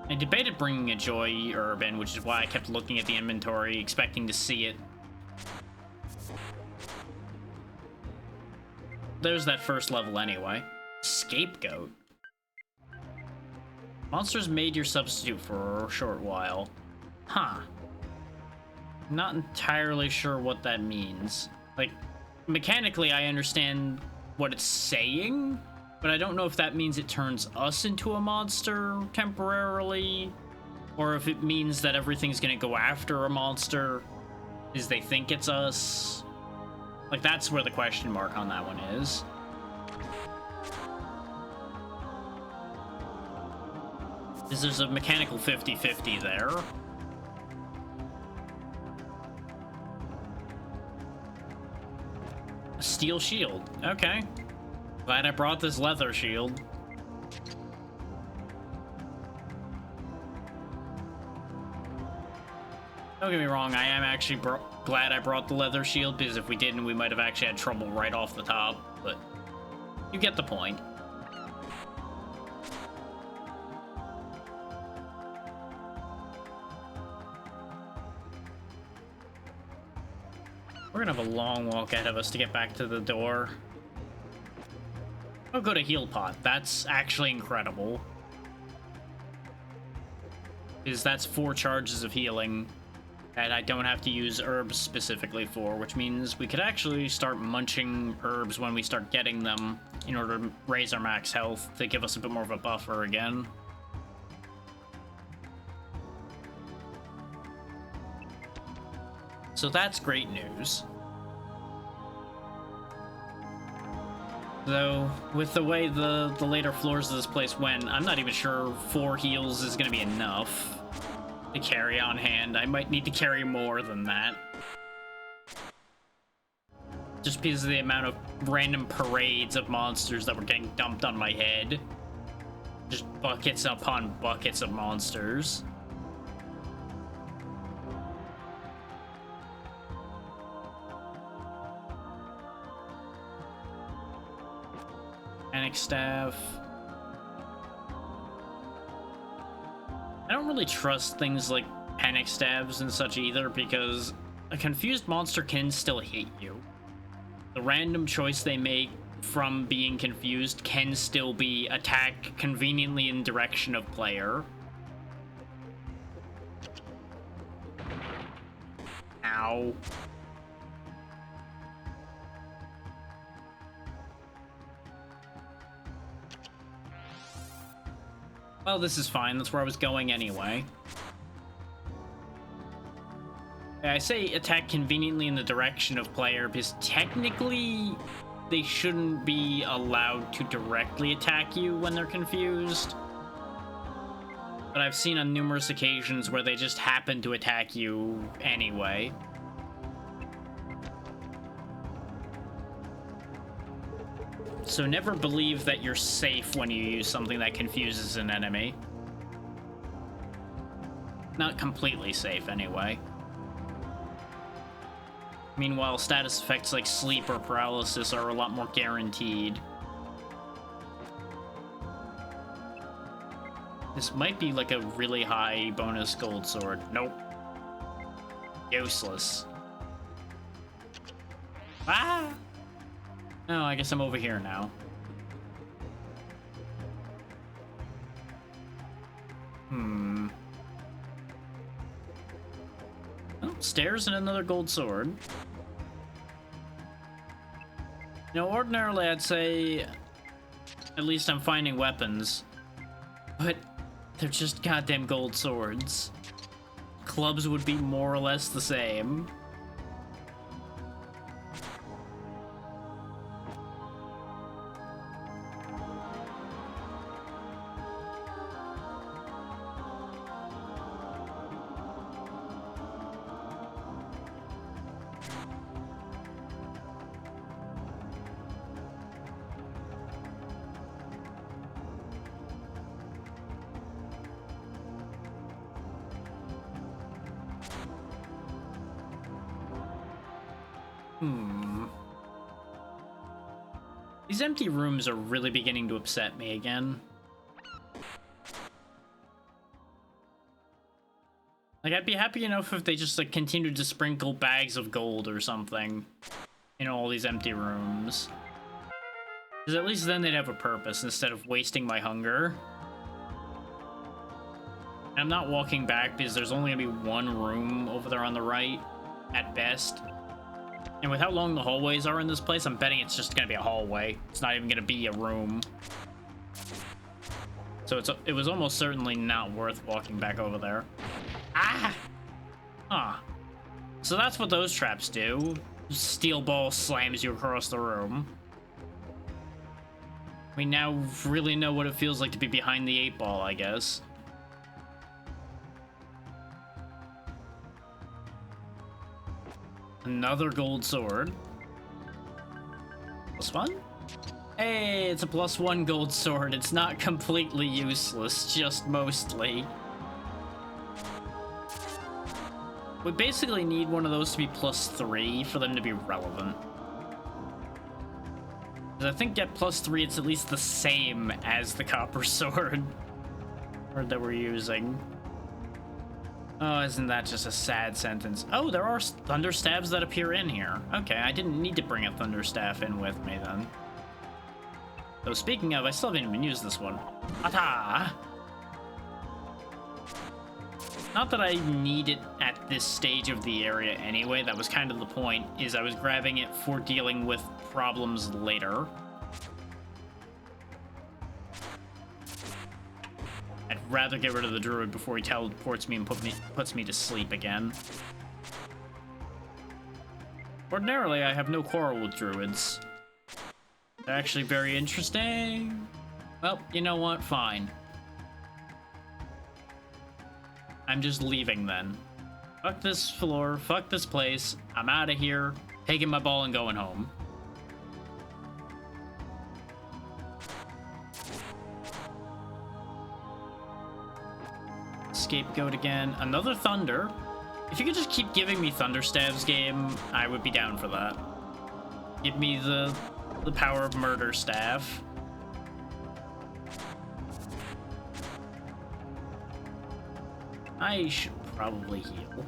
I debated bringing a Joy Herb in, which is why I kept looking at the inventory, expecting to see it. There's that first level anyway. Scapegoat. Monsters made your substitute for a short while. Huh. Not entirely sure what that means. Like, mechanically I understand what it's saying, but I don't know if that means it turns us into a monster temporarily, or if it means that everything's gonna go after a monster as they think it's us. Like, that's where the question mark on that one is. Is there's a mechanical 50-50 there. A steel shield. Okay. Glad I brought this leather shield. Don't get me wrong, I am actually glad I brought the leather shield, because if we didn't, we might have actually had trouble right off the top, but you get the point. We're gonna have a long walk ahead of us to get back to the door. I'll go to Heal Pot. That's actually incredible. Because that's 4 charges of healing that I don't have to use herbs specifically for, which means we could actually start munching herbs when we start getting them in order to raise our max health to give us a bit more of a buffer again. So that's great news. Though, with the way the later floors of this place went, I'm not even sure 4 heals is going to be enough to carry on hand. I might need to carry more than that. Just because of the amount of random parades of monsters that were getting dumped on my head. Just buckets upon buckets of monsters. Panic Staff. I don't really trust things like Panic Staves and such either, because a confused monster can still hit you. The random choice they make from being confused can still be attack conveniently in direction of player. Ow. Well, this is fine. That's where I was going anyway. I say attack conveniently in the direction of player because technically they shouldn't be allowed to directly attack you when they're confused. But I've seen on numerous occasions where they just happen to attack you anyway. So never believe that you're safe when you use something that confuses an enemy. Not completely safe, anyway. Meanwhile, status effects like sleep or paralysis are a lot more guaranteed. This might be like a really high bonus gold sword. Nope. Useless. Ah! Oh, I guess I'm over here now. Oh, stairs and another gold sword. Now, ordinarily, I'd say at least I'm finding weapons, but they're just goddamn gold swords. Clubs would be more or less the same. These empty rooms are really beginning to upset me again. Like, I'd be happy enough if they just, like, continued to sprinkle bags of gold or something in all these empty rooms. Because at least then they'd have a purpose instead of wasting my hunger. And I'm not walking back because there's only gonna be one room over there on the right, at best. And with how long the hallways are in this place, I'm betting it's just gonna be a hallway. It's not even gonna be a room. So it was almost certainly not worth walking back over there. Ah! Huh. So that's what those traps do. Steel ball slams you across the room. We now really know what it feels like to be behind the 8-ball, I guess. Another gold sword. +1? Hey, it's a +1 gold sword. It's not completely useless, just mostly. We basically need one of those to be +3 for them to be relevant. Because I think at +3, it's at least the same as the copper sword that we're using. Oh, isn't that just a sad sentence? Oh, there are thunder staves that appear in here. Okay, I didn't need to bring a thunder staff in with me then. Though speaking of, I still haven't even used this one. Ata! Not that I need it at this stage of the area anyway, that was kind of the point, is I was grabbing it for dealing with problems later. I'd rather get rid of the druid before he teleports me and puts me to sleep again. Ordinarily, I have no quarrel with druids. They're actually very interesting. Well, you know what? Fine. I'm just leaving then. Fuck this floor, fuck this place. I'm out of here, taking my ball and going home. Scapegoat again. Another thunder. If you could just keep giving me thunder staves, game, I would be down for that. Give me the power of murder staff. I should probably heal.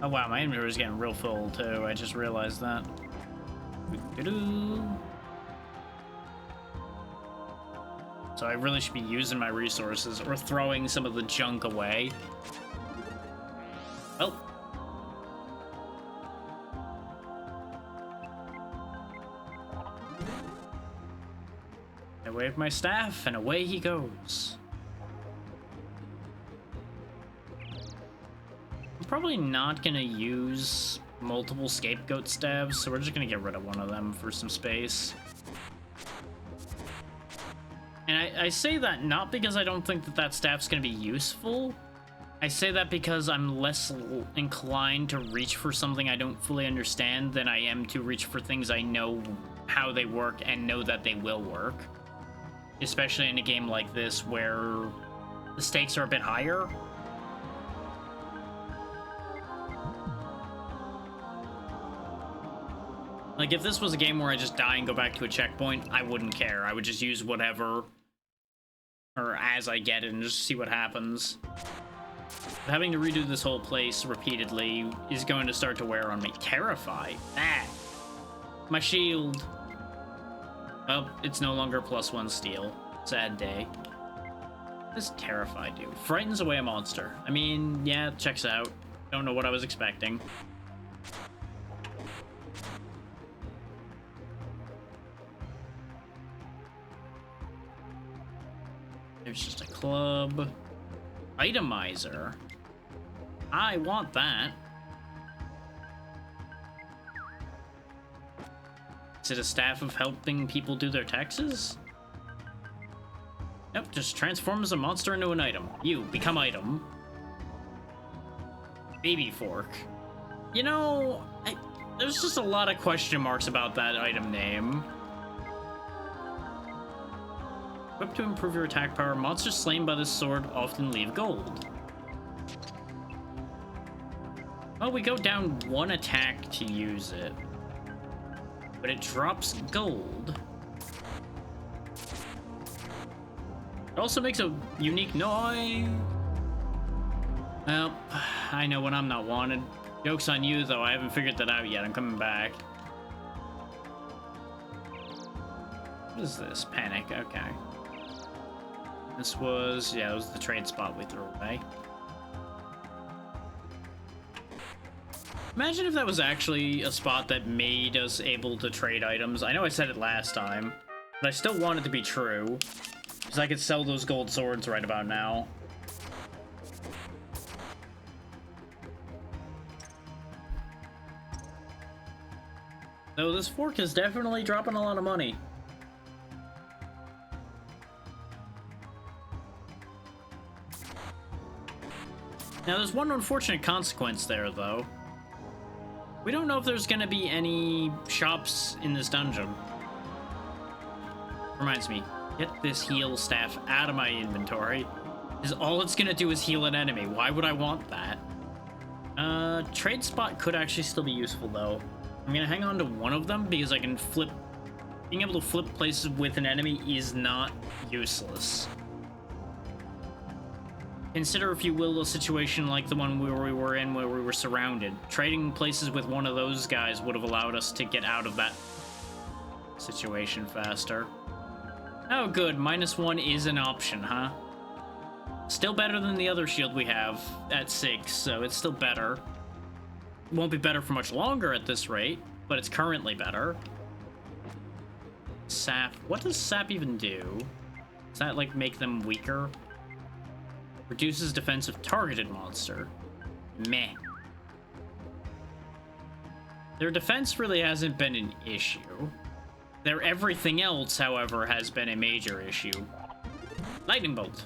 Oh wow, my inventory is getting real full too. I just realized that. So I really should be using my resources or throwing some of the junk away. Oh. I wave my staff and away he goes. I'm probably not gonna use multiple scapegoat staves, so we're just gonna get rid of one of them for some space. And I say that not because I don't think that that staff's gonna be useful. I say that because I'm less inclined to reach for something I don't fully understand than I am to reach for things I know how they work and know that they will work. Especially in a game like this where the stakes are a bit higher. Like, if this was a game where I just die and go back to a checkpoint, I wouldn't care. I would just use whatever, or as I get it, and just see what happens. Having to redo this whole place repeatedly is going to start to wear on me. Terrify. Ah. My shield. Oh, it's no longer +1 steel. Sad day. What does Terrify do? Frightens away a monster. I mean, yeah, checks out. Don't know what I was expecting. There's just a club. Itemizer. I want that. Is it a staff of helping people do their taxes? Nope, just transforms a monster into an item. You, become item. Baby fork. You know, there's just a lot of question marks about that item name. Equipped to improve your attack power, monsters slain by this sword often leave gold. Well, we go down 1 attack to use it. But it drops gold. It also makes a unique noise. Well, I know when I'm not wanted. Joke's on you, though. I haven't figured that out yet. I'm coming back. What is this? Panic. Okay. This was... yeah, it was the trade spot we threw away. Imagine if that was actually a spot that made us able to trade items. I know I said it last time, but I still want it to be true. Because I could sell those gold swords right about now. So this fork is definitely dropping a lot of money. Now there's one unfortunate consequence there, though. We don't know if there's gonna be any shops in this dungeon. Reminds me, get this heal staff out of my inventory. Because all it's gonna do is heal an enemy. Why would I want that? Trade spot could actually still be useful, though. I'm gonna hang on to one of them because I can flip... being able to flip places with an enemy is not useless. Consider, if you will, a situation like the one where we were in, where we were surrounded. Trading places with one of those guys would have allowed us to get out of that situation faster. Oh, good. -1 is an option, huh? Still better than the other shield we have at 6, so it's still better. Won't be better for much longer at this rate, but it's currently better. Sap. What does sap even do? Does that, like, make them weaker? Reduces defense of targeted monster. Meh. Their defense really hasn't been an issue. Their everything else, however, has been a major issue. Lightning bolt.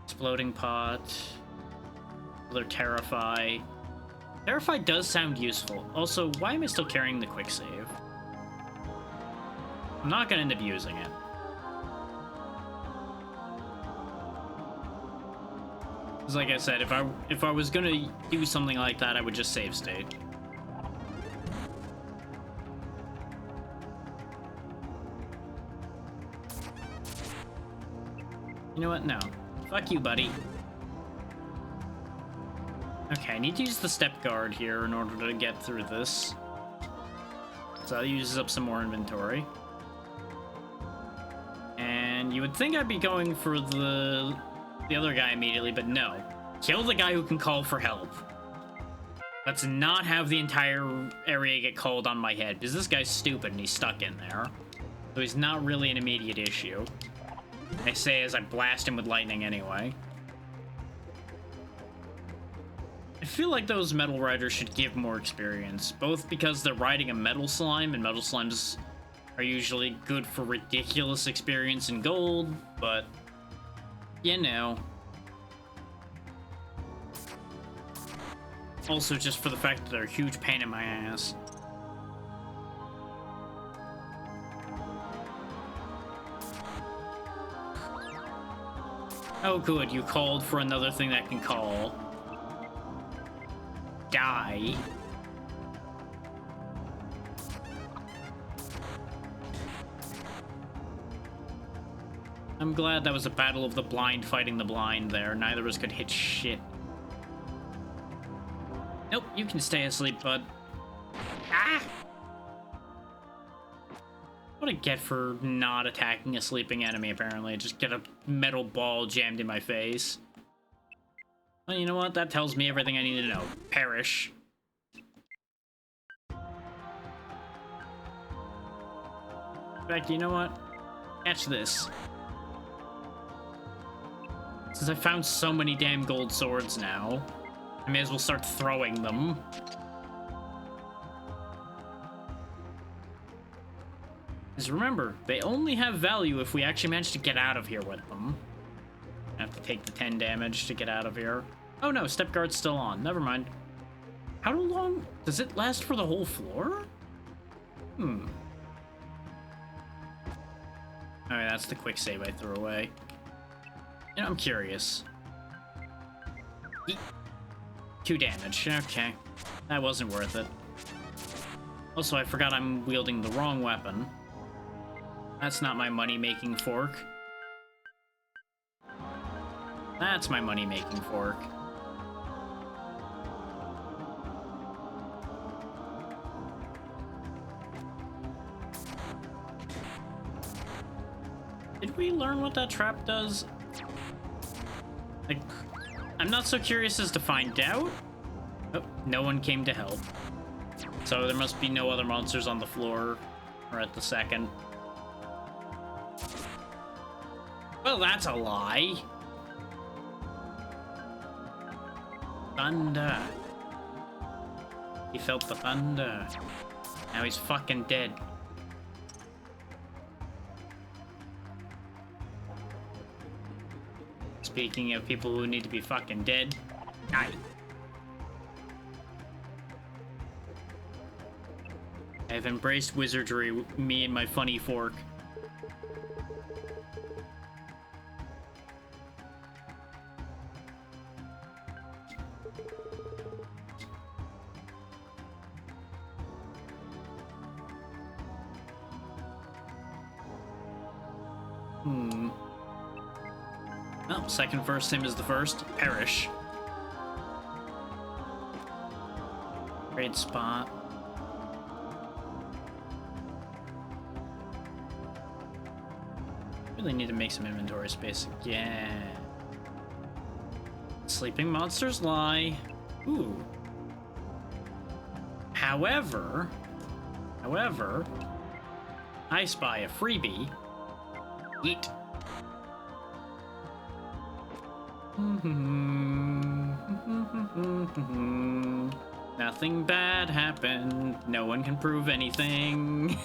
Exploding pot. Their Terrify. Terrify does sound useful. Also, why am I still carrying the quick save? I'm not gonna end up using it. Because like I said, if I was gonna do something like that, I would just save state. You know what? No. Fuck you, buddy. Okay, I need to use the step guard here in order to get through this. So that uses up some more inventory. And you would think I'd be going for the other guy immediately, but no. Kill the guy who can call for help. Let's not have the entire area get called on my head, because this guy's stupid and he's stuck in there. So he's not really an immediate issue. I say as I blast him with lightning anyway. I feel like those metal riders should give more experience, both because they're riding a metal slime, and metal slimes are usually good for ridiculous experience in gold, but you know. Also just for the fact that they're a huge pain in my ass. Oh good, you called for another thing that can call. Die. I'm glad that was a battle of the blind fighting the blind there. Neither of us could hit shit. Nope, you can stay asleep, bud. Ah! What I get for not attacking a sleeping enemy, apparently. Just get a metal ball jammed in my face. Well, you know what? That tells me everything I need to know. Perish. In fact, you know what? Catch this. Since I found so many damn gold swords now, I may as well start throwing them. Because remember, they only have value if we actually manage to get out of here with them. I have to take the 10 damage to get out of here. Oh no, step guard's still on. Never mind. How long? Does it last for the whole floor? Alright, that's the quick save I threw away. You know, I'm curious. 2 damage. Okay. That wasn't worth it. Also, I forgot I'm wielding the wrong weapon. That's not my money-making fork. That's my money-making fork. Did we learn what that trap does? Like, I'm not so curious as to find out. Oh, no one came to help. So there must be no other monsters on the floor or at the second. Well, that's a lie. Thunder. He felt the thunder. Now he's fucking dead. Speaking of people who need to be fucking dead, I have embraced wizardry, me and my funny fork. Well, second verse, same as the first. Perish. Great spot. Really need to make some inventory space again. Sleeping monsters lie. Ooh. However, I spy a freebie. Yeet. Nothing bad happened. No one can prove anything.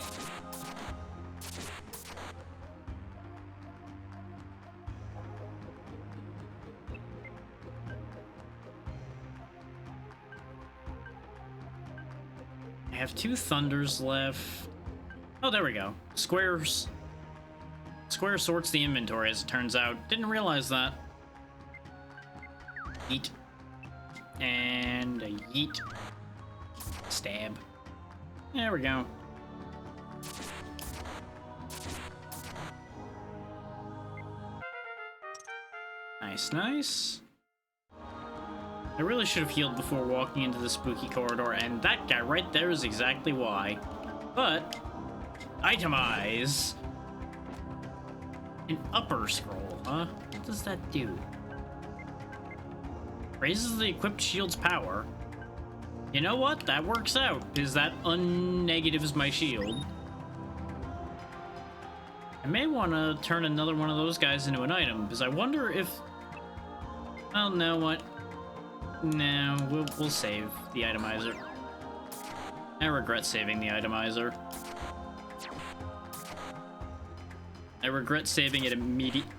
I have 2 thunders left. Oh, there we go. Square sorts the inventory, as it turns out. Didn't realize that. Yeet. And a yeet. Stab. There we go. Nice, nice. I really should have healed before walking into the spooky corridor, and that guy right there is exactly why. But, itemize. An upper scroll, huh? What does that do? Raises the equipped shield's power. You know what? That works out, because that unnegatives my shield. I may want to turn another one of those guys into an item, because I wonder if... Well, no, what? No, we'll save the itemizer. I regret saving the itemizer. I regret saving it immediately.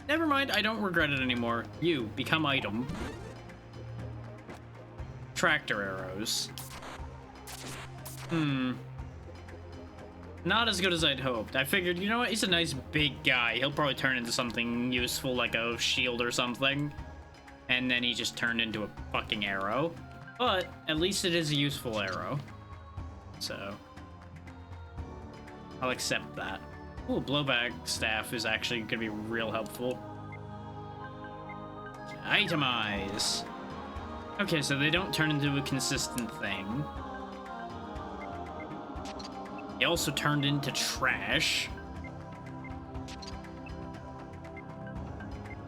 Never mind, I don't regret it anymore. You, become item. Tractor arrows. Not as good as I'd hoped. I figured, you know what? He's a nice big guy. He'll probably turn into something useful like a shield or something. And then he just turned into a fucking arrow. But at least it is a useful arrow. So I'll accept that. Ooh, blowback staff is actually gonna be real helpful. Itemize. Okay, so they don't turn into a consistent thing. They also turned into trash.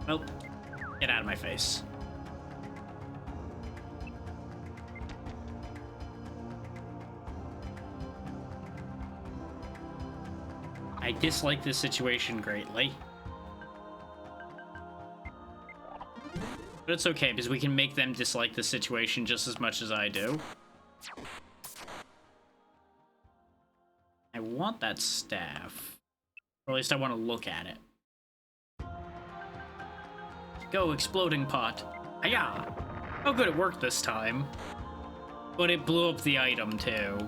Well, get out of my face. I dislike this situation greatly. But it's okay, because we can make them dislike the situation just as much as I do. I want that staff. Or at least I want to look at it. Go, exploding pot. Hiya! Oh good, it worked this time. But it blew up the item, too.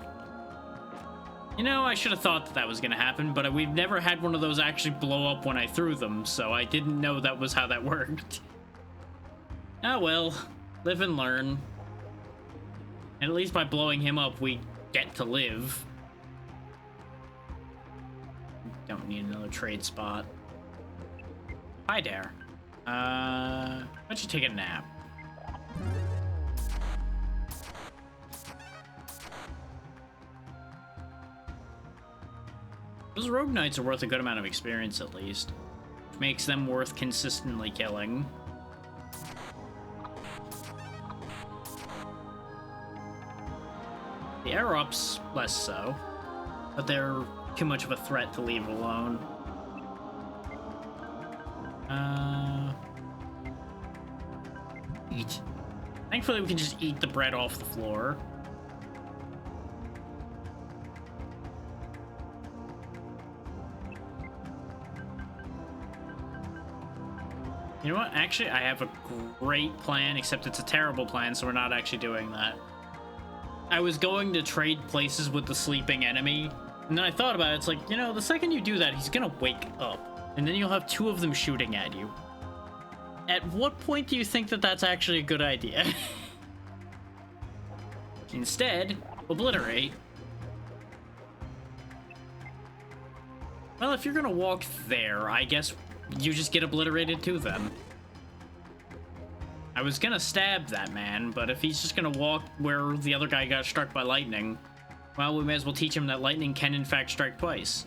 You know, I should have thought that that was gonna happen, but we've never had one of those actually blow up when I threw them, so I didn't know that was how that worked. Oh well, live and learn. And at least by blowing him up, we get to live. Don't need another trade spot. Hi there. Why don't you take a nap? Those rogue knights are worth a good amount of experience at least. Which makes them worth consistently killing. The air-ups, less so. But they're too much of a threat to leave alone. Eat. Thankfully, we can just eat the bread off the floor. You know what? Actually, I have a great plan, except it's a terrible plan, so we're not actually doing that. I was going to trade places with the sleeping enemy, and then I thought about it. It's like, you know, the second you do that, he's gonna wake up, and then you'll have two of them shooting at you. At what point do you think that that's actually a good idea? Instead, obliterate. Well, if you're gonna walk there, I guess you just get obliterated too then. I was gonna stab that man, but if he's just gonna walk where the other guy got struck by lightning, well, we may as well teach him that lightning can in fact strike twice.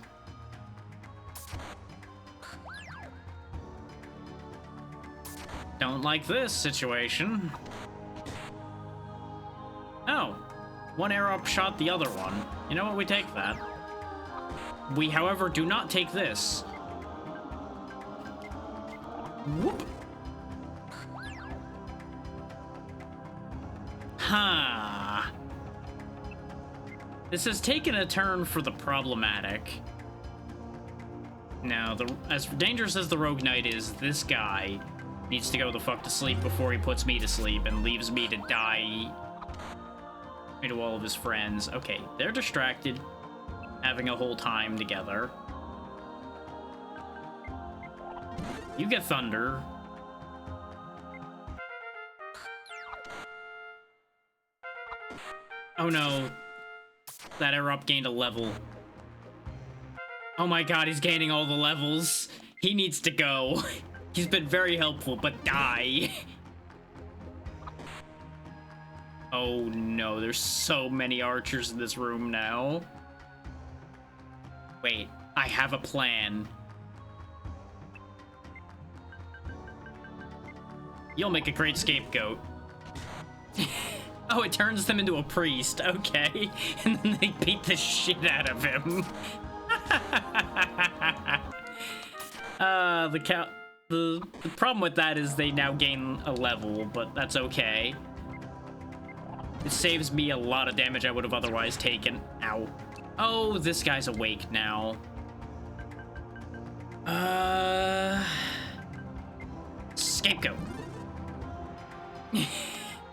Don't like this situation. Oh, one arrow up shot the other one. You know what, we take that. We, however, do not take this. Whoop. Huh. This has taken a turn for the problematic. Now, as dangerous as the Rogue Knight is, this guy needs to go the fuck to sleep before he puts me to sleep and leaves me to die to all of his friends. Okay, they're distracted, having a whole time together. You get thunder. Oh no. That erupt gained a level. Oh my god, he's gaining all the levels. He needs to go. He's been very helpful, but die. Oh no, there's so many archers in this room now. Wait, I have a plan. You'll make a great scapegoat. Oh, it turns them into a priest. Okay. And then they beat the shit out of him. The problem with that is they now gain a level, but that's okay. It saves me a lot of damage I would have otherwise taken. Ow. Oh, this guy's awake now. Scapegoat.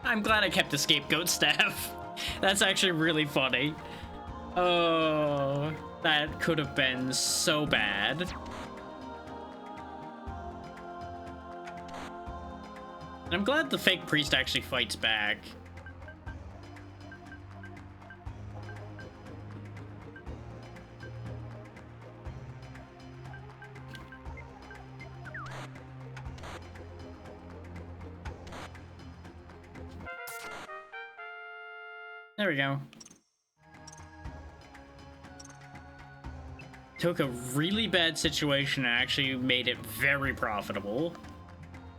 I'm glad I kept the scapegoat staff. That's actually really funny. Oh, that could have been so bad. And I'm glad the fake priest actually fights back. There we go. Took a really bad situation and actually made it very profitable.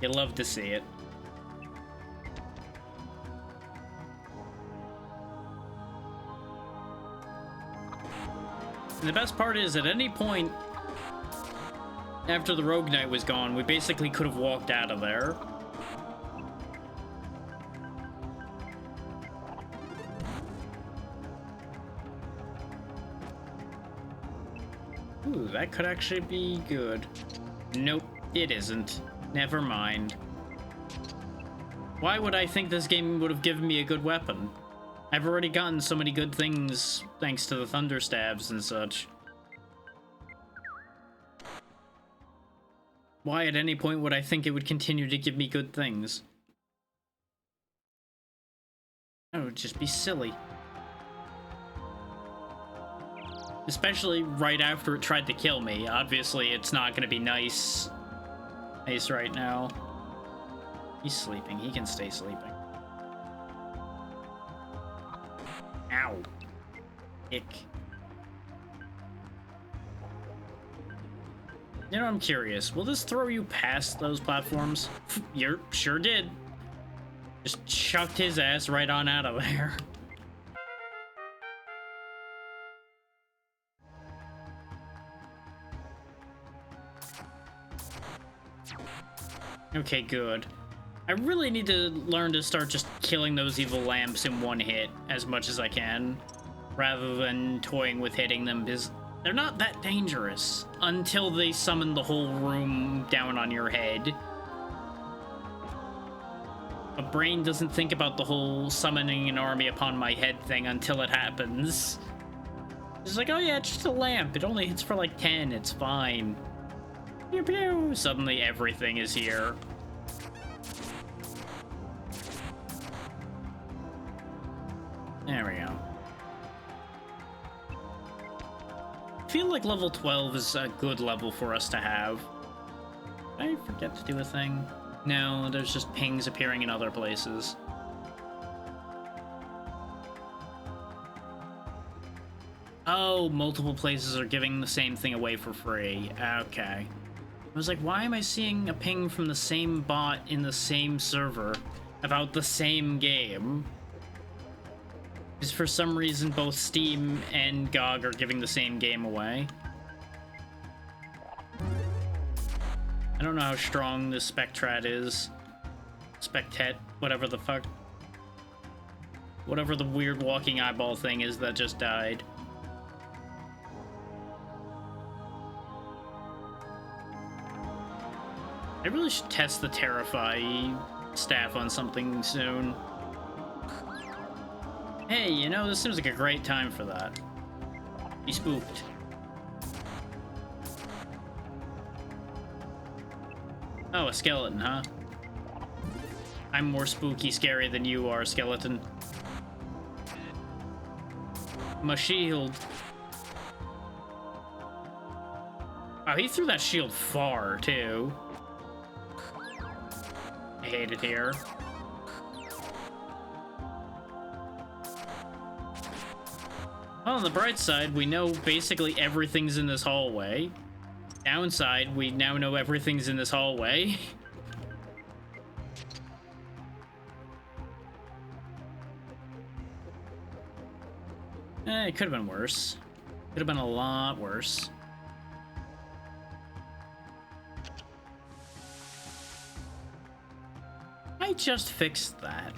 You love to see it. And the best part is, at any point after the Rogue Knight was gone, we basically could have walked out of there. Ooh, that could actually be good. Nope, it isn't. Never mind. Why would I think this game would have given me a good weapon? I've already gotten so many good things thanks to the thunder stabs and such. Why at any point would I think it would continue to give me good things? That would just be silly. Especially right after it tried to kill me. Obviously, it's not gonna be nice right now. He's sleeping. He can stay sleeping. Ow. Ick. You know, I'm curious. Will this throw you past those platforms? You sure did. Just chucked his ass right on out of there. Okay, good. I really need to learn to start just killing those evil lamps in one hit as much as I can, rather than toying with hitting them, because they're not that dangerous until they summon the whole room down on your head. A brain doesn't think about the whole summoning an army upon my head thing until it happens. It's like, oh yeah, it's just a lamp. It only hits for like 10. It's fine. Pew pew. Suddenly everything is here. There we go. I feel like level 12 is a good level for us to have. Did I forget to do a thing? No, there's just pings appearing in other places. Oh, multiple places are giving the same thing away for free. Okay. I was like, why am I seeing a ping from the same bot in the same server about the same game? Because for some reason, both Steam and GOG are giving the same game away. I don't know how strong this Spectrat is. Spectet, whatever the fuck. Whatever the weird walking eyeball thing is that just died. I really should test the Terrify staff on something soon. Hey, you know, this seems like a great time for that. Be spooked. Oh, a skeleton, huh? I'm more spooky scary than you are, skeleton. My shield. Wow, he threw that shield far, too. I hate it here. Well, on the bright side, we know basically everything's in this hallway. Downside, we now know everything's in this hallway. It could have been worse. Could have been a lot worse. I just fixed that.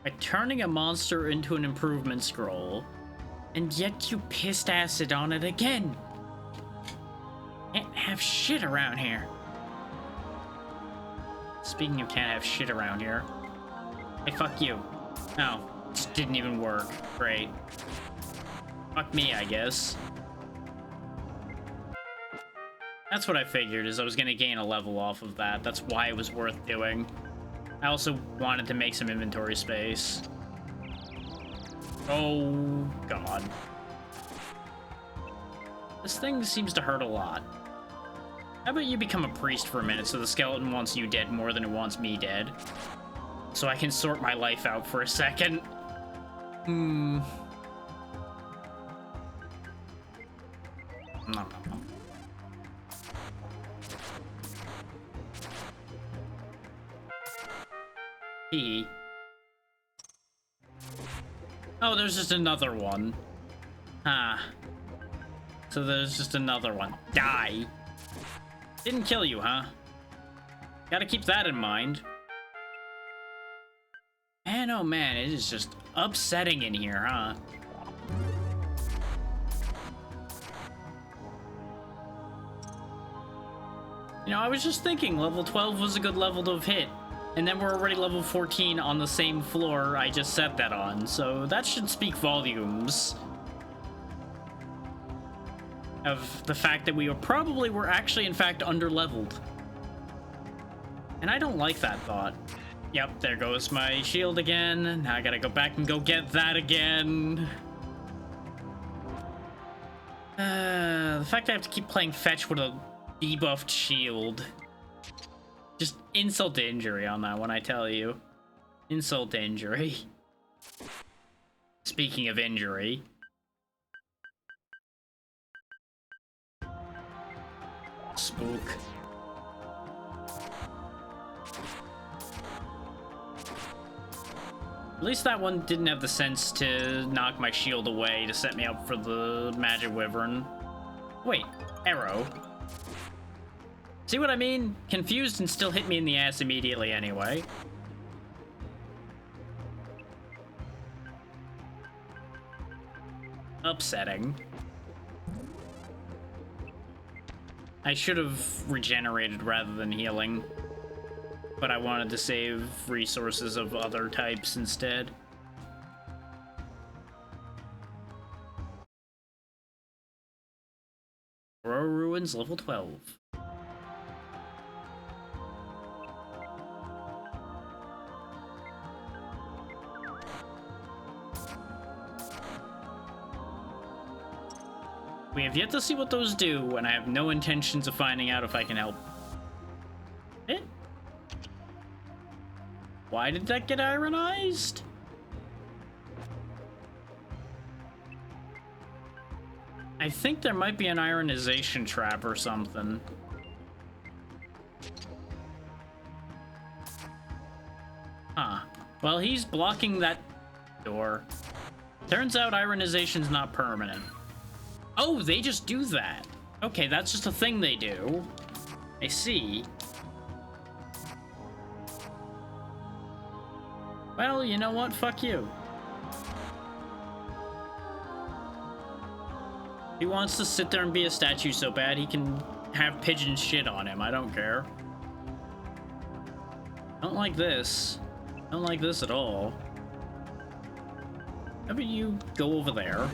By turning a monster into an improvement scroll, and yet you pissed acid on it again. Can't have shit around here. Speaking of can't have shit around here. Hey, fuck you. Oh, this didn't even work. Great. Fuck me, I guess. That's what I figured, is I was gonna gain a level off of that. That's why it was worth doing. I also wanted to make some inventory space. Oh, God. This thing seems to hurt a lot. How about you become a priest for a minute so the skeleton wants you dead more than it wants me dead? So I can sort my life out for a second. Hmm. No. He. Oh, there's just another one. Huh. So there's just another one. Die. Didn't kill you, huh? Gotta keep that in mind. Man, oh man, it is just upsetting in here, huh? You know, I was just thinking level 12 was a good level to have hit. And then we're already level 14 on the same floor I just set that on, so that should speak volumes of the fact that we were actually in fact under-leveled. And I don't like that thought. Yep, there goes my shield again. Now I gotta go back and go get that again. The fact I have to keep playing fetch with a debuffed shield. Just insult to injury on that one, I tell you. Insult to injury. Speaking of injury. Spook. At least that one didn't have the sense to knock my shield away to set me up for the magic wyvern. Wait, arrow. See what I mean? Confused and still hit me in the ass immediately anyway. Upsetting. I should have regenerated rather than healing, but I wanted to save resources of other types instead. Aurora Ruins level 12. We have yet to see what those do, and I have no intentions of finding out if I can help. Eh? Why did that get ironized? I think there might be an ironization trap or something. Huh. Well, he's blocking that door. Turns out ironization's not permanent. Oh, they just do that. Okay, that's just a thing they do. I see. Well, you know what? Fuck you. He wants to sit there and be a statue so bad he can have pigeon shit on him. I don't care. Don't like this. Don't like this at all. How about you go over there?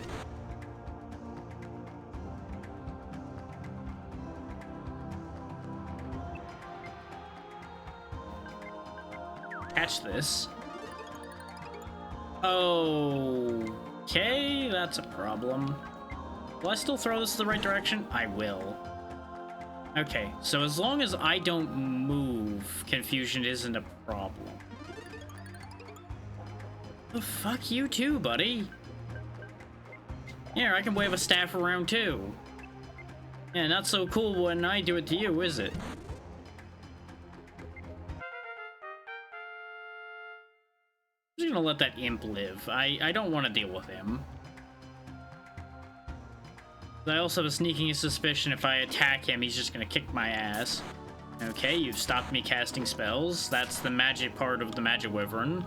Catch this. Okay, that's a problem. Will I still throw this the right direction? I will. Okay, so as long as I don't move, confusion isn't a problem. Oh, fuck you too, buddy. Here, I can wave a staff around too. Yeah, not so cool when I do it to you, is it? I'm just gonna let that imp live. I don't want to deal with him. I also have a sneaking suspicion if I attack him, he's just gonna kick my ass. Okay, you've stopped me casting spells. That's the magic part of the magic wyvern.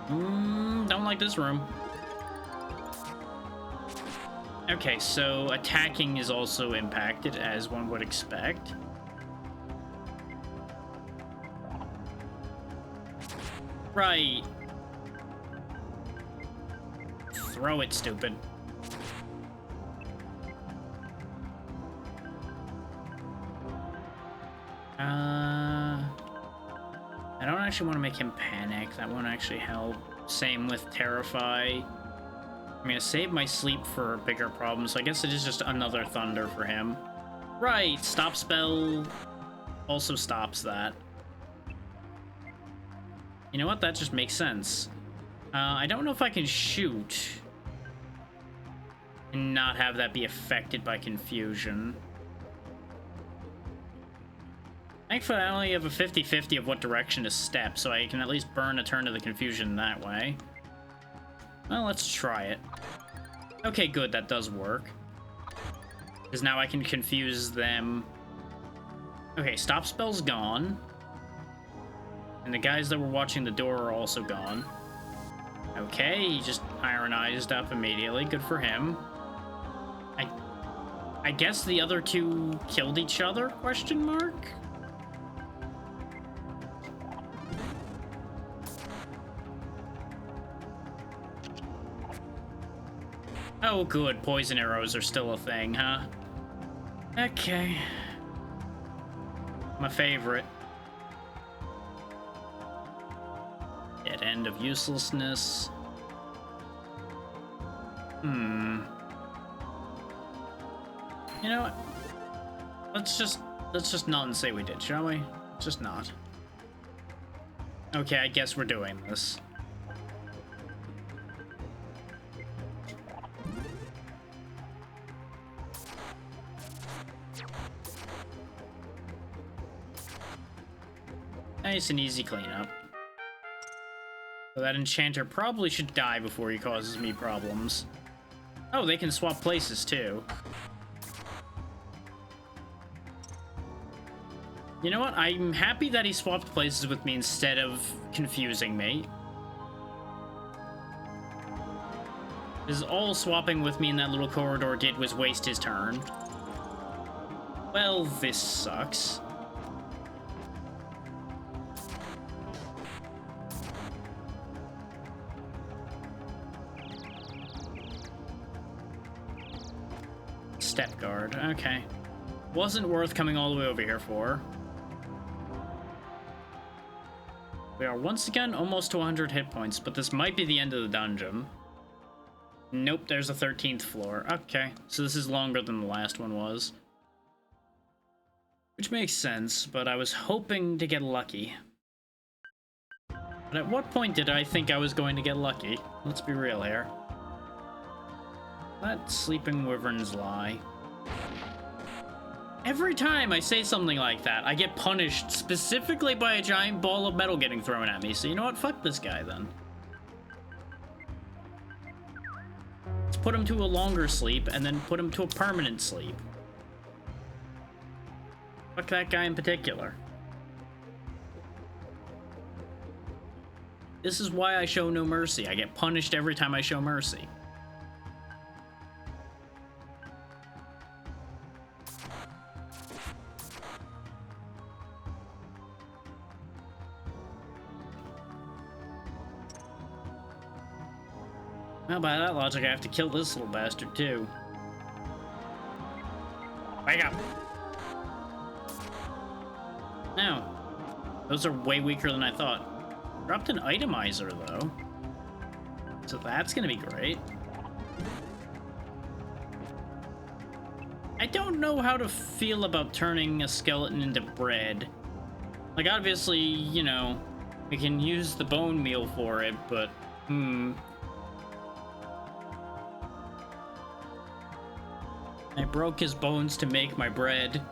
Don't like this room. Okay, so attacking is also impacted, as one would expect. Right. Throw it, stupid. I don't actually want to make him panic. That won't actually help. Same with Terrify. I'm gonna save my sleep for bigger problems, so I guess it is just another Thunder for him. Right, Stop Spell also stops that. You know what? That just makes sense. I don't know if I can shoot and not have that be affected by confusion. Thankfully, I only have a 50-50 of what direction to step, so I can at least burn a turn to the confusion that way. Well, let's try it. Okay, good, that does work. Because now I can confuse them. Okay, stop spell's gone. And the guys that were watching the door are also gone. Okay, he just ironized up immediately. Good for him. I guess the other two killed each other? Question mark? Oh, good. Poison arrows are still a thing, huh? Okay. My favorite. Dead end of uselessness. You know what? Let's just not and say we did, shall we? Just not. Okay, I guess we're doing this. Nice and easy cleanup. So that enchanter probably should die before he causes me problems. Oh, they can swap places too. You know what? I'm happy that he swapped places with me instead of confusing me. Because all swapping with me in that little corridor did was waste his turn. Well, this sucks. Step guard, okay. Wasn't worth coming all the way over here for. We are once again almost to 100 hit points, but this might be the end of the dungeon. Nope, there's a 13th floor. Okay, so this is longer than the last one was. Which makes sense, but I was hoping to get lucky. But at what point did I think I was going to get lucky? Let's be real here. Let sleeping wyverns lie. Every time I say something like that, I get punished specifically by a giant ball of metal getting thrown at me. So you know what? Fuck this guy then. Let's put him to a longer sleep and then put him to a permanent sleep. Fuck that guy in particular. This is why I show no mercy. I get punished every time I show mercy. Well, by that logic, I have to kill this little bastard, too. Wake up! Now, those are way weaker than I thought. Dropped an itemizer, though. So that's gonna be great. I don't know how to feel about turning a skeleton into bread. Like, obviously, you know, we can use the bone meal for it, but, I broke his bones to make my bread.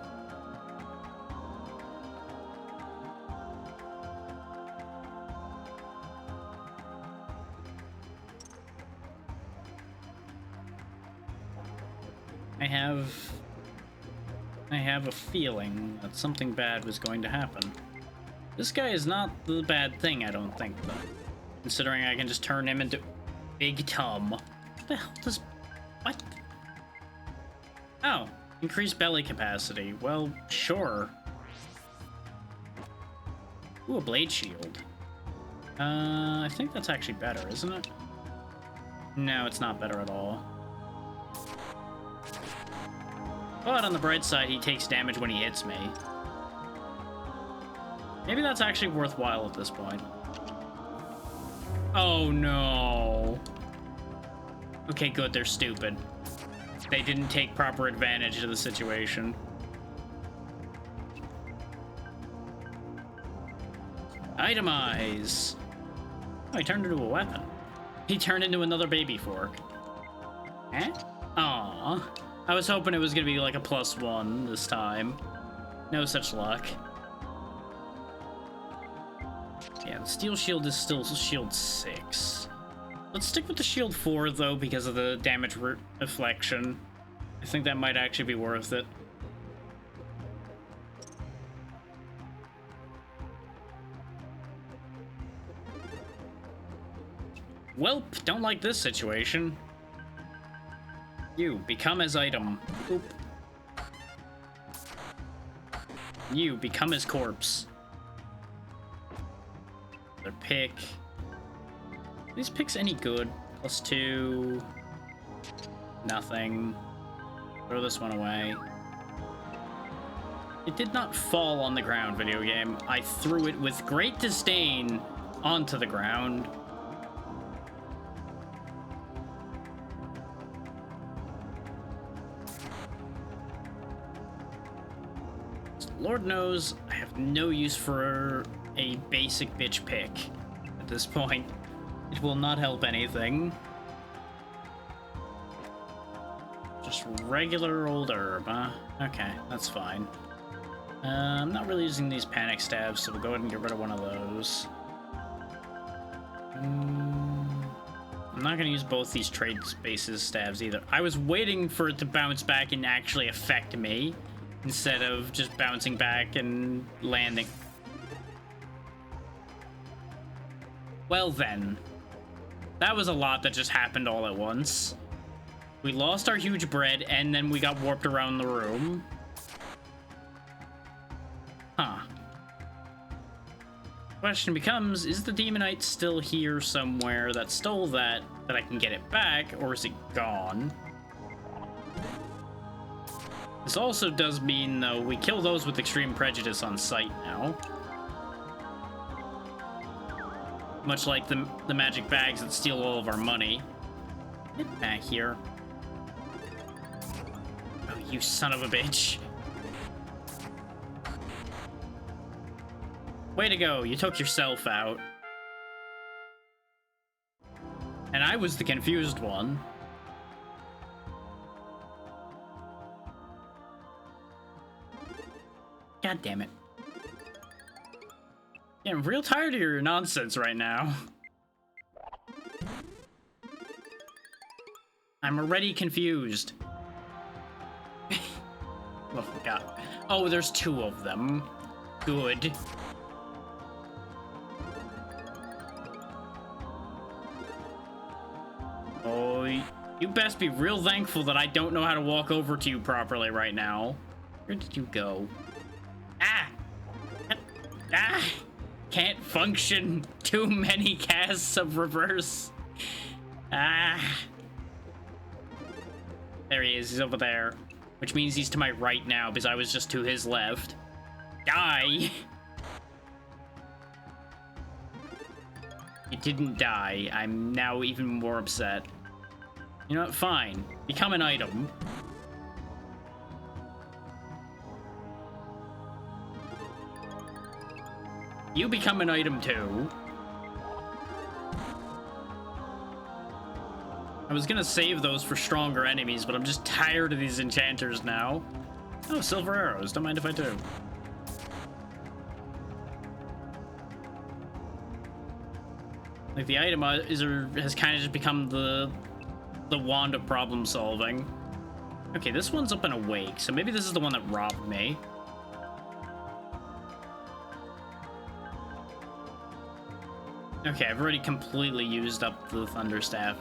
I have a feeling that something bad was going to happen. This guy is not the bad thing, I don't think, though. Considering I can just turn him into Big Tum. What the hell does... What? Oh, increased belly capacity. Well, sure. Ooh, a blade shield. I think that's actually better, isn't it? No, it's not better at all. But on the bright side, he takes damage when he hits me. Maybe that's actually worthwhile at this point. Oh no. Okay, good, they're stupid. They didn't take proper advantage of the situation. Itemize! Oh, he turned into a weapon. He turned into another baby fork. Eh? Aww. I was hoping it was gonna be like a +1 this time. No such luck. Yeah, the steel shield is still shield 6. Let's stick with the shield 4 though because of the damage reflection. I think that might actually be worth it. Welp, don't like this situation. You, become his item. Oop. You, become his corpse. Their pick. Are these picks any good? +2. Nothing. Throw this one away. It did not fall on the ground, video game. I threw it with great disdain onto the ground. Lord knows I have no use for a basic bitch pick at this point. It will not help anything. Just regular old herb, huh? Okay, that's fine. I'm not really using these panic stabs, so we'll go ahead and get rid of one of those. I'm not going to use both these trade spaces stabs either. I was waiting for it to bounce back and actually affect me, instead of just bouncing back and landing. Well then. That was a lot that just happened all at once. We lost our huge bread, and then we got warped around the room. Huh. Question becomes, is the Demonite still here somewhere that stole that I can get it back, or is it gone? This also does mean, though, we kill those with extreme prejudice on sight now. Much like the magic bags that steal all of our money. Get back here. Oh, you son of a bitch. Way to go, you took yourself out. And I was the confused one. God damn it. Yeah, I'm real tired of your nonsense right now. I'm already confused. Oh my god. Oh, there's 2 of them. Good. Oh, you best be real thankful that I don't know how to walk over to you properly right now. Where did you go? Ah! Ah! Can't function. Too many casts of reverse. Ah. There he is. He's over there. Which means he's to my right now because I was just to his left. Die! He didn't die. I'm now even more upset. You know what? Fine. Become an item. You become an item too. I was gonna save those for stronger enemies, but I'm just tired of these enchanters now. Oh, silver arrows. Don't mind if I do. Like the item has kind of just become the wand of problem solving. Okay, this one's up and awake, so maybe this is the one that robbed me. Okay, I've already completely used up the Thunderstaff.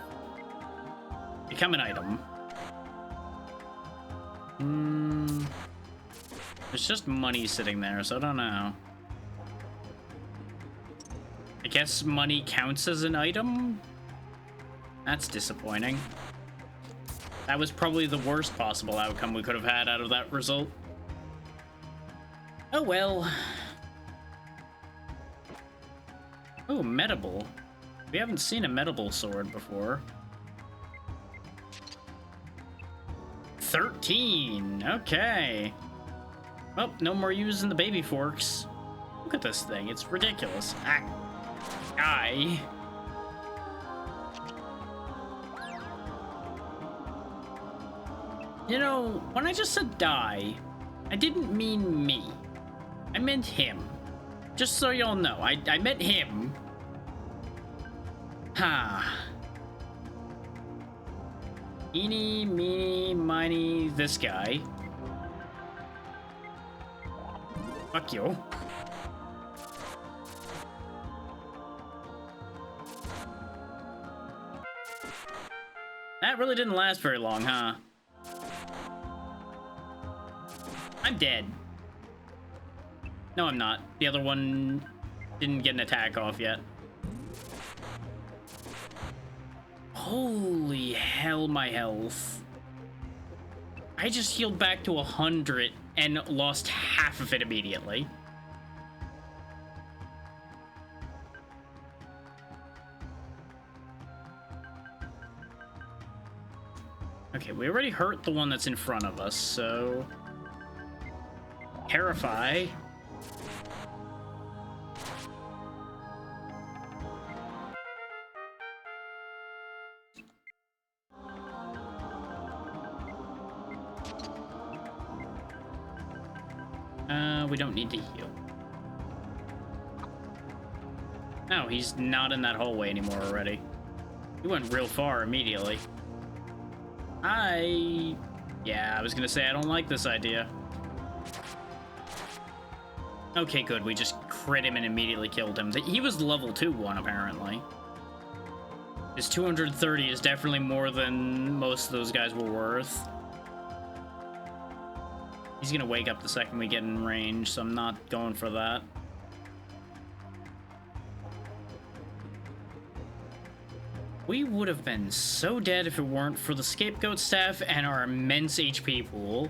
Become an item. There's just money sitting there, so I don't know. I guess money counts as an item? That's disappointing. That was probably the worst possible outcome we could have had out of that result. Oh well. Oh, Medable. We haven't seen a Medable sword before. 13! Okay. Well, no more using the baby forks. Look at this thing. It's ridiculous. Ah. Die. You know, when I just said die, I didn't mean me. I meant him. Just so y'all know, I meant him. Ha. Eeny, meeny, miny, this guy. Fuck you. That really didn't last very long, huh? I'm dead. No, I'm not. The other one didn't get an attack off yet. Holy hell, my health. I just healed back to 100 and lost half of it immediately. Okay, we already hurt the one that's in front of us, so... Terrify. We don't need to heal. No, he's not in that hallway anymore already. He went real far immediately. Yeah, I was gonna say I don't like this idea. Okay, good. We just crit him and immediately killed him. He was level 2-1, apparently. His 230 is definitely more than most of those guys were worth. He's gonna wake up the second we get in range, so I'm not going for that. We would have been so dead if it weren't for the scapegoat staff and our immense HP pool.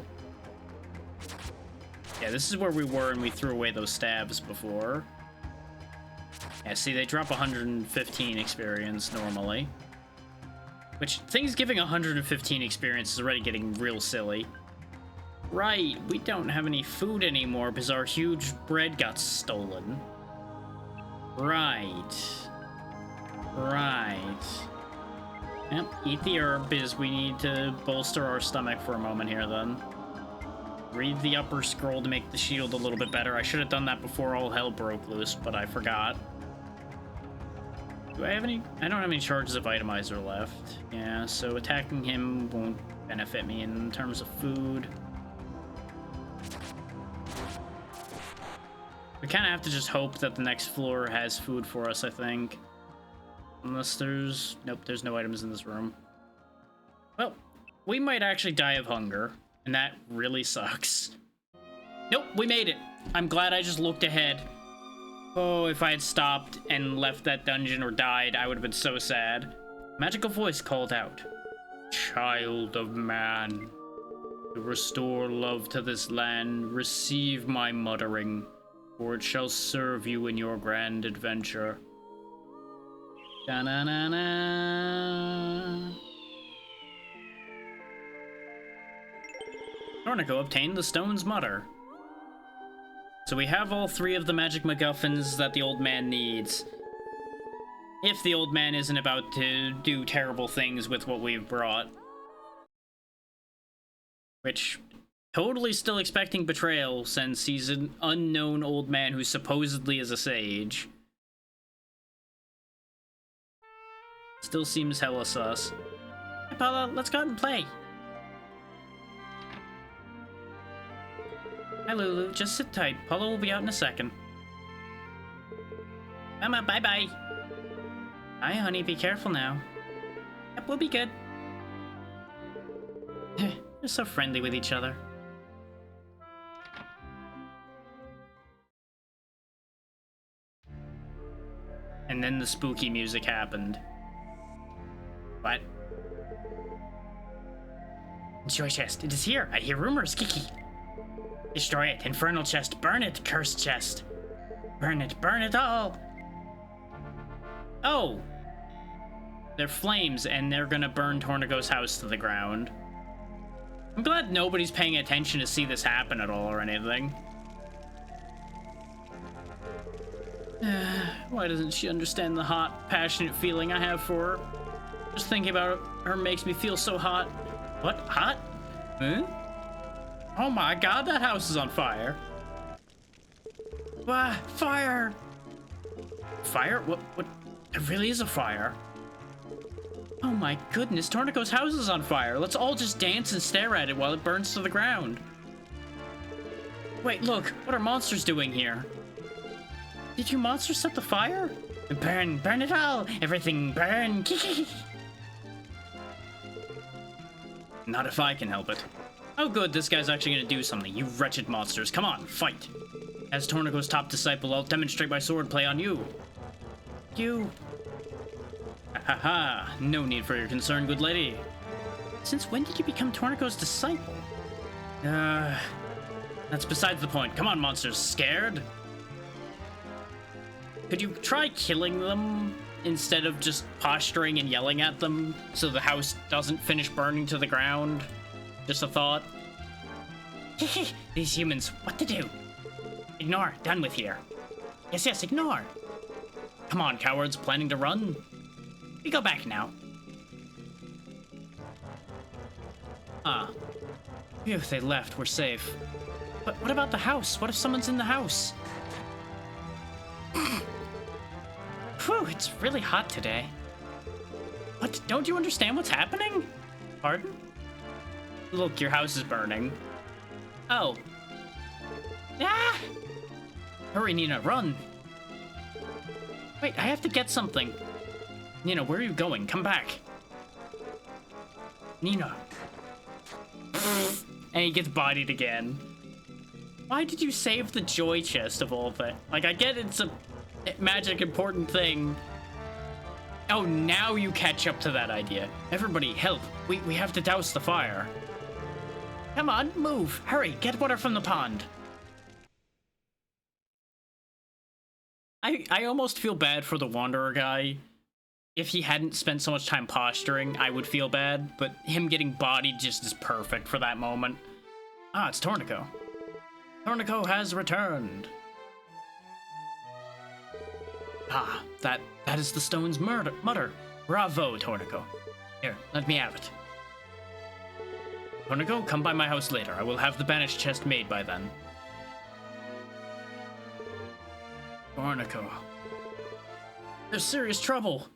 Yeah, this is where we were and we threw away those stabs before. Yeah, see, they drop 115 experience normally. Which, things giving 115 experience is already getting real silly. Right, we don't have any food anymore because our huge bread got stolen. Right. Right. Yep, eat the herb because we need to bolster our stomach for a moment here then. Read the upper scroll to make the shield a little bit better. I should have done that before all hell broke loose, but I forgot. Do I have any? I don't have any charges of itemizer left. Yeah, so attacking him won't benefit me in terms of food. We kind of have to just hope that the next floor has food for us, I think. Unless there's... Nope, there's no items in this room. Well, we might actually die of hunger, and that really sucks. Nope, we made it. I'm glad I just looked ahead. Oh, if I had stopped and left that dungeon or died, I would have been so sad. Magical voice called out. Child of man, to restore love to this land, receive my muttering, for it shall serve you in your grand adventure. Da-na-na-na. Torneko obtained the stone's mutter. So we have all 3 of the magic MacGuffins that the old man needs. If the old man isn't about to do terrible things with what we've brought. Which, totally still expecting betrayal since he's an unknown old man who supposedly is a sage. Still seems hella sus. Hey Paula, let's go out and play. Hi Lulu, just sit tight. Paula will be out in a second. Mama, bye-bye. Hi honey, be careful now. Yep, we'll be good. They're so friendly with each other. And then the spooky music happened. What? Joy chest, it is here. I hear rumors, Kiki. Destroy it, infernal chest. Burn it, cursed chest. Burn it all. Oh! They're flames, and they're gonna burn Torneko's house to the ground. I'm glad nobody's paying attention to see this happen at all or anything. Why doesn't she understand the hot, passionate feeling I have for her? Just thinking about her makes me feel so hot. What? Hot? Huh? Oh my god, that house is on fire. Ah, fire! Fire? What? There really is a fire. Oh my goodness, Torneko's house is on fire. Let's all just dance and stare at it while it burns to the ground. Wait, look, what are monsters doing here? Did you monsters set the fire? Burn, burn it all! Everything burn! Not if I can help it. Oh good, this guy's actually gonna do something. You wretched monsters, come on, fight! As Torneko's top disciple, I'll demonstrate my swordplay on you. You... Haha, no need for your concern, good lady. Since when did you become Torneko's disciple? That's besides the point. Come on, monsters, scared? Could you try killing them instead of just posturing and yelling at them so the house doesn't finish burning to the ground? Just a thought. These humans, what to do? Ignore, done with here. Yes, ignore. Come on, cowards, planning to run? We go back now. Phew, they left, we're safe. But what about the house? What if someone's in the house? Whew, it's really hot today. What, don't you understand what's happening? Pardon? Look, your house is burning. Oh. Ah! Hurry, Nina, run! Wait, I have to get something. Nina, where are you going? Come back. Nina. And he gets bodied again. Why did you save the joy chest of all that? Like, I get it's a magic important thing. Oh, now you catch up to that idea. Everybody, help. We have to douse the fire. Come on, move. Hurry, get water from the pond. I almost feel bad for the Wanderer guy. If he hadn't spent so much time posturing, I would feel bad, but him getting bodied just is perfect for that moment. Ah, it's Torneko. Torneko has returned. Ah, that is the stone's mutter. Bravo, Torneko. Here, let me have it. Torneko, come by my house later. I will have the banished chest made by then. Torneko. There's serious trouble.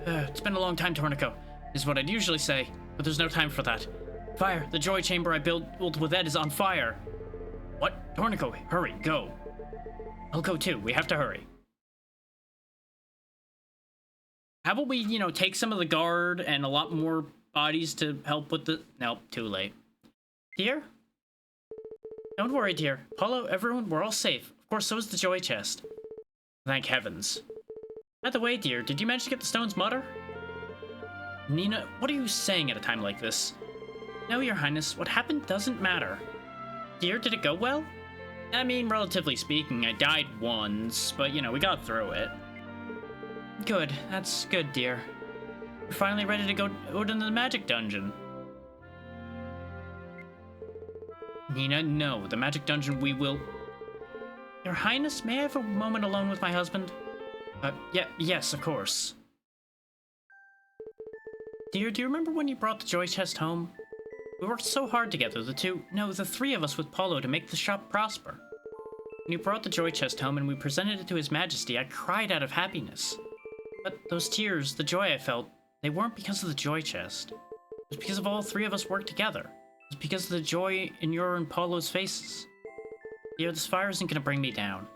It's been a long time, Torneko, is what I'd usually say, but there's no time for that. Fire! The joy chamber I built with Ed is on fire! What? Torneko, hurry, go. I'll go too, we have to hurry. How about we, take some of the guard and a lot more bodies to help with the... Nope, too late. Dear? Don't worry, dear. Paulo, everyone, we're all safe. Of course, so is the joy chest. Thank heavens. By the way, dear, did you manage to get the stone's mutter? Nina, what are you saying at a time like this? No, your highness, what happened doesn't matter. Dear, did it go well? I mean, relatively speaking, I died once, but, we got through it. Good, that's good, dear. We're finally ready to go to the magic dungeon. Nina, no, the magic dungeon we will... Your highness, may I have a moment alone with my husband? Yes, of course. Dear, do you remember when you brought the joy chest home? We worked so hard together, the three of us with Paulo to make the shop prosper. When you brought the joy chest home and we presented it to His Majesty, I cried out of happiness. But those tears, the joy I felt, they weren't because of the joy chest. It was because of all three of us worked together. It was because of the joy in your and Paulo's faces. Dear, this fire isn't gonna bring me down.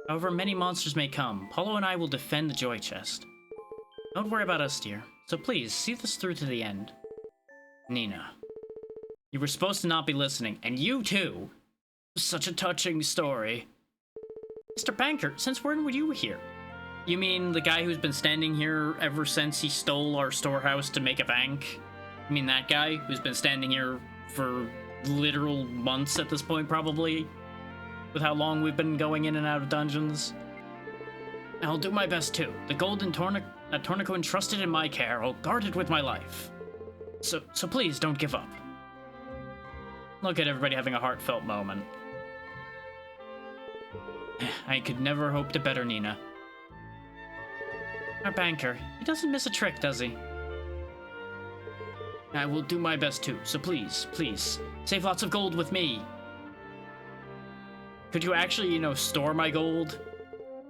However many monsters may come, Paulo and I will defend the joy chest. Don't worry about us, dear. So please, see this through to the end. Nina. You were supposed to not be listening, and you too! Such a touching story. Mr. Banker, since when were you here? You mean the guy who's been standing here ever since he stole our storehouse to make a bank? You mean that guy who's been standing here for literal months at this point, probably? With how long we've been going in and out of dungeons? I'll do my best too. The golden Torneko entrusted in my care, I'll guard it with my life. So please don't give up. Look at everybody having a heartfelt moment. I could never hope to better Nina. Our banker, he doesn't miss a trick, does he? I will do my best too, so please, please, save lots of gold with me. Could you actually, you know, store my gold?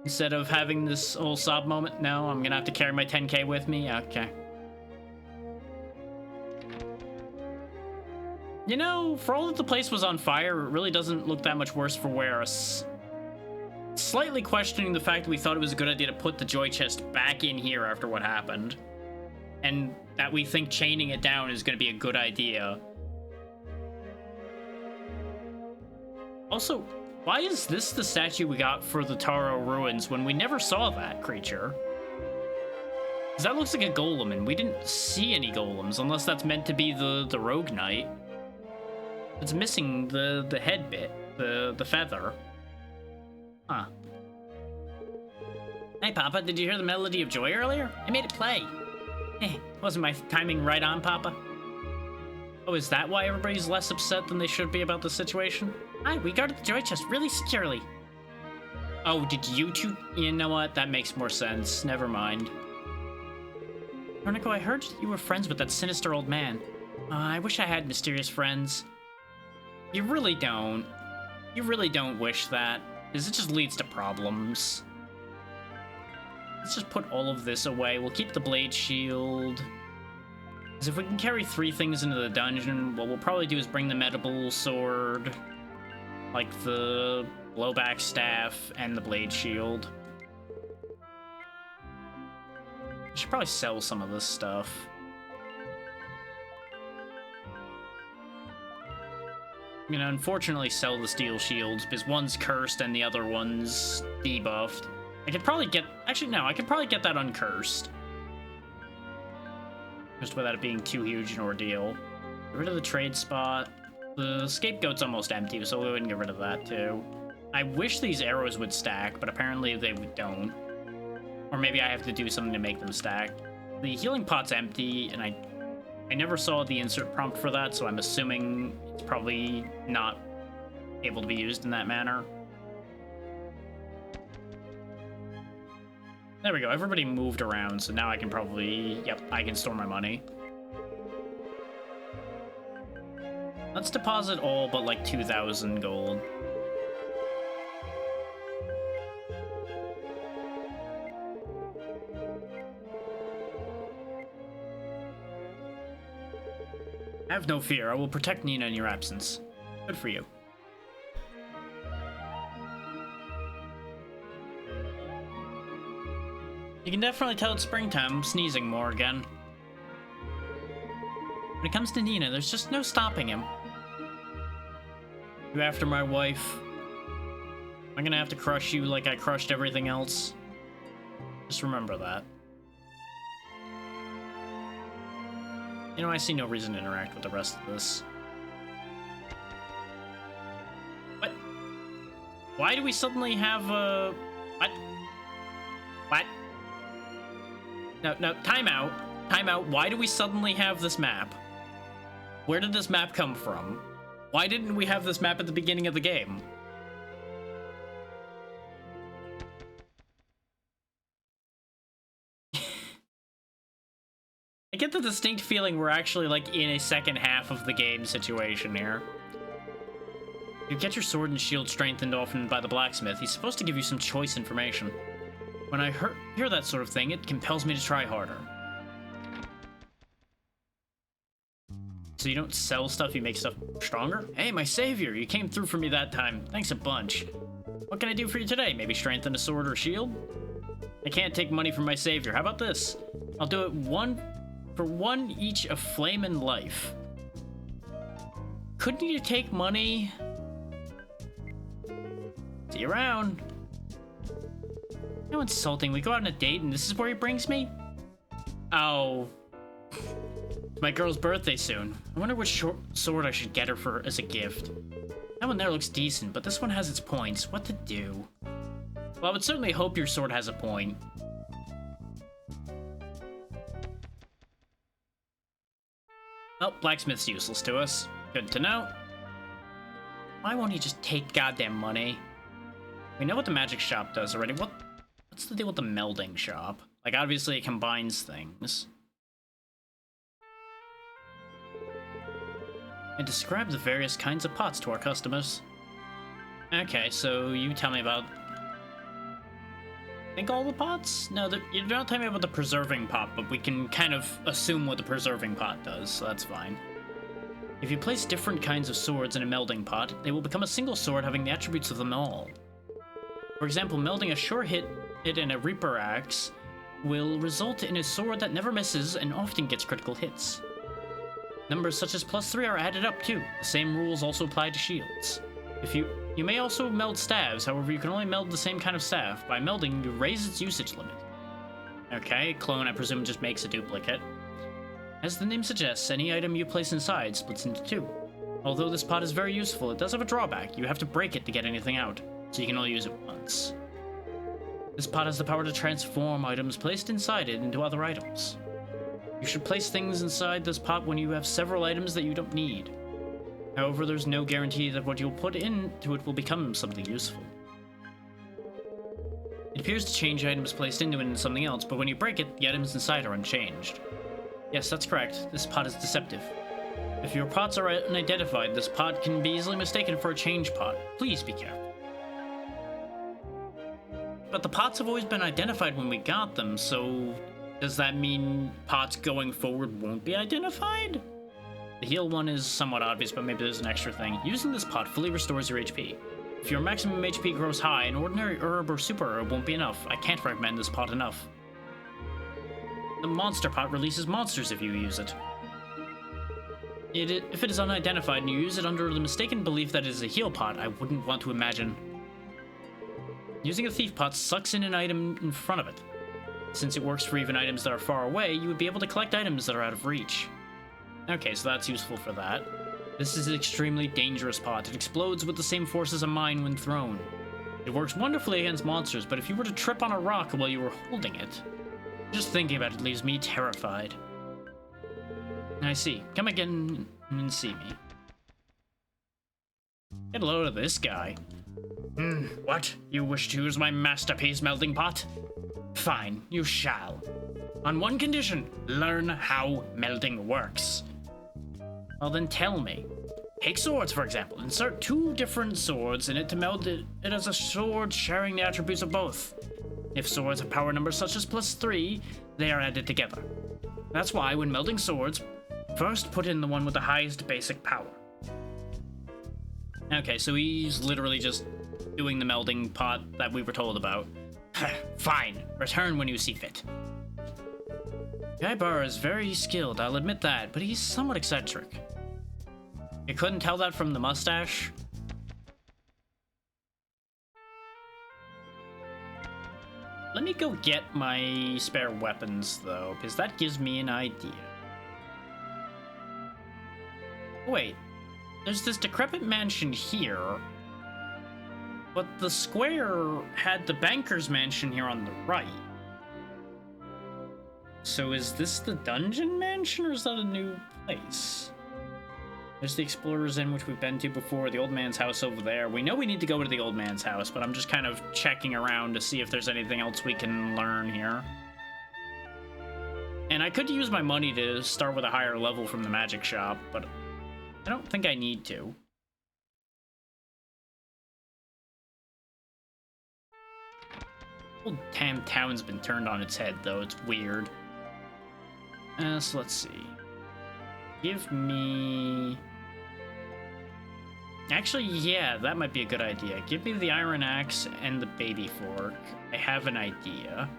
Instead of having this whole sob moment? No, I'm gonna have to carry my 10k with me? Okay. You know, for all that the place was on fire, it really doesn't look that much worse for wear. Slightly questioning the fact that we thought it was a good idea to put the joy chest back in here after what happened. And that we think chaining it down is going to be a good idea. Also, why is this the statue we got for the Taro ruins when we never saw that creature? Because that looks like a golem, and we didn't see any golems, unless that's meant to be the rogue knight. It's missing the head bit, the feather. Huh. Hey, Papa, did you hear the melody of joy earlier? I made it play. Wasn't my timing right on, Papa? Oh, is that why everybody's less upset than they should be about the situation? Hi, we guarded the joy chest really securely. Oh, did you two? You know what? That makes more sense. Never mind. Torneko, I heard you were friends with that sinister old man. I wish I had mysterious friends. You really don't. You really don't wish that, because it just leads to problems. Let's just put all of this away. We'll keep the blade shield. Because if we can carry 3 things into the dungeon, what we'll probably do is bring the medible sword, like the blowback staff, and the blade shield. I should probably sell some of this stuff. I'm gonna unfortunately sell the steel shields, because one's cursed and the other one's debuffed. I could probably get... Actually, no, I could probably get that uncursed. Just without it being too huge an ordeal. Get rid of the trade spot. The scapegoat's almost empty, so we wouldn't get rid of that, too. I wish these arrows would stack, but apparently they don't. Or maybe I have to do something to make them stack. The healing pot's empty, and I never saw the insert prompt for that, so I'm assuming it's probably not able to be used in that manner. There we go, everybody moved around, so now I can probably... Yep, I can store my money. Let's deposit all but like 2,000 gold. Have no fear, I will protect Nina in your absence. Good for you. You can definitely tell it's springtime. I'm sneezing more again. When it comes to Nina, there's just no stopping him. You after my wife. I'm gonna have to crush you like I crushed everything else. Just remember that. You know, I see no reason to interact with the rest of this. What? Why do we suddenly have a... What? What? No, time out. Time out. Why do we suddenly have this map? Where did this map come from? Why didn't we have this map at the beginning of the game? I get the distinct feeling we're actually, like, in a second half of the game situation here. You get your sword and shield strengthened often by the blacksmith. He's supposed to give you some choice information. When I hear that sort of thing, it compels me to try harder. So you don't sell stuff, you make stuff stronger? Hey, my savior, you came through for me that time. Thanks a bunch. What can I do for you today? Maybe strengthen a sword or shield? I can't take money from my savior. How about this? I'll do it for one each of flame and life. Couldn't you take money? See you around. How insulting. We go out on a date and this is where he brings me? Oh. It's my girl's birthday soon. I wonder which sword I should get her for as a gift. That one there looks decent, but this one has its points. What to do? Well, I would certainly hope your sword has a point. Oh, blacksmith's useless to us. Good to know. Why won't he just take goddamn money? We know what the magic shop does already. What's the deal with the melding shop? Like, obviously it combines things. and describe the various kinds of pots to our customers. Okay, so you tell me about... I think all the pots? No, you're not telling me about the preserving pot, but we can kind of assume what the preserving pot does, so that's fine. If you place different kinds of swords in a melding pot, they will become a single sword having the attributes of them all. For example, melding a sure hit in a Reaper Axe will result in a sword that never misses and often gets critical hits. Numbers such as +3 are added up too. The same rules also apply to shields. You may also meld staves, however you can only meld the same kind of staff. By melding, you raise its usage limit. Okay, clone I presume just makes a duplicate. As the name suggests, any item you place inside splits into two. Although this pot is very useful, it does have a drawback. You have to break it to get anything out, so you can only use it once. This pot has the power to transform items placed inside it into other items. You should place things inside this pot when you have several items that you don't need. However, there's no guarantee that what you'll put into it will become something useful. It appears to change items placed into it into something else, but when you break it, the items inside are unchanged. Yes, that's correct. This pot is deceptive. If your pots are unidentified, this pot can be easily mistaken for a change pot. Please be careful. But the pots have always been identified when we got them, so does that mean pots going forward won't be identified? The heal one is somewhat obvious, but maybe there's an extra thing. Using this pot fully restores your HP. If your maximum HP grows high, an ordinary herb or super herb won't be enough. I can't recommend this pot enough. The monster pot releases monsters if you use it. If it is unidentified and you use it under the mistaken belief that it is a heal pot, I wouldn't want to imagine. Using a thief pot sucks in an item in front of it. Since it works for even items that are far away, you would be able to collect items that are out of reach. Okay, so that's useful for that. This is an extremely dangerous pot. It explodes with the same force as a mine when thrown. It works wonderfully against monsters, but if you were to trip on a rock while you were holding it, just thinking about it leaves me terrified. I see. Come again and see me. Get a load of this guy. What? You wish to use my masterpiece melting pot? Fine, you shall. On one condition, learn how melding works. Well then tell me. Take swords, for example. Insert two different swords in it to meld it as a sword sharing the attributes of both. If swords have power numbers such as +3, they are added together. That's why, when melding swords, first put in the one with the highest basic power. Okay, so he's literally just doing the melding pot that we were told about. Fine. Return when you see fit. Gaibar is very skilled, I'll admit that, but he's somewhat eccentric. You couldn't tell that from the mustache? Let me go get my spare weapons, though, because that gives me an idea. Wait, there's this decrepit mansion here, but the square had the banker's mansion here on the right. So is this the dungeon mansion, or is that a new place? There's the Explorer's Inn, which we've been to before, the old man's house over there. We know we need to go to the old man's house, but I'm just kind of checking around to see if there's anything else we can learn here. And I could use my money to start with a higher level from the magic shop, but I don't think I need to. Old damn town's been turned on its head, though. It's weird. So let's see. Give me... Actually, yeah, that might be a good idea. Give me the iron axe and the baby fork. I have an idea.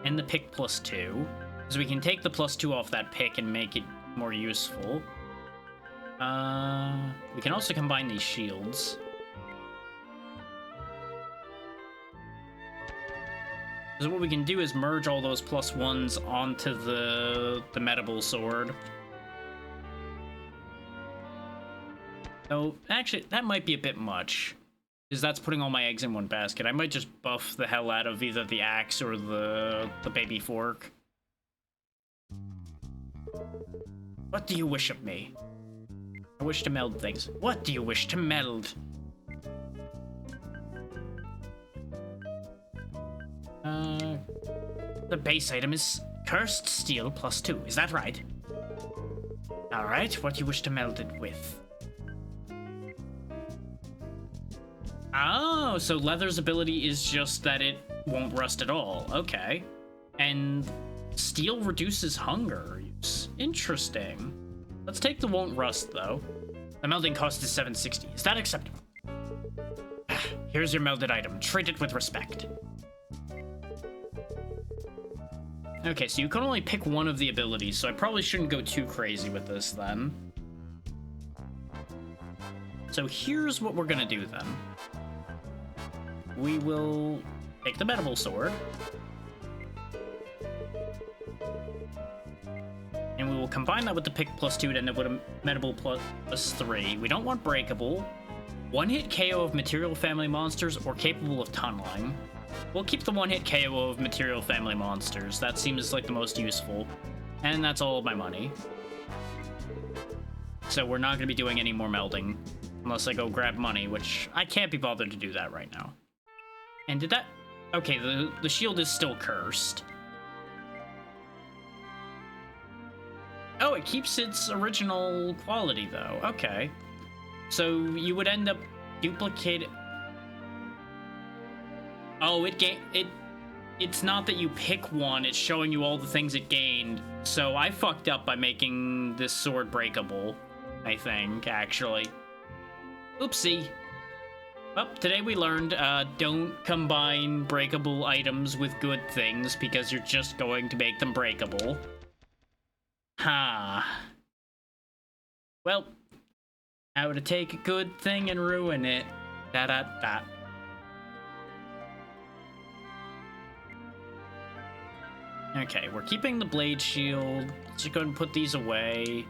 And the pick +2. So we can take the +2 off that pick and make it more useful. We can also combine these shields. So what we can do is merge all those +1s onto the medable sword. So, actually, that might be a bit much, because that's putting all my eggs in one basket. I might just buff the hell out of either the axe or the baby fork. What do you wish of me? I wish to meld things. What do you wish to meld? The base item is Cursed Steel +2, is that right? Alright, what do you wish to meld it with? Oh, so leather's ability is just that it won't rust at all. Okay. And steel reduces hunger use. Interesting. Let's take the won't rust, though. The melding cost is 760. Is that acceptable? Here's your melded item. Treat it with respect. Okay, so you can only pick one of the abilities, so I probably shouldn't go too crazy with this then. So here's what we're gonna do then. We will take the medical sword. And we will combine that with the pick +2 to end up with a medical +3. We don't want breakable. One-hit KO of material family monsters or capable of tunneling. We'll keep the one-hit KO of material family monsters. That seems like the most useful. And that's all of my money. So we're not going to be doing any more melding. Unless I go grab money, which I can't be bothered to do that right now. And did that... Okay, the shield is still cursed. Oh, it keeps its original quality, though. Okay. So you would end up duplicating... Oh, it's not that you pick one, it's showing you all the things it gained. So I fucked up by making this sword breakable, I think, actually. Oopsie. Well, today we learned, don't combine breakable items with good things, because you're just going to make them breakable. Ha. Well, how to take a good thing and ruin it. Da-da-da. Okay, we're keeping the blade shield. Let's just go ahead and put these away.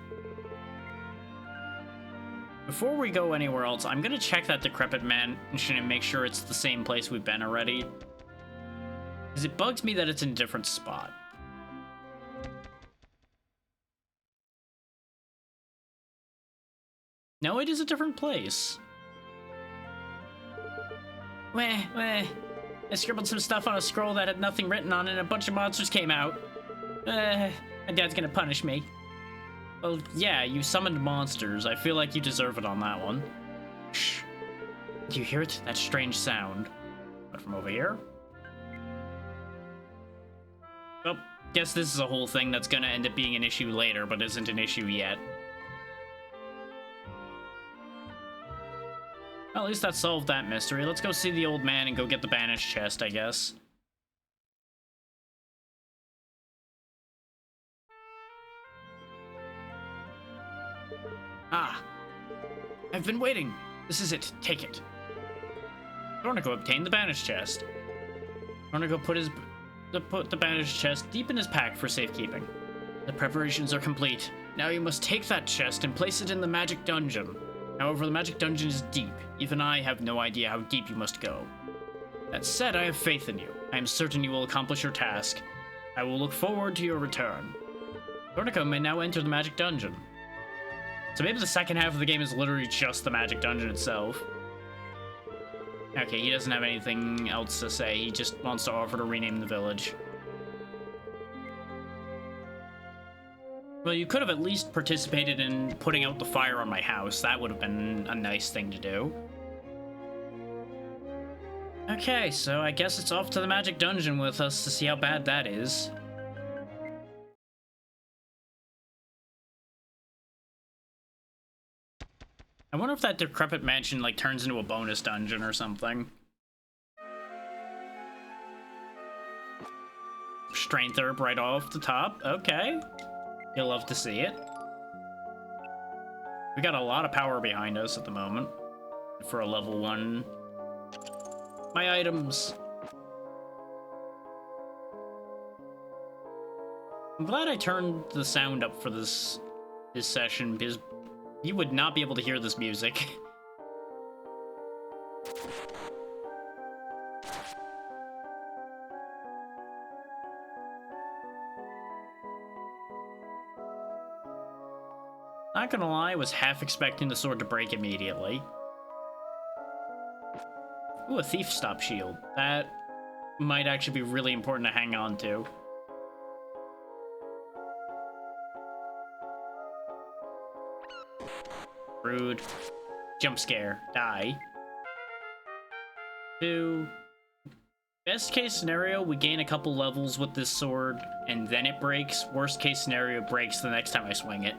Before we go anywhere else, I'm gonna check that decrepit mansion and make sure it's the same place we've been already. Because it bugs me that it's in a different spot. No, it is a different place. Weh. I scribbled some stuff on a scroll that had nothing written on it and a bunch of monsters came out. My dad's gonna punish me. Well, yeah, you summoned monsters. I feel like you deserve it on that one. Shh. Do you hear it? That strange sound. But from over here? Well, guess this is a whole thing that's gonna end up being an issue later, but isn't an issue yet. Well, at least that solved that mystery. Let's go see the old man and go get the banished chest, I guess. Ah. I've been waiting. This is it. Take it. Torneko obtained the banished chest. Torneko put the banished chest deep in his pack for safekeeping. The preparations are complete. Now you must take that chest and place it in the magic dungeon. However, the magic dungeon is deep. Even I have no idea how deep you must go. That said, I have faith in you. I am certain you will accomplish your task. I will look forward to your return. Torneko may now enter the magic dungeon. So maybe the second half of the game is literally just the magic dungeon itself. Okay, he doesn't have anything else to say. He just wants to offer to rename the village. Well, you could have at least participated in putting out the fire on my house. That would have been a nice thing to do. Okay, so I guess it's off to the magic dungeon with us to see how bad that is. I wonder if that decrepit mansion, like, turns into a bonus dungeon or something. Strength herb right off the top. Okay. You'll love to see it. We got a lot of power behind us at the moment for a level 1. My items. I'm glad I turned the sound up for this session, because you would not be able to hear this music. Not gonna lie, I was half expecting the sword to break immediately. Ooh, a thief stop shield. That might actually be really important to hang on to. Rude. Jump scare. Die. 2. Best case scenario, we gain a couple levels with this sword, and then it breaks. Worst case scenario, it breaks the next time I swing it.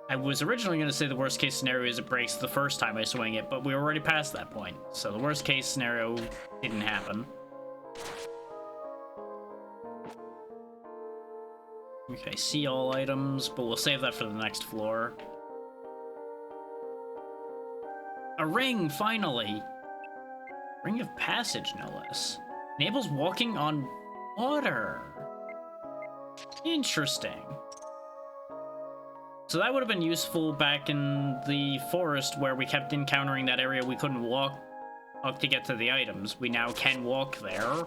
I was originally going to say the worst case scenario is it breaks the first time I swing it, but we were already past that point. So the worst case scenario didn't happen. Okay, see all items, but we'll save that for the next floor. A ring, finally! Ring of passage, no less. Enables walking on water. Interesting. So that would have been useful back in the forest where we kept encountering that area we couldn't walk up to get to the items. We now can walk there.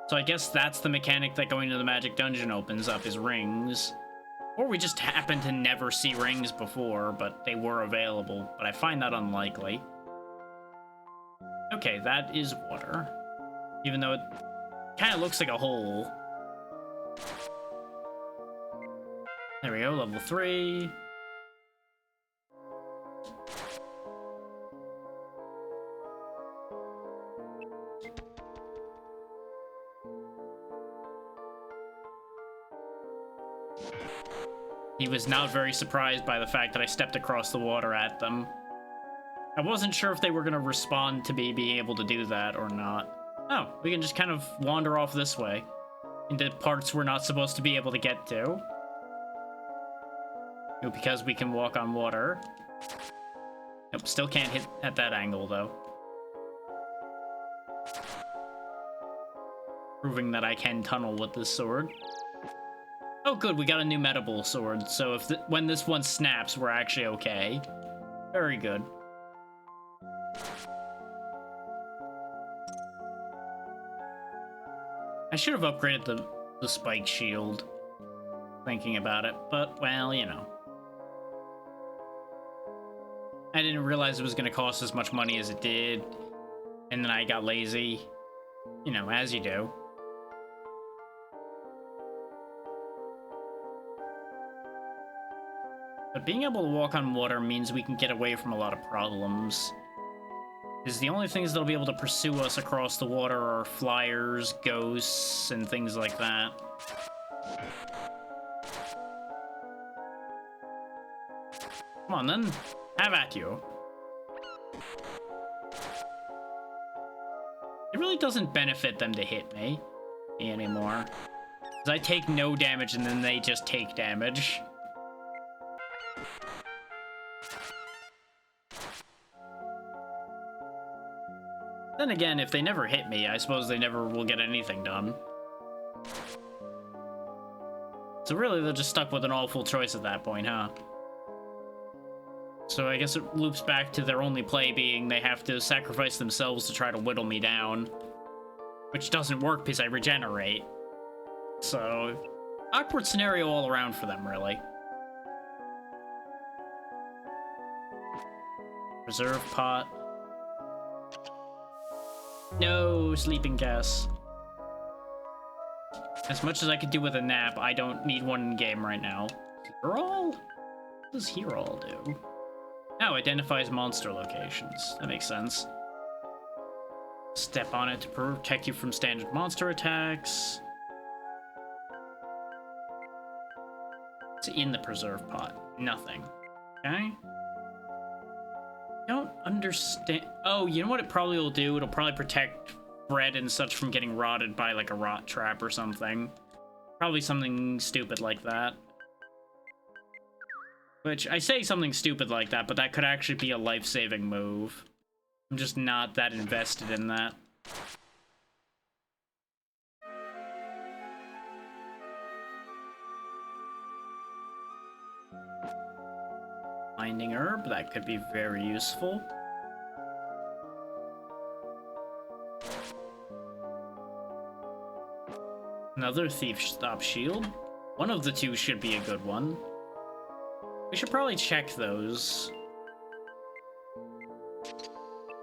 So I guess that's the mechanic that going to the magic dungeon opens up, is rings. Or we just happened to never see rings before, but they were available. But I find that unlikely. Okay, that is water. Even though it kind of looks like a hole. There we go, level 3. He was not very surprised by the fact that I stepped across the water at them. I wasn't sure if they were going to respond to me being able to do that or not. Oh, we can just kind of wander off this way into parts we're not supposed to be able to get to. Because we can walk on water. Nope, still can't hit at that angle, though. Proving that I can tunnel with this sword. Oh, good, we got a new Medable sword, so if when this one snaps, we're actually okay. Very good. I should have upgraded the spike shield, thinking about it, but, well, you know. I didn't realize it was going to cost as much money as it did, and then I got lazy. You know, as you do. But being able to walk on water means we can get away from a lot of problems. Because the only things that'll be able to pursue us across the water are flyers, ghosts, and things like that. Come on, then. Have at you. It really doesn't benefit them to hit me anymore. Because I take no damage and then they just take damage. Then again, if they never hit me, I suppose they never will get anything done. So really, they're just stuck with an awful choice at that point, huh? So I guess it loops back to their only play being they have to sacrifice themselves to try to whittle me down. Which doesn't work because I regenerate. So, awkward scenario all around for them, really. Reserve pot. No, sleeping gas. As much as I could do with a nap, I don't need one in game right now. Heroll? What does Heroll do? Oh, identifies monster locations. That makes sense. Step on it to protect you from standard monster attacks. It's in the preserve pot. Nothing. Okay. Don't understand. Oh, you know what it probably will do? It'll probably protect bread and such from getting rotted by like a rot trap or something. Probably something stupid like that. Which, I say something stupid like that, but that could actually be a life-saving move. I'm just not that invested in that. Binding herb, that could be very useful. Another thief stop shield. One of the two should be a good one. We should probably check those.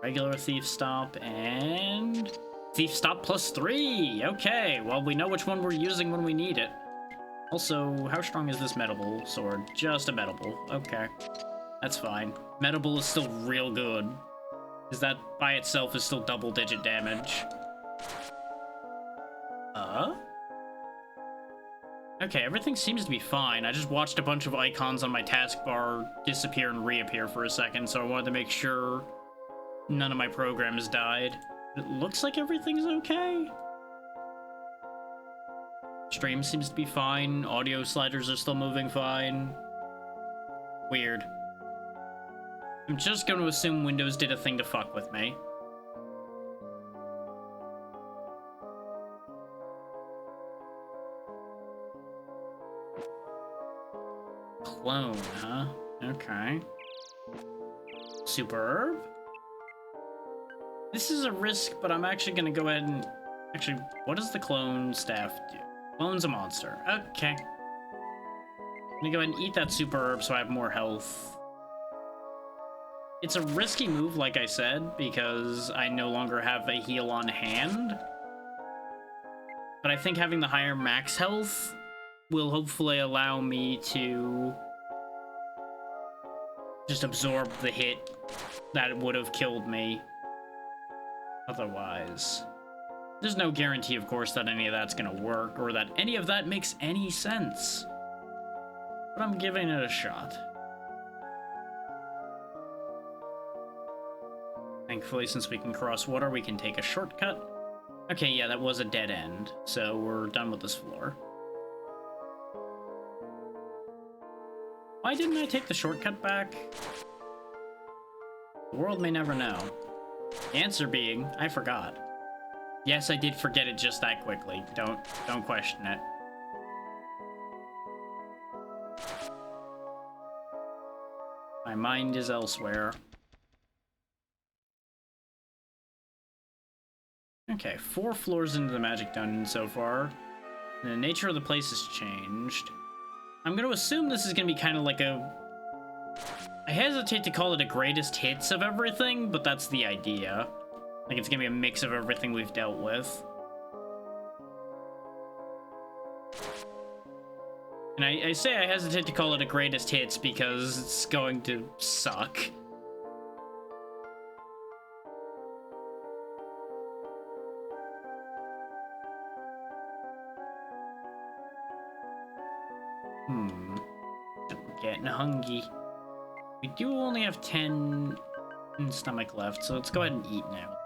Regular thief stop and thief stop +3. Okay, well, we know which one we're using when we need it. Also, how strong is this Medable sword? Just a Medable. Okay. That's fine. Medable is still real good. Because that by itself is still double-digit damage. Okay, everything seems to be fine. I just watched a bunch of icons on my taskbar disappear and reappear for a second, so I wanted to make sure none of my programs died. It looks like everything's okay. Stream seems to be fine. Audio sliders are still moving fine. Weird. I'm just going to assume Windows did a thing to fuck with me. Clone, huh? Okay. Superb. This is a risk, but I'm actually gonna go ahead and... Actually, what does the clone staff do? Clone's a monster. Okay. I'm gonna go ahead and eat that superb so I have more health. It's a risky move, like I said, because I no longer have a heal on hand. But I think having the higher max health will hopefully allow me to just absorb the hit that would have killed me otherwise. There's no guarantee, of course, that any of that's gonna work or that any of that makes any sense. But I'm giving it a shot. Thankfully, since we can cross water, we can take a shortcut. Okay, yeah, that was a dead end, so we're done with this floor. Why didn't I take the shortcut back? The world may never know. The answer being, I forgot. Yes, I did forget it just that quickly. Don't question it. My mind is elsewhere. Okay, 4 floors into the magic dungeon so far. The nature of the place has changed. I'm going to assume this is going to be kind of like a... I hesitate to call it a greatest hits of everything, but that's the idea. Like, it's going to be a mix of everything we've dealt with. And I say I hesitate to call it a greatest hits because it's going to suck. I'm getting hungry. We do only have 10 in stomach left, so let's go ahead and eat now.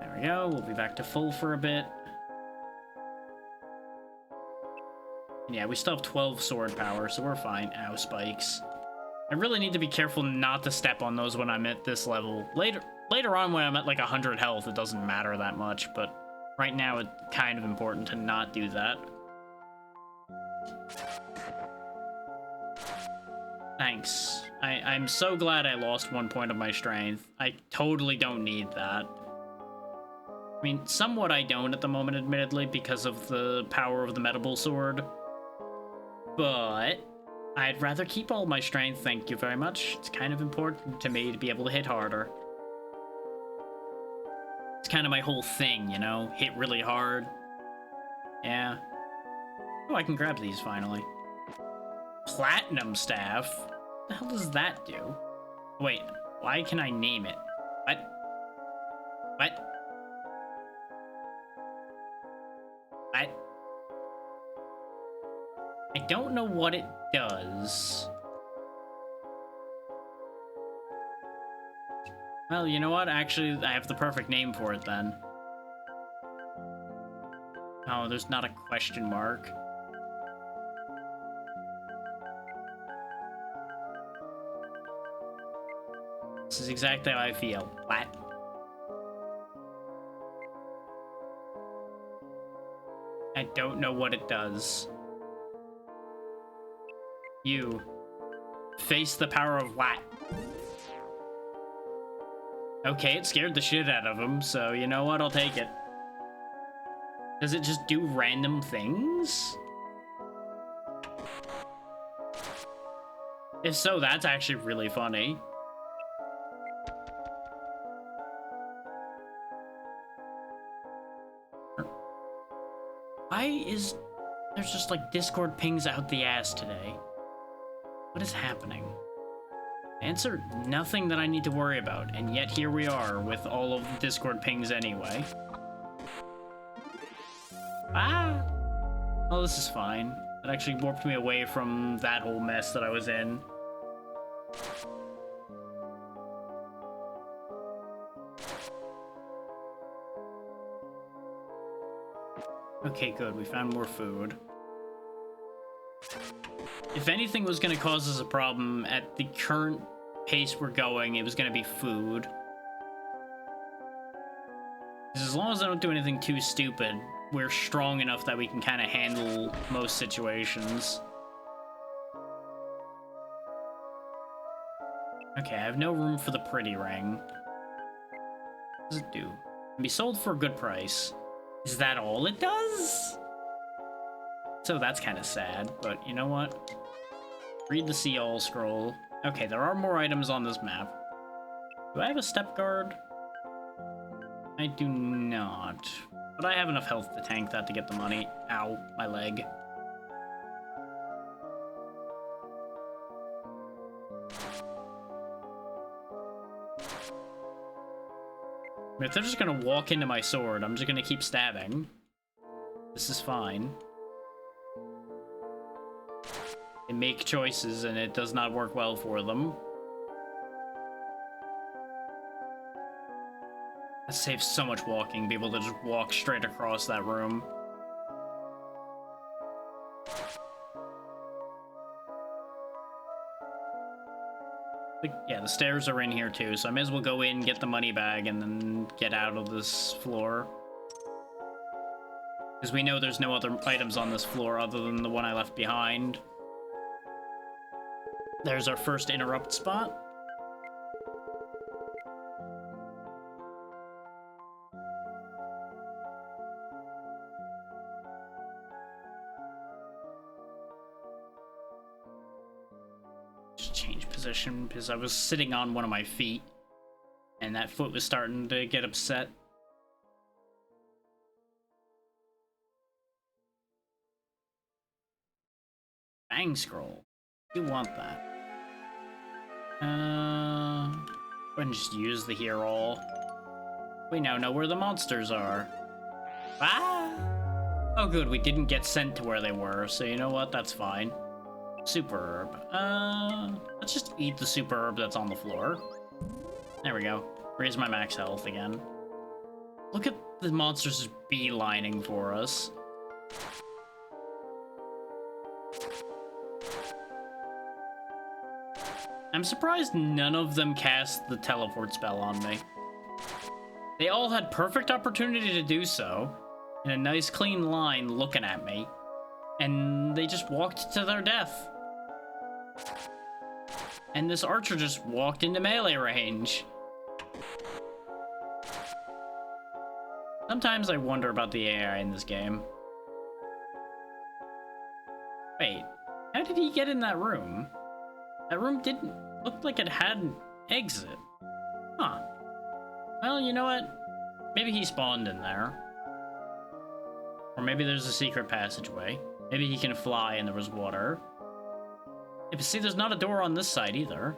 There we go, we'll be back to full for a bit. Yeah, we still have 12 sword power, so we're fine. Ow, spikes. I really need to be careful not to step on those when I'm at this level. Later on when I'm at like 100 health, it doesn't matter that much, but right now it's kind of important to not do that. Thanks. I'm so glad I lost 1 point of my strength. I totally don't need that. I mean, somewhat I don't at the moment, admittedly, because of the power of the Medable sword. But I'd rather keep all my strength, thank you very much. It's kind of important to me to be able to hit harder. It's kind of my whole thing, you know? Hit really hard. Yeah. Oh, I can grab these finally. Platinum staff? What the hell does that do? Wait, why can I name it? What? What? What? I don't know what it does. Well, you know what? Actually, I have the perfect name for it then. Oh, there's not a question mark. This is exactly how I feel. What? I don't know what it does. You. Face the power of what? Okay, it scared the shit out of him, so you know what? I'll take it. Does it just do random things? If so, that's actually really funny. There's just like Discord pings out the ass today. What is happening? Answer, nothing that I need to worry about, and yet here we are with all of the Discord pings anyway. Ah! Oh, this is fine. It actually warped me away from that whole mess that I was in. Okay, good. We found more food. If anything was going to cause us a problem at the current pace we're going, it was going to be food. As long as I don't do anything too stupid, we're strong enough that we can kind of handle most situations. Okay, I have no room for the pretty ring. What does it do? It can be sold for a good price. Is that all it does? So that's kind of sad, but you know what? Read the See All scroll. Okay, there are more items on this map. Do I have a step guard? I do not. But I have enough health to tank that to get the money. Ow, my leg. If they're just gonna walk into my sword, I'm just gonna keep stabbing. This is fine. They make choices and it does not work well for them. That saves so much walking, be able to just walk straight across that room. Yeah, the stairs are in here too, so I may as well go in, get the money bag, and then get out of this floor. Because we know there's no other items on this floor other than the one I left behind. There's our first interrupt spot. Just change position because I was sitting on one of my feet and that foot was starting to get upset. Bang scroll. You want that. Go ahead and just use the hear all. We now know where the monsters are. Ah! Oh good, we didn't get sent to where they were, so you know what? That's fine. Super herb. Let's just eat the super herb that's on the floor. There we go. Raise my max health again. Look at the monsters just beelining for us. I'm surprised none of them cast the teleport spell on me. They all had perfect opportunity to do so, in a nice clean line looking at me, and they just walked to their death. And this archer just walked into melee range. Sometimes I wonder about the AI in this game. Wait, how did he get in that room? That room didn't look like it had an exit. Huh. Well, you know what? Maybe he spawned in there. Or maybe there's a secret passageway. Maybe he can fly and there was water. Yeah, but see, there's not a door on this side either.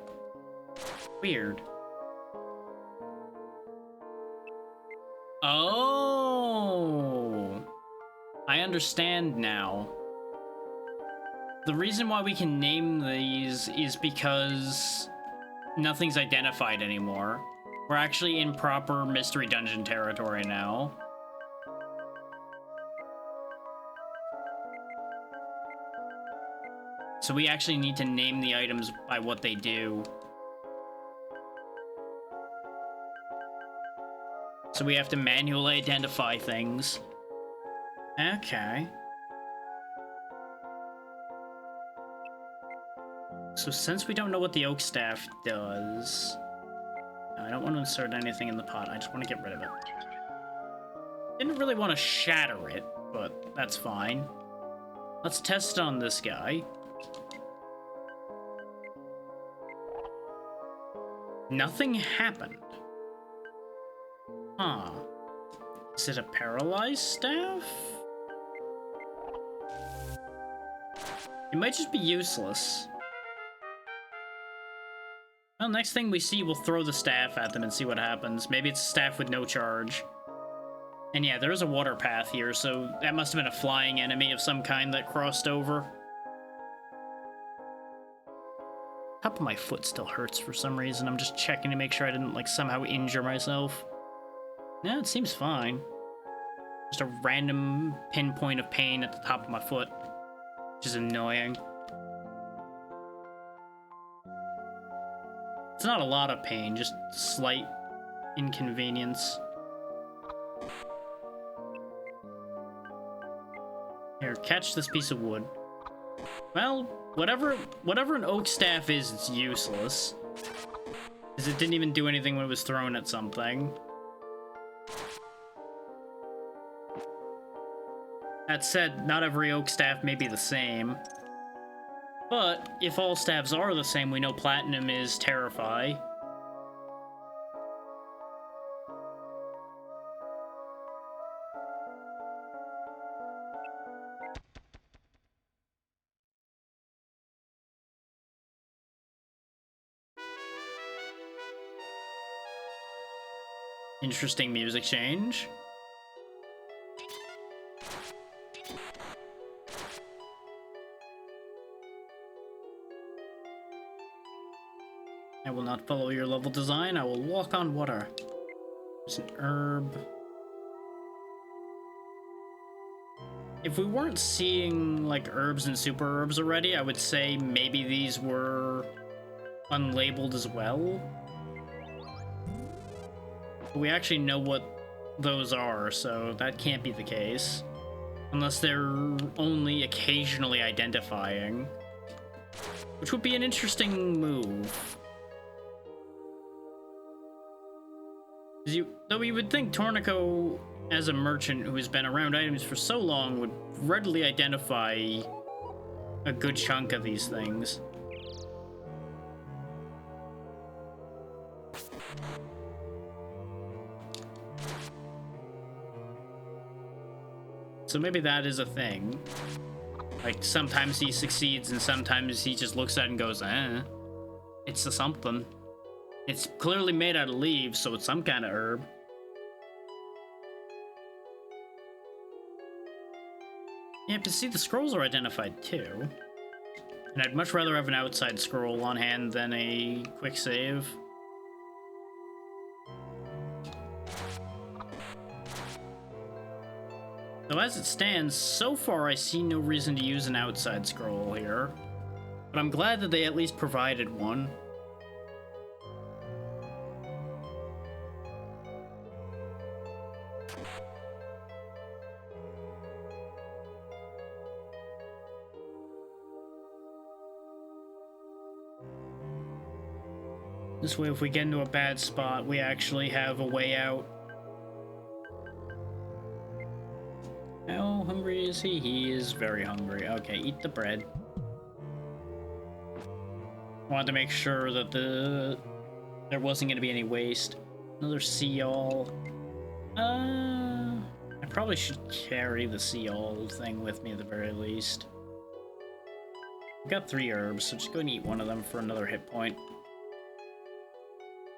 Weird. Oh! I understand now. The reason why we can name these is because nothing's identified anymore. We're actually in proper mystery dungeon territory now. So we actually need to name the items by what they do. So we have to manually identify things. Okay. So since we don't know what the oak staff does, I don't want to insert anything in the pot. I just want to get rid of it. Didn't really want to shatter it, but that's fine. Let's test it on this guy. Nothing happened. Huh. Is it a paralyzed staff? It might just be useless. Well, next thing we see, we'll throw the staff at them and see what happens. Maybe it's a staff with no charge. And yeah, there is a water path here, so that must have been a flying enemy of some kind that crossed over. Top of my foot still hurts for some reason. I'm just checking to make sure I didn't, like, somehow injure myself. Yeah, it seems fine. Just a random pinpoint of pain at the top of my foot, which is annoying. It's not a lot of pain, just slight inconvenience. Here, catch this piece of wood. Well, whatever an oak staff is, it's useless. Because it didn't even do anything when it was thrown at something. That said, not every oak staff may be the same. But if all staves are the same, we know platinum is Terrify. Interesting music change. I will not follow your level design. I will walk on water. There's an herb. If we weren't seeing, like, herbs and super herbs already, I would say maybe these were unlabeled as well. But we actually know what those are, so that can't be the case. Unless they're only occasionally identifying. Which would be an interesting move. Though you would think Torneko, as a merchant who has been around items for so long, would readily identify a good chunk of these things. So maybe that is a thing. Like, sometimes he succeeds and sometimes he just looks at it and goes, eh, it's a something. It's clearly made out of leaves, so it's some kind of herb. Yeah, but see, the scrolls are identified too. And I'd much rather have an outside scroll on hand than a quick save. So as it stands, so far I see no reason to use an outside scroll here. But I'm glad that they at least provided one. This way, if we get into a bad spot, we actually have a way out. How hungry is he? He is very hungry. Okay, eat the bread. Wanted to make sure that there wasn't going to be any waste. Another seal. I probably should carry the seal thing with me at the very least. I've got 3 herbs, so just go and eat one of them for another hit point.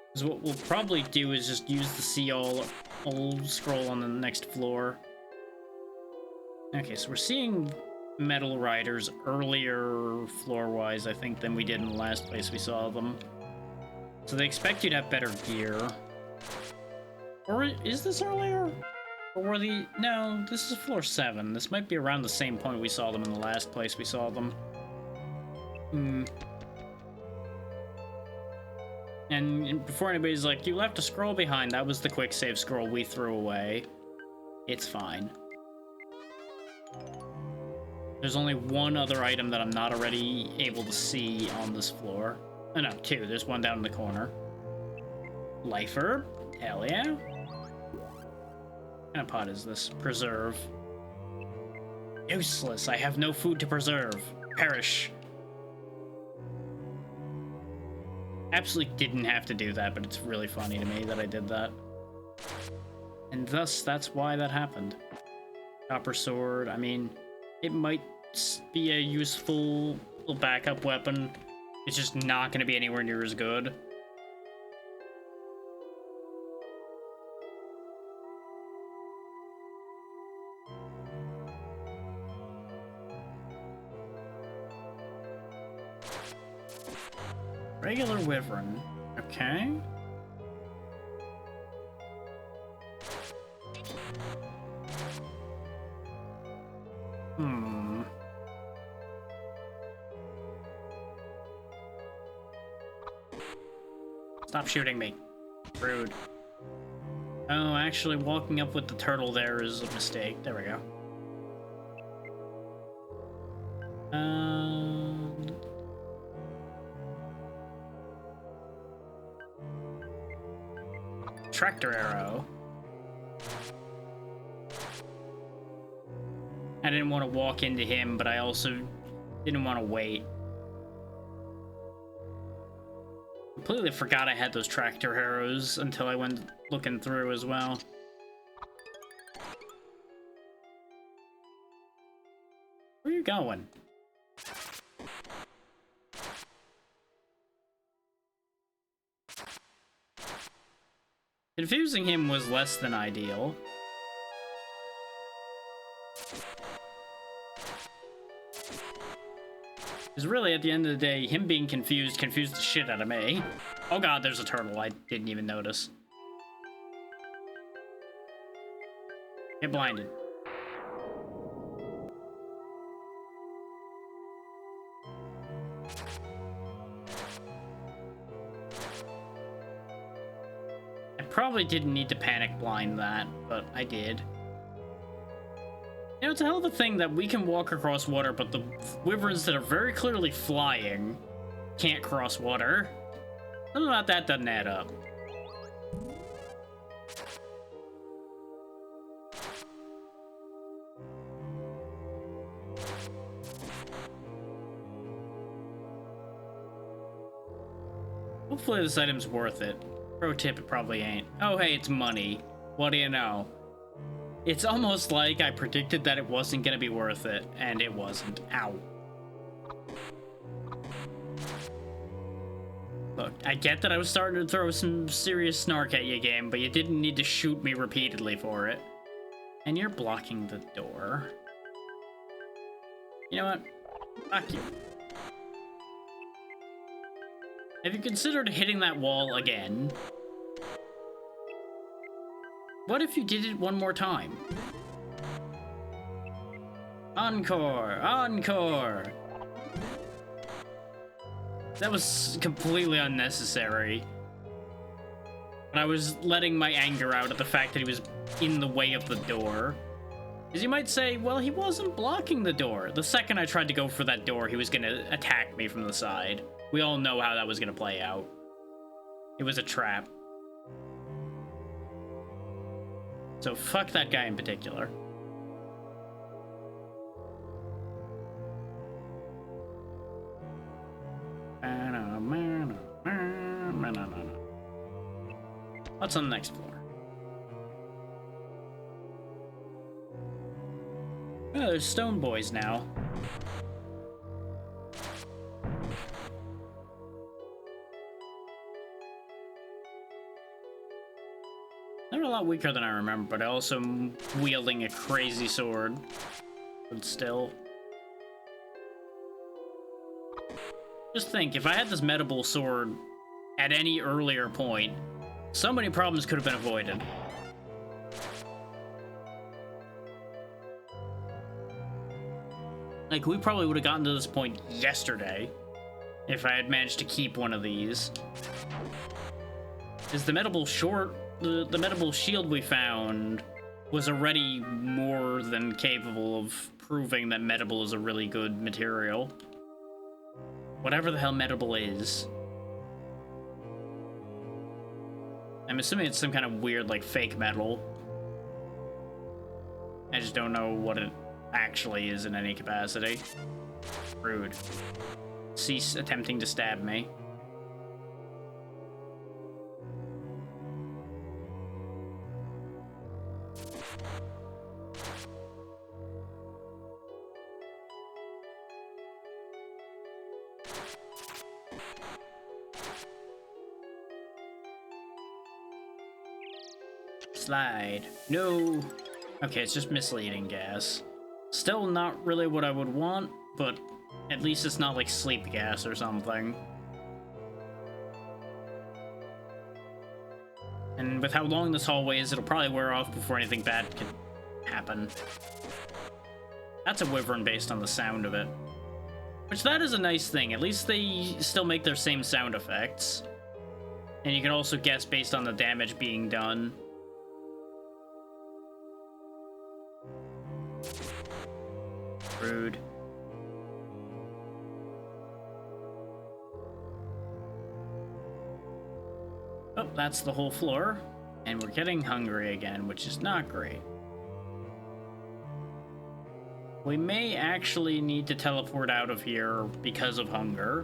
Because what we'll probably do is just use the seal old scroll on the next floor. Okay, so we're seeing metal riders earlier floor-wise, I think, than we did in the last place we saw them. So they expect you to have better gear. Or is this earlier? Or were the... No, this is floor 7. This might be around the same point we saw them in the last place we saw them. And before anybody's like, you left a scroll behind, that was the quick save scroll we threw away. It's fine. There's only one other item that I'm not already able to see on this floor. Oh no, 2. There's one down in the corner. Life herb? Hell yeah. What kind of pot is this? Preserve. Useless. I have no food to preserve. Perish. Absolutely didn't have to do that, but it's really funny to me that I did that. And thus, that's why that happened. Copper sword, I mean, it might be a useful backup weapon. It's just not going to be anywhere near as good. Regular Wyvern. Okay. Stop shooting me. Rude. Oh, actually, walking up with the turtle there is a mistake. There we go. Tractor arrow. I didn't want to walk into him, but I also didn't want to wait. Completely forgot I had those tractor arrows until I went looking through as well. Where are you going? Confusing him was less than ideal. Because really, at the end of the day, him being confused the shit out of me. Oh god, there's a turtle. I didn't even notice. Get blinded. I probably didn't need to panic blind that, but I did. You know, it's a hell of a thing that we can walk across water, but the wyverns that are very clearly flying can't cross water. Something about that doesn't add up. Hopefully this item's worth it. Pro tip, it probably ain't. Oh hey, it's money. What do you know? It's almost like I predicted that it wasn't gonna be worth it, and it wasn't. Ow. Look, I get that I was starting to throw some serious snark at you, game, but you didn't need to shoot me repeatedly for it. And you're blocking the door. You know what? Fuck you. Have you considered hitting that wall again? What if you did it one more time? Encore! Encore! That was completely unnecessary. But I was letting my anger out at the fact that he was in the way of the door. Because you might say, well, he wasn't blocking the door. The second I tried to go for that door, he was gonna attack me from the side. We all know how that was gonna play out. It was a trap. So fuck that guy in particular. What's on the next floor? Oh, there's stone boys now. They're a lot weaker than I remember, but also wielding a crazy sword. But still. Just think, if I had this medible sword at any earlier point, so many problems could have been avoided. Like, we probably would have gotten to this point yesterday if I had managed to keep one of these. Is the medible short... The medible shield we found was already more than capable of proving that medible is a really good material. Whatever the hell medible is. I'm assuming it's some kind of weird, like, fake metal. I just don't know what it actually is in any capacity. Rude. Cease attempting to stab me. Slide. No. Okay, it's just misleading gas. Still not really what I would want, but at least it's not like sleep gas or something. And with how long this hallway is, it'll probably wear off before anything bad can happen. That's a wyvern based on the sound of it. Which, that is a nice thing. At least they still make their same sound effects. And you can also guess based on the damage being done. Rude. Oh, that's the whole floor. And we're getting hungry again, which is not great. We may actually need to teleport out of here because of hunger,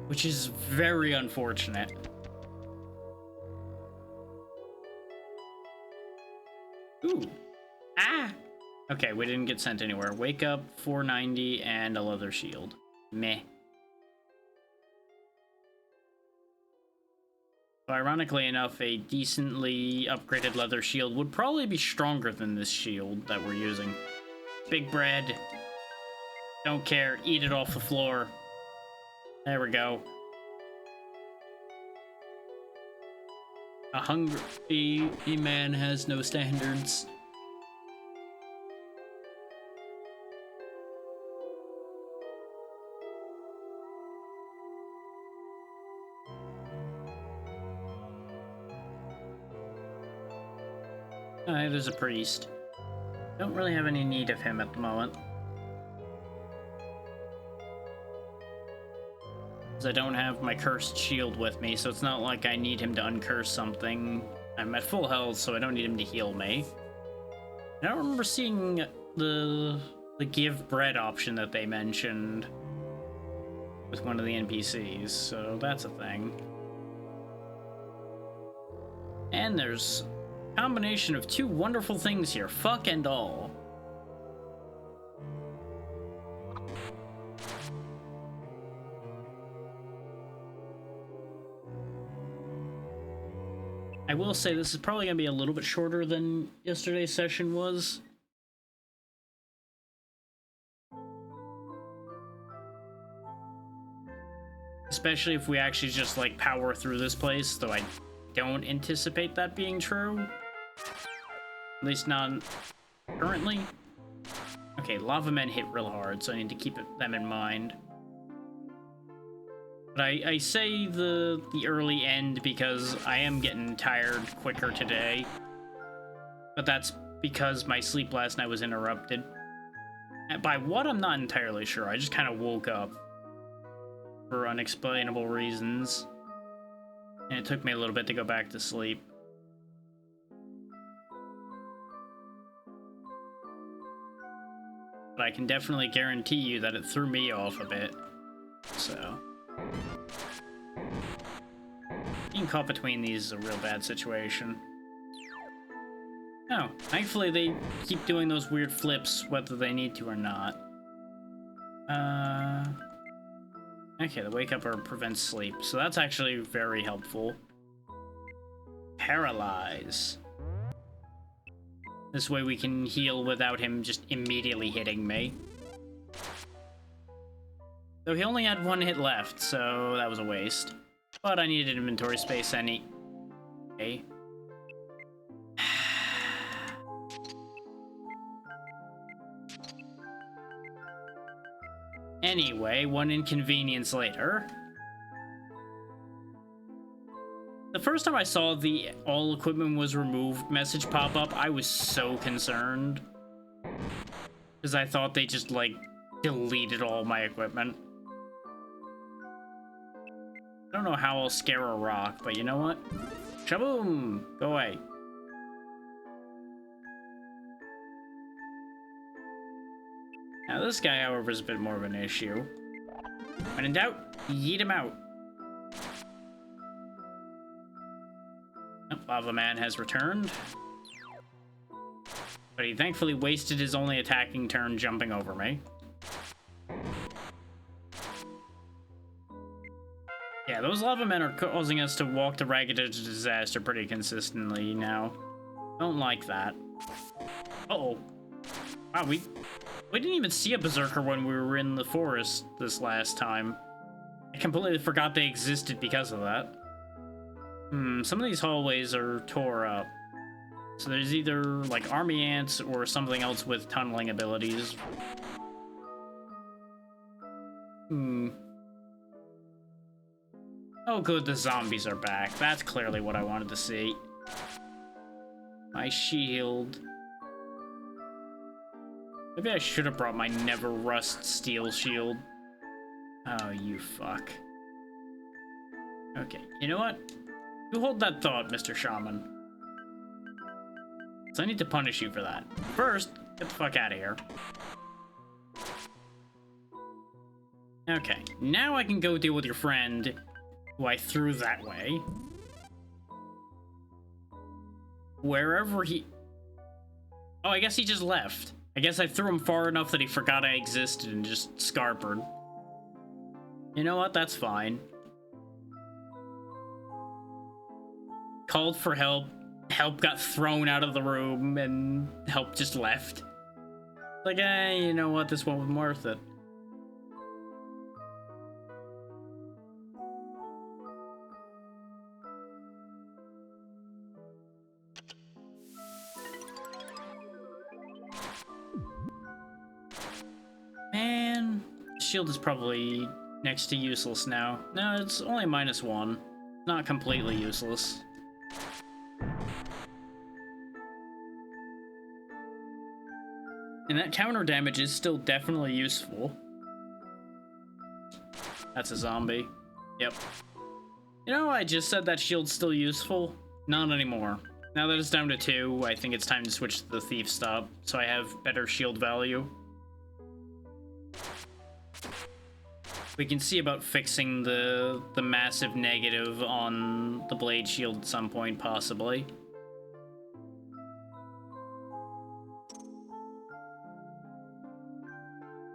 which is very unfortunate. Ooh. Ah! Okay, we didn't get sent anywhere. Wake up, 490, and a leather shield. Meh. So ironically enough, a decently upgraded leather shield would probably be stronger than this shield that we're using. Big bread. Don't care. Eat it off the floor. There we go. A hungry man has no standards. It is a priest. Don't really have any need of him at the moment. Because I don't have my cursed shield with me, so it's not like I need him to uncurse something. I'm at full health, so I don't need him to heal me. I don't remember seeing the give bread option that they mentioned with one of the NPCs, so that's a thing. And there's a combination of two wonderful things here, fuck and all. I will say this is probably going to be a little bit shorter than yesterday's session was. Especially if we actually just, like, power through this place, though I don't anticipate that being true. At least not currently. Okay, lava men hit real hard, so I need to keep them in mind. But I say the early end because I am getting tired quicker today. But that's because my sleep last night was interrupted. And by what, I'm not entirely sure. I just kind of woke up for unexplainable reasons. And it took me a little bit to go back to sleep. But I can definitely guarantee you that it threw me off a bit. So being caught between these is a real bad situation. Oh, thankfully they keep doing those weird flips whether they need to or not. Okay, the wake up or prevents sleep, so that's actually very helpful. Paralyze. This way we can heal without him just immediately hitting me. So he only had one hit left, so that was a waste. But I needed inventory space any... Okay. Anyway, one inconvenience later. The first time I saw the all equipment was removed message pop up, I was so concerned. Because I thought they just, like, deleted all my equipment. I don't know how I'll scare a rock, but you know what? Shaboom! Go away. Now this guy, however, is a bit more of an issue. When in doubt, yeet him out. Oh, Lava Man has returned. But he thankfully wasted his only attacking turn jumping over me. Yeah, those lava men are causing us to walk the ragged edge of disaster pretty consistently now. Don't like that. Uh-oh. Wow, we didn't even see a berserker when we were in the forest this last time. I completely forgot they existed because of that. Some of these hallways are tore up. So there's either, like, army ants or something else with tunneling abilities. Oh good, the zombies are back. That's clearly what I wanted to see. My shield. Maybe I should have brought my Never Rust steel shield. Oh, you fuck. Okay, you know what? You hold that thought, Mr. Shaman. So I need to punish you for that. First, get the fuck out of here. Okay, now I can go deal with your friend, who I threw that way. Wherever he... Oh, I guess he just left. I guess I threw him far enough that he forgot I existed and just scarpered. You know what? That's fine. Called for help. Help got thrown out of the room, and help just left. Like, you know what? This wasn't worth it. Man, shield is probably next to useless now. No, it's only -1. Not completely useless. And that counter damage is still definitely useful. That's a zombie. Yep. You know, I just said that shield's still useful. Not anymore. Now that it's down to 2, I think it's time to switch to the Thief Stop, so I have better shield value. We can see about fixing the massive negative on the blade shield at some point, possibly.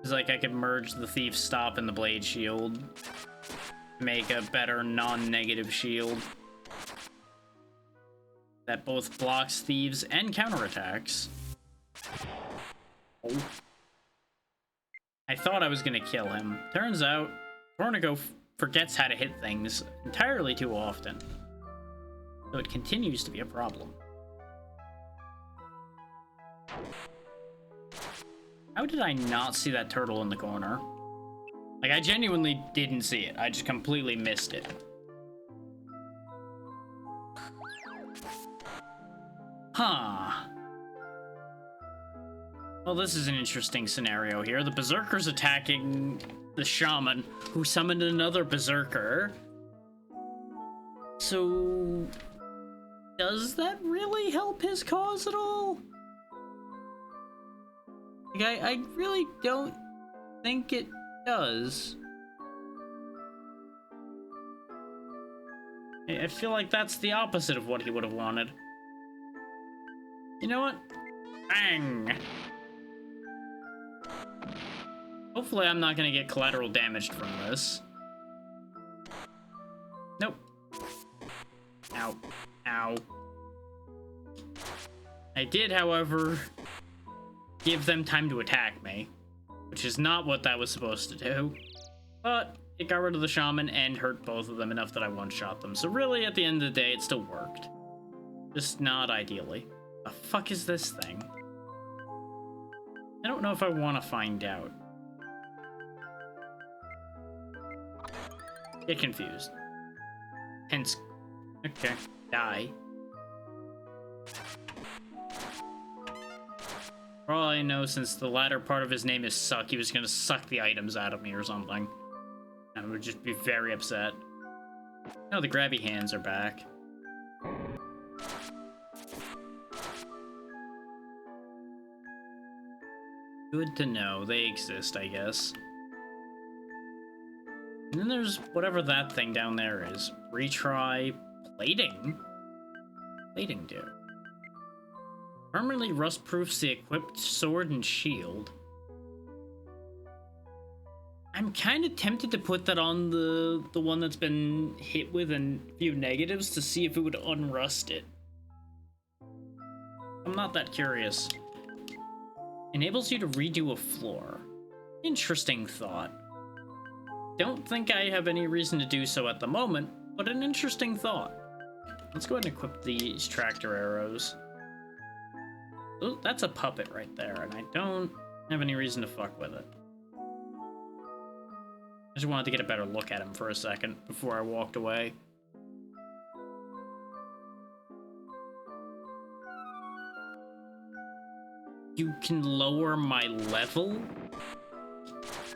It's like I could merge the Thief Stop and the blade shield. Make a better non-negative shield. That both blocks thieves and counterattacks. Oh. I thought I was gonna kill him. Turns out, Torneko forgets how to hit things entirely too often. So it continues to be a problem. How did I not see that turtle in the corner? Like, I genuinely didn't see it. I just completely missed it. Huh. Well, this is an interesting scenario here. The Berserker's attacking the Shaman, who summoned another Berserker. So... does that really help his cause at all? Like, I really don't think it does. I feel like that's the opposite of what he would have wanted. You know what? Bang! Hopefully I'm not gonna get collateral damage from this. Nope. Ow. Ow. I did, however, give them time to attack me, which is not what that was supposed to do. But it got rid of the Shaman and hurt both of them enough that I one-shot them. So really, at the end of the day, it still worked. Just not ideally. The fuck is this thing? I don't know if I want to find out. Get confused. Hence. Okay. Die. For all I know, since the latter part of his name is Suck, he was gonna suck the items out of me or something. I would just be very upset. Oh, the grabby hands are back. Good to know. They exist, I guess. And then there's whatever that thing down there is. Retry plating? Plating do. Permanently rust-proofs the equipped sword and shield. I'm kind of tempted to put that on the one that's been hit with a few negatives to see if it would unrust it. I'm not that curious. Enables you to redo a floor. Interesting thought. Don't think I have any reason to do so at the moment, but an interesting thought. Let's go ahead and equip these tractor arrows. Oh, that's a puppet right there, and I don't have any reason to fuck with it. I just wanted to get a better look at him for a second before I walked away. You can lower my level?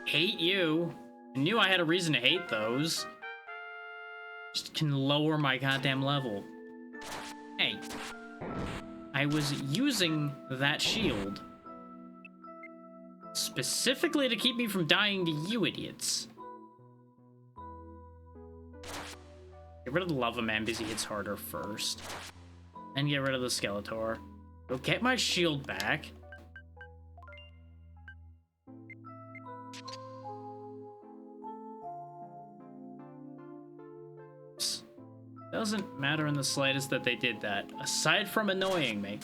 Hate you. I knew I had a reason to hate those. Just can lower my goddamn level. Hey. I was using that shield specifically to keep me from dying to you idiots. Get rid of the lava man because he hits harder first. Then get rid of the Skeletor. Go get my shield back. Doesn't matter in the slightest that they did that, aside from annoying me.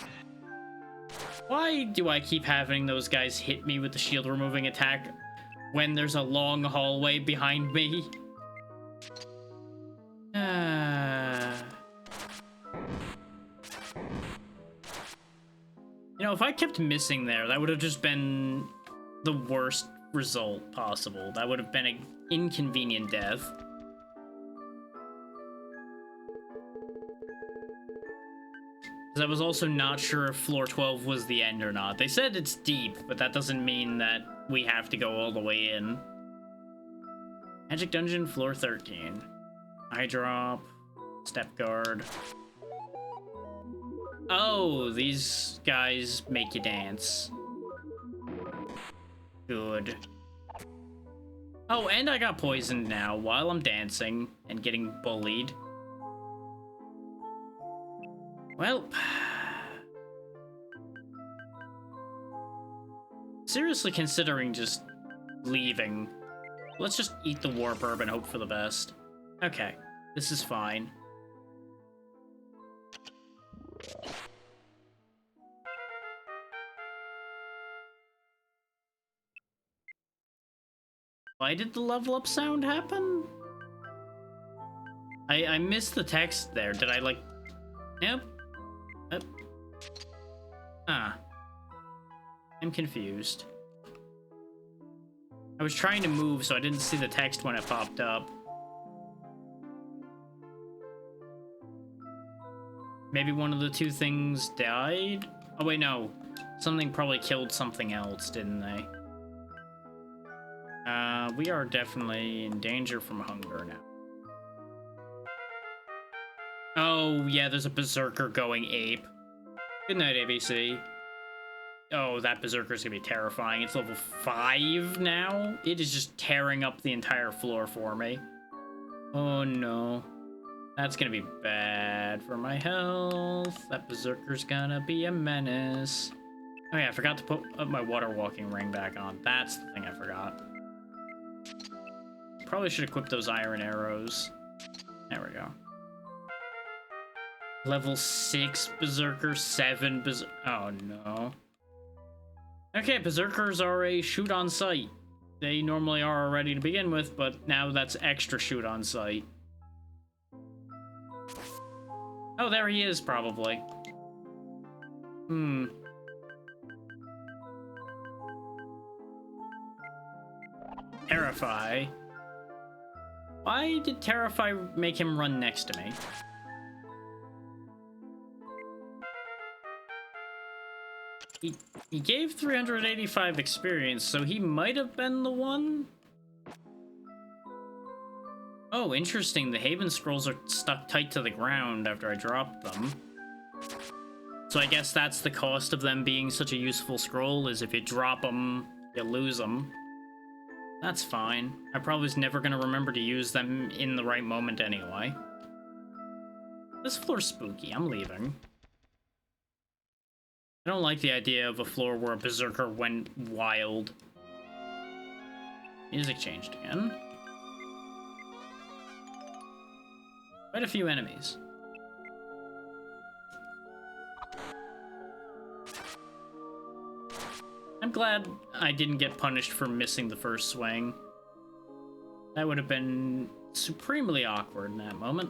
Why do I keep having those guys hit me with the shield removing attack when there's a long hallway behind me? You know, if I kept missing there, that would have just been the worst result possible. That would have been an inconvenient death. I was also not sure if floor 12 was the end or not. They said it's deep, but that doesn't mean that we have to go all the way in. Magic Dungeon, floor 13. Eye drop, step guard. Oh, these guys make you dance. Good. Oh, and I got poisoned now while I'm dancing and getting bullied. Well, seriously considering just leaving. Let's just eat the warp herb and hope for the best. Okay, this is fine. Why did the level up sound happen? I missed the text there. Did I like... Nope. Ah. I'm confused. I was trying to move, so I didn't see the text when it popped up. Maybe one of the two things died? Oh, wait, no. Something probably killed something else, didn't they? We are definitely in danger from hunger now. Oh, yeah, there's a berserker going ape. Good night, ABC. Oh, that berserker's gonna be terrifying. It's level 5 now. It is just tearing up the entire floor for me. Oh, no. That's gonna be bad for my health. That berserker's gonna be a menace. Oh, yeah, I forgot to put my water walking ring back on. That's the thing I forgot. Probably should equip those iron arrows. There we go. Level 6 berserker, 7 berserker. Oh no. Okay, berserkers are a shoot on sight. They normally are already to begin with, but now that's extra shoot on sight. Oh, there he is, probably. Terrify. Why did Terrify make him run next to me? He gave 385 experience, so he might have been the one? Oh, interesting. The Haven Scrolls are stuck tight to the ground after I dropped them. So I guess that's the cost of them being such a useful scroll, is if you drop them, you lose them. That's fine. I probably was never going to remember to use them in the right moment anyway. This floor's spooky. I'm leaving. I don't like the idea of a floor where a berserker went wild. Music changed again. Quite a few enemies. I'm glad I didn't get punished for missing the first swing. That would have been supremely awkward in that moment.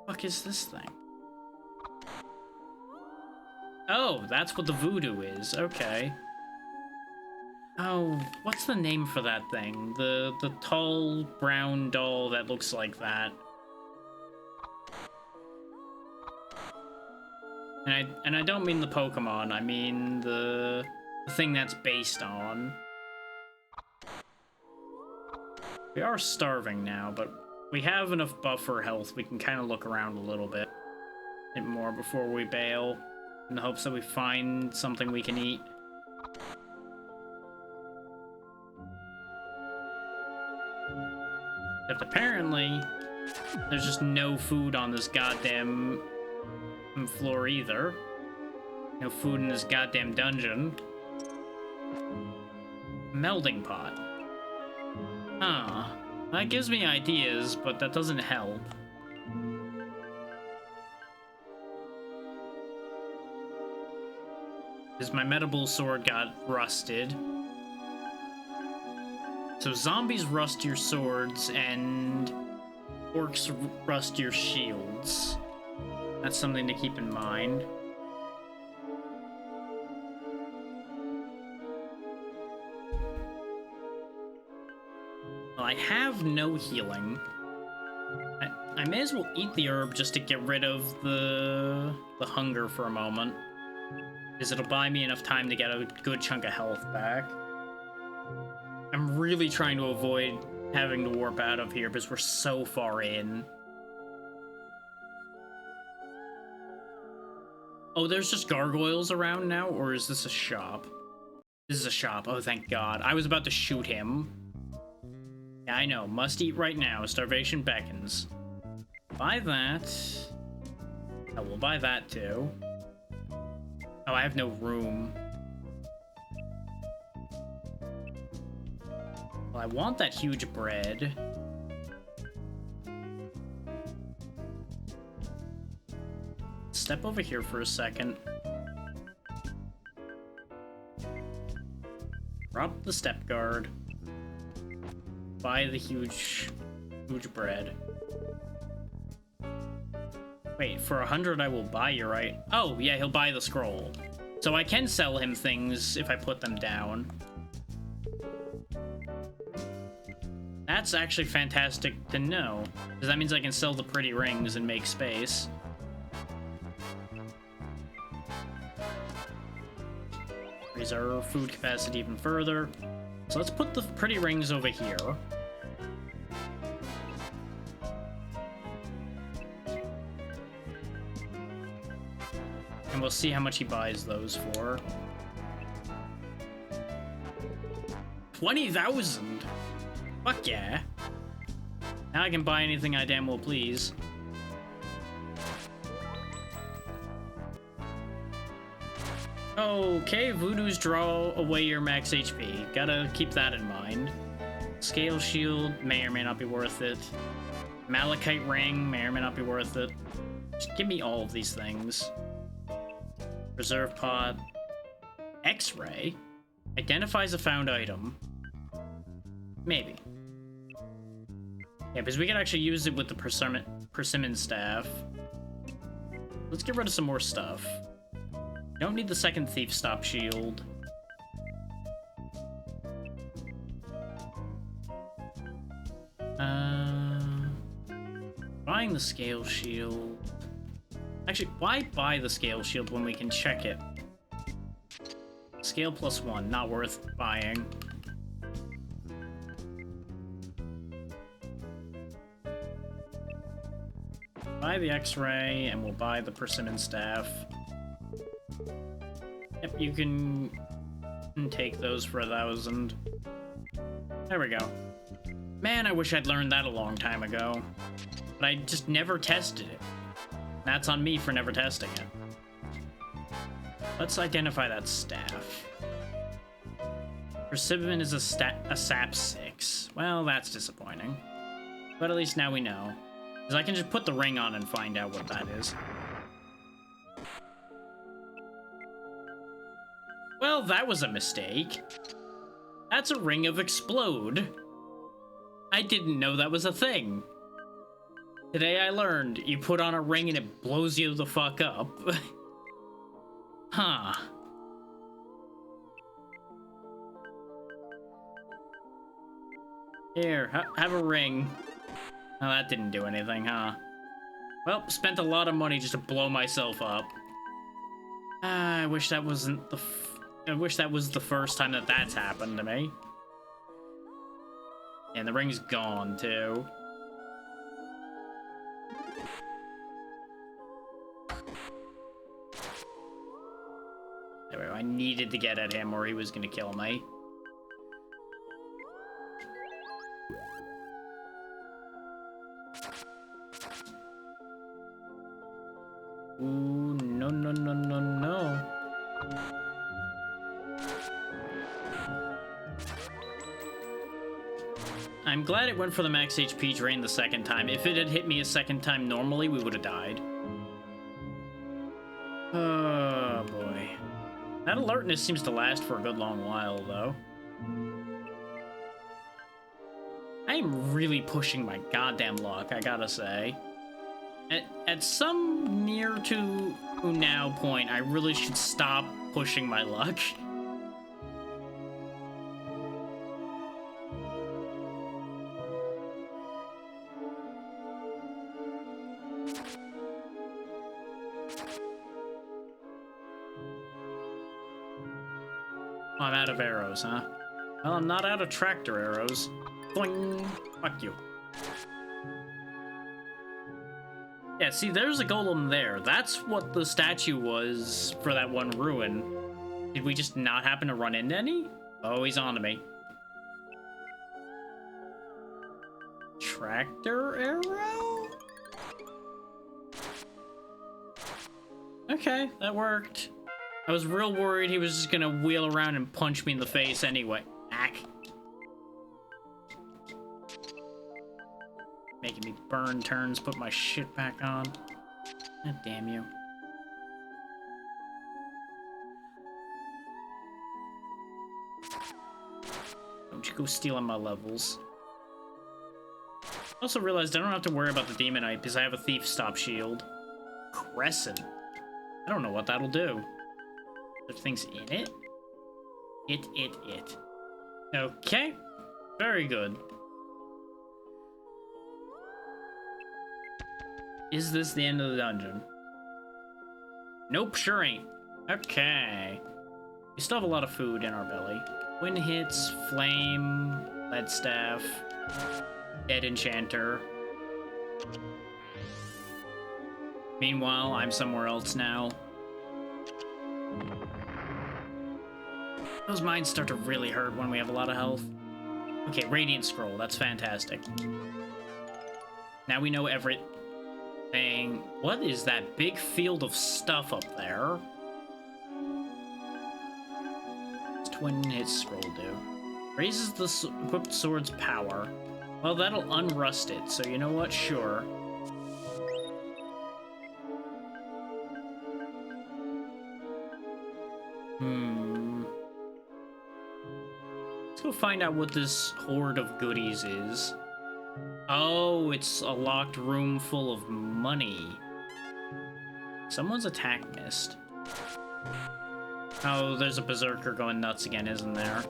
What the fuck is this thing? Oh, that's what the voodoo is. Okay. Oh, what's the name for that thing? The tall brown doll that looks like that. And I don't mean the Pokemon, I mean the thing that's based on. We are starving now, but we have enough buffer health. We can kind of look around a little bit more before we bail, in the hopes that we find something we can eat. Except apparently, there's just no food on this goddamn floor either. No food in this goddamn dungeon. Melding pot. Huh. That gives me ideas, but that doesn't help. Because my Mediball sword got rusted. So zombies rust your swords, and orcs rust your shields. That's something to keep in mind. Well, I have no healing. I may as well eat the herb just to get rid of the hunger for a moment. Because it'll buy me enough time to get a good chunk of health back. I'm really trying to avoid having to warp out of here because we're so far in. Oh, there's just gargoyles around now, or is this a shop? This is a shop. Oh, thank God. I was about to shoot him. Yeah, I know. Must eat right now. Starvation beckons. Buy that. Oh, we'll buy that too. Oh, I have no room. Well, I want that huge bread. Step over here for a second. Drop the step guard. Buy the huge bread. Wait, for 100 I will buy you, right? Oh, yeah, he'll buy the scroll. So I can sell him things if I put them down. That's actually fantastic to know, because that means I can sell the pretty rings and make space. Raise our food capacity even further. So let's put the pretty rings over here. And we'll see how much he buys those for. 20,000! Fuck yeah. Now I can buy anything I damn well please. Okay, voodoos draw away your max HP. Gotta keep that in mind. Scale shield may or may not be worth it. Malachite ring may or may not be worth it. Just give me all of these things. Reserve pod. X-ray? Identifies a found item. Maybe. Yeah, because we can actually use it with the persimmon staff. Let's get rid of some more stuff. Don't need the second thief stop shield. Buying the scale shield. Actually, why buy the scale shield when we can check it? Scale +1, not worth buying. Buy the X-ray, and we'll buy the persimmon staff. Yep, you can take those for 1,000. There we go. Man, I wish I'd learned that a long time ago. But I just never tested it. That's on me for never testing it. Let's identify that staff. Persimmon is a sap 6. Well, that's disappointing. But at least now we know. Because I can just put the ring on and find out what that is. Well, that was a mistake. That's a ring of explode. I didn't know that was a thing. Today I learned you put on a ring and it blows you the fuck up. Huh. Here, have a ring. Oh, that didn't do anything, huh? Well, spent a lot of money just to blow myself up. I wish that wasn't I wish that was the first time that that's happened to me. And the ring's gone, too. There we go. I needed to get at him or he was gonna kill me. Ooh, no, no, no, no, no. I'm glad it went for the max HP drain the second time. If it had hit me a second time normally, we would have died. Oh, boy. That alertness seems to last for a good long while, though. I am really pushing my goddamn luck, I gotta say. At some near to now point, I really should stop pushing my luck. Oh, I'm out of arrows, huh? Well, I'm not out of tractor arrows. Boing! Fuck you. Yeah, see, there's a golem there. That's what the statue was for that one ruin. Did we just not happen to run into any? Oh, he's on to me. Tractor arrow? Okay, that worked. I was real worried he was just gonna wheel around and punch me in the face anyway. Ack. Making me burn turns, put my shit back on. God damn you. Don't you go stealing my levels. I also realized I don't have to worry about the Demonite because I have a Thief Stop shield. Crescent. I don't know what that'll do. There's things in it? It. Okay. Very good. Is this the end of the dungeon? Nope, sure ain't. Okay. We still have a lot of food in our belly. Wind hits, flame, lead staff, dead enchanter. Meanwhile, I'm somewhere else now. Those mines start to really hurt when we have a lot of health. Okay, Radiant Scroll, that's fantastic. Now we know everything. What is that big field of stuff up there? What's Twin Hit Scroll do? Raises the equipped sword's power. Well, that'll unrust it, so you know what? Sure. Let's go find out what this hoard of goodies is. Oh, it's a locked room full of money. Someone's attack missed. Oh, there's a berserker going nuts again, isn't there?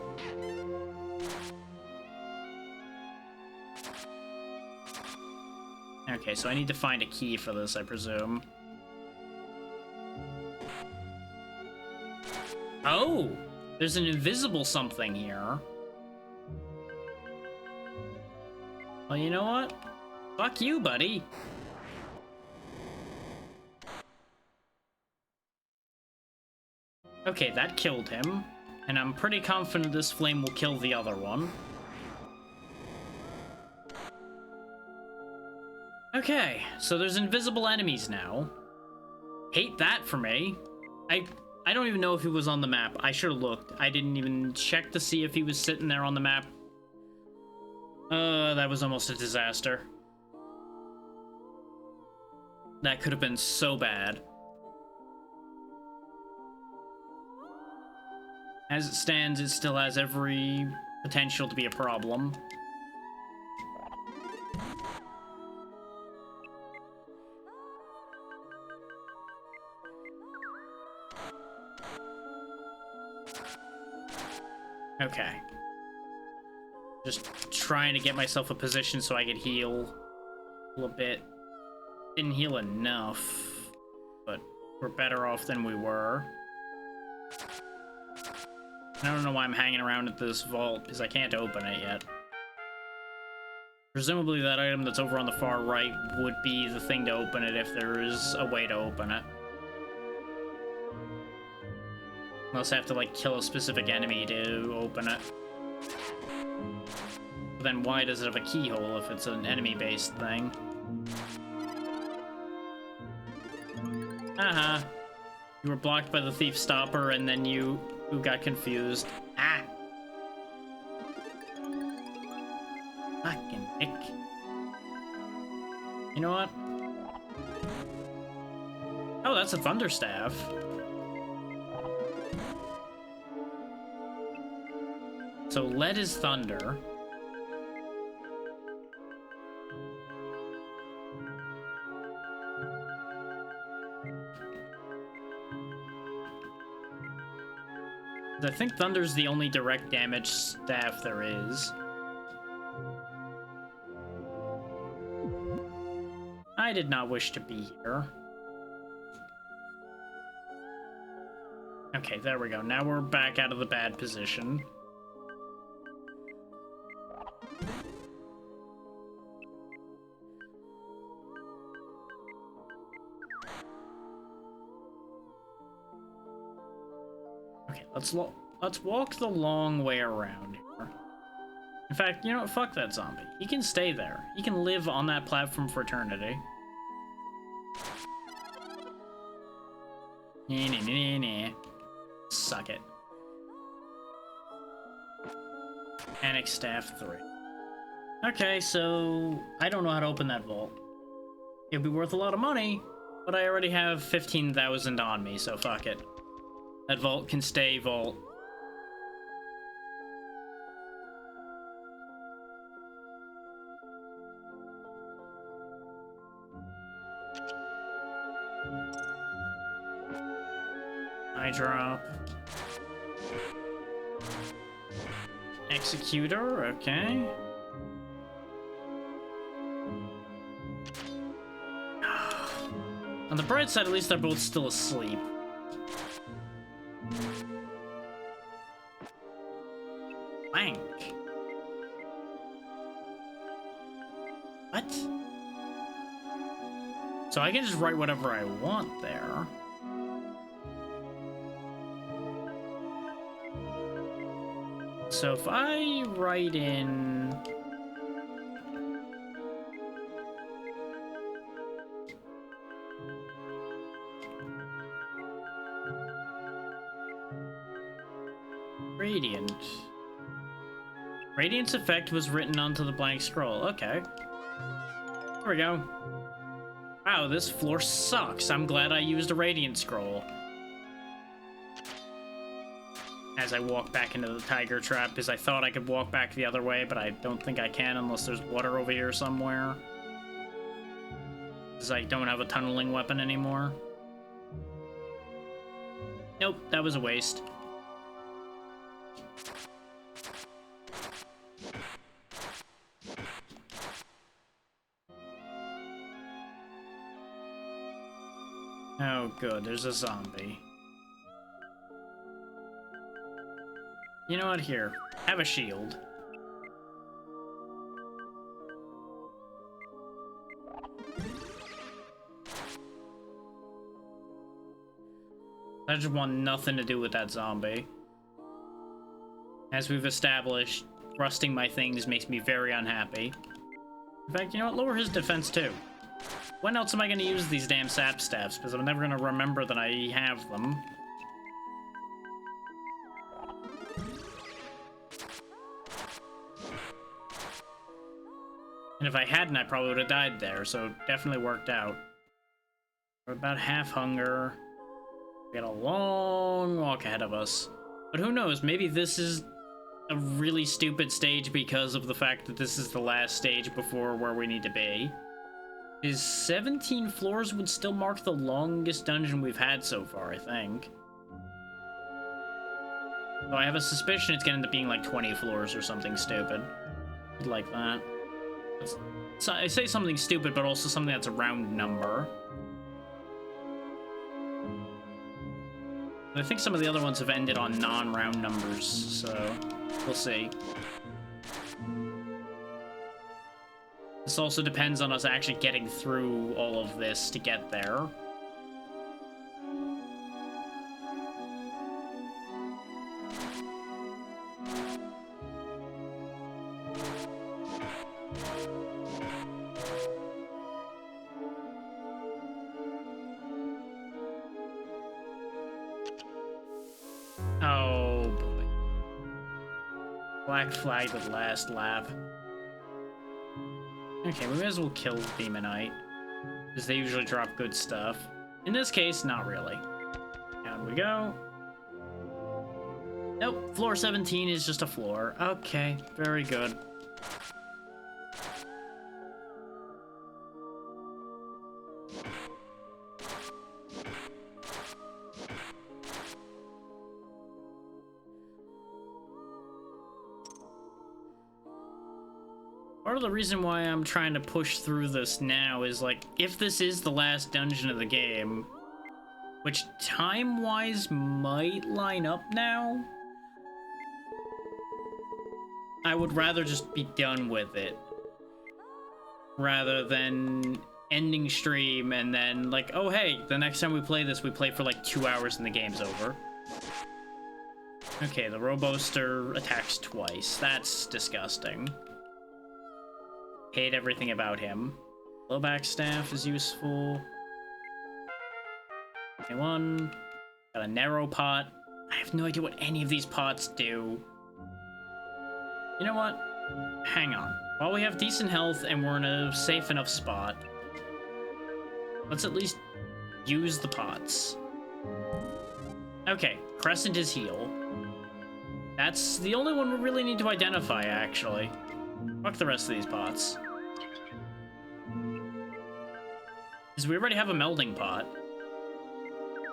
Okay, so I need to find a key for this, I presume. Oh! There's an invisible something here. Well, you know what? Fuck you, buddy. Okay, that killed him. And I'm pretty confident this flame will kill the other one. Okay, so there's invisible enemies now. Hate that for me. I don't even know if he was on the map. I should have looked. I didn't even check to see if he was sitting there on the map. That was almost a disaster. That could have been so bad. As it stands, it still has every potential to be a problem. Okay. Just trying to get myself a position so I could heal a little bit. Didn't heal enough, but we're better off than we were. I don't know why I'm hanging around at this vault, because I can't open it yet. Presumably that item that's over on the far right would be the thing to open it if there is a way to open it. Unless I have to, like, kill a specific enemy to open it. But then why does it have a keyhole if it's an enemy-based thing? Uh-huh. You were blocked by the thief stopper, and then you got confused. Ah! Fucking dick. You know what? Oh, that's a thunder staff. So lead is thunder. I think thunder's the only direct damage staff there is. I did not wish to be here. Okay, there we go. Now we're back out of the bad position. Okay, let's walk the long way around here. In fact, you know what? Fuck that zombie. He can stay there. He can live on that platform for eternity. Suck it. Panic Staff 3. Okay, so I don't know how to open that vault. It'd be worth a lot of money, but I already have 15,000 on me, so fuck it. That vault can stay vault. I drop. Executor, okay. On the bright side, at least they're both still asleep. Blank. What? So I can just write whatever I want there. So if I write in... Radiant. Radiant's effect was written onto the blank scroll. Okay. There we go. Wow, this floor sucks. I'm glad I used a Radiant scroll. As I walk back into the tiger trap, because I thought I could walk back the other way, but I don't think I can unless there's water over here somewhere. Because I don't have a tunneling weapon anymore. Nope, that was a waste. Oh, good. There's a zombie. You know what? Here. Have a shield. I just want nothing to do with that zombie. As we've established, rusting my things makes me very unhappy. In fact, you know what? Lower his defense, too. When else am I going to use these damn sap staffs? Because I'm never going to remember that I have them. And if I hadn't, I probably would have died there, so it definitely worked out. We're about half hunger. We got a long walk ahead of us. But who knows, maybe this is a really stupid stage because of the fact that this is the last stage before where we need to be. Is 17 floors would still mark the longest dungeon we've had so far, I think. So I have a suspicion it's gonna end up being like 20 floors or something stupid. Like that. So I say something stupid, but also something that's a round number. I think some of the other ones have ended on non-round numbers, so we'll see. This also depends on us actually getting through all of this to get there. Oh boy. Black flag the last lap. Okay, we may as well kill Demonite, because they usually drop good stuff. In this case, not really. Down we go. Nope, floor 17 is just a floor. Okay, very good. Part of the reason why I'm trying to push through this now is, like, if this is the last dungeon of the game, which time-wise might line up now, I would rather just be done with it, rather than ending stream and then, like, oh hey, the next time we play this, we play for like 2 hours and the game's over. Okay, the Roboster attacks twice. That's disgusting. Hate everything about him. Blowback staff is useful. 21. Got a narrow pot. I have no idea what any of these pots do. You know what? Hang on. While we have decent health and we're in a safe enough spot, let's at least use the pots. Okay, Crescent is heal. That's the only one we really need to identify, actually. Fuck the rest of these pots. Because we already have a melding pot.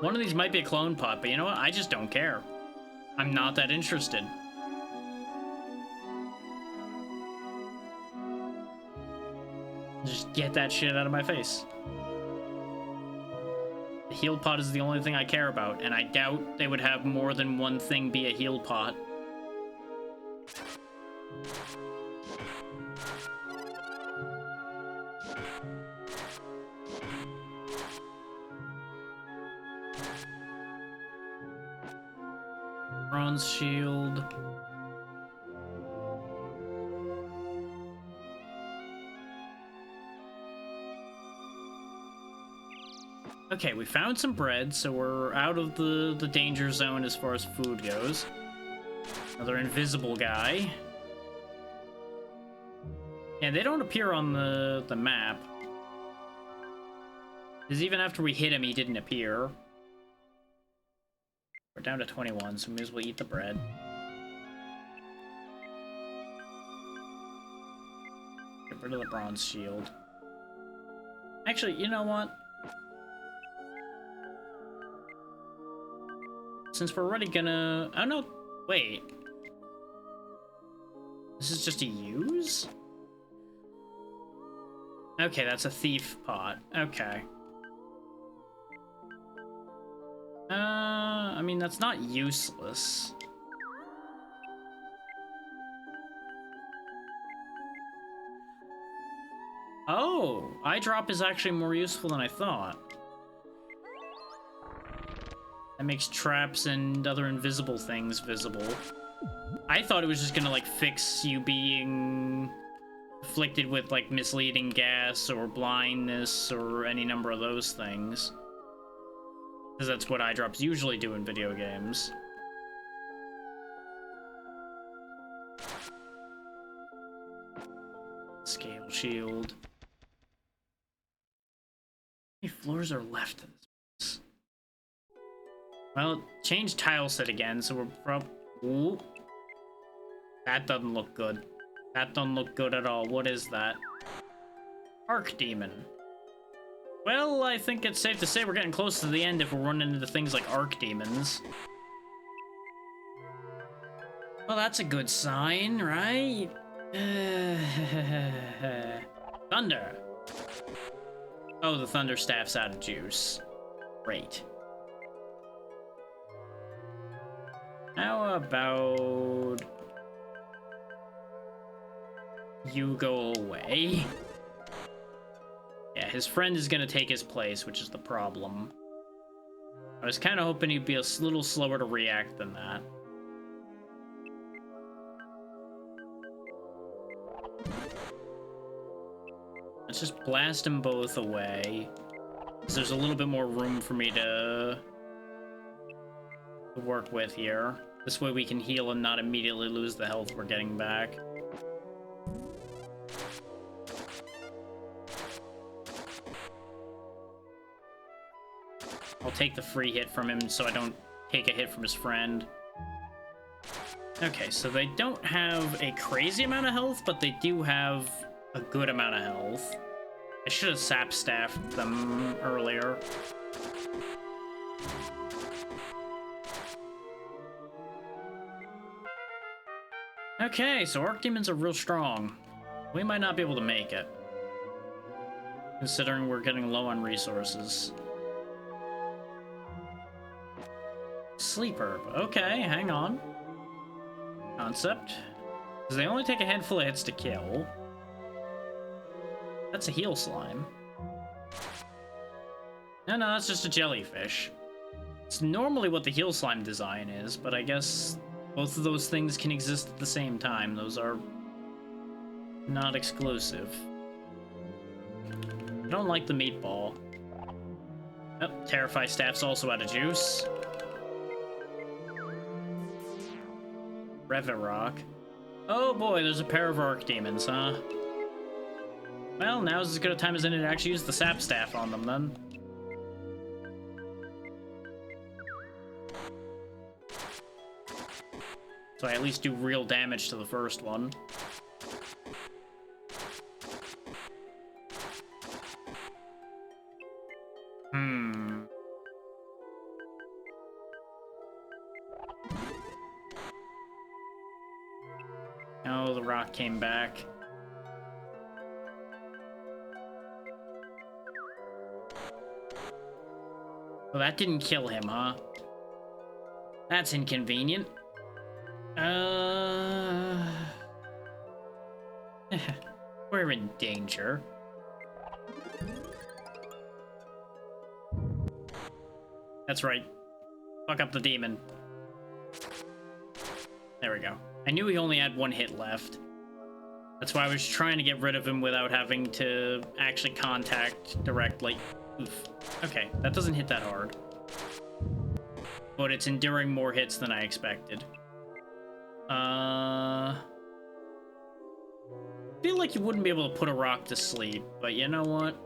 One of these might be a clone pot, but you know what? I just don't care. I'm not that interested. Just get that shit out of my face. The heal pot is the only thing I care about, and I doubt they would have more than one thing be a heal pot. Bronze shield. Okay, we found some bread, so we're out of the danger zone as far as food goes. Another invisible guy. And they don't appear on the map. Because even after we hit him, he didn't appear. We're down to 21, so we may as well eat the bread. Get rid of the bronze shield. Actually, you know what? Since we're already gonna... Oh, no. Wait. This is just a use? Okay, that's a thief pot. Okay. I mean, that's not useless. Oh, eye drop is actually more useful than I thought. That makes traps and other invisible things visible. I thought it was just gonna, like, fix you being afflicted with, like, misleading gas or blindness or any number of those things. Because that's what eye drops usually do in video games. Scale shield. How many floors are left in this place? Well, change tile set again, so we're probably... That doesn't look good. That doesn't look good at all. What is that? Arc Demon. Well, I think it's safe to say we're getting close to the end if we're running into things like Arc Demons. Well, that's a good sign, right? Thunder. Oh, the Thunder Staff's out of juice. Great. How about... you go away? Yeah, his friend is gonna take his place, which is the problem. I was kind of hoping he'd be a little slower to react than that. Let's just blast them both away. Because there's a little bit more room for me to work with here. This way we can heal and not immediately lose the health we're getting back. I'll take the free hit from him so I don't take a hit from his friend. Okay, so they don't have a crazy amount of health, but they do have a good amount of health. I should have sap staffed them earlier. Okay, so Arc Demons are real strong. We might not be able to make it, considering we're getting low on resources. Sleeper. Okay, hang on. Concept. Because they only take a handful of hits to kill. That's a heal slime. No, that's just a jellyfish. It's normally what the heal slime design is, but I guess both of those things can exist at the same time. Those are not exclusive. I don't like the meatball. Oh, Terrify Staff's also out of juice. Reverock. Oh boy, there's a pair of Arc Demons, huh? Well, now's as good a time as any to actually use the Sap Staff on them, then. So I at least do real damage to the first one. Oh, the rock came back. Well, that didn't kill him, huh? That's inconvenient. We're in danger. That's right. Fuck up the demon. There we go. I knew he only had one hit left. That's why I was trying to get rid of him without having to actually contact directly. Oof. Okay, that doesn't hit that hard. But it's enduring more hits than I expected. I feel like you wouldn't be able to put a rock to sleep, but you know what?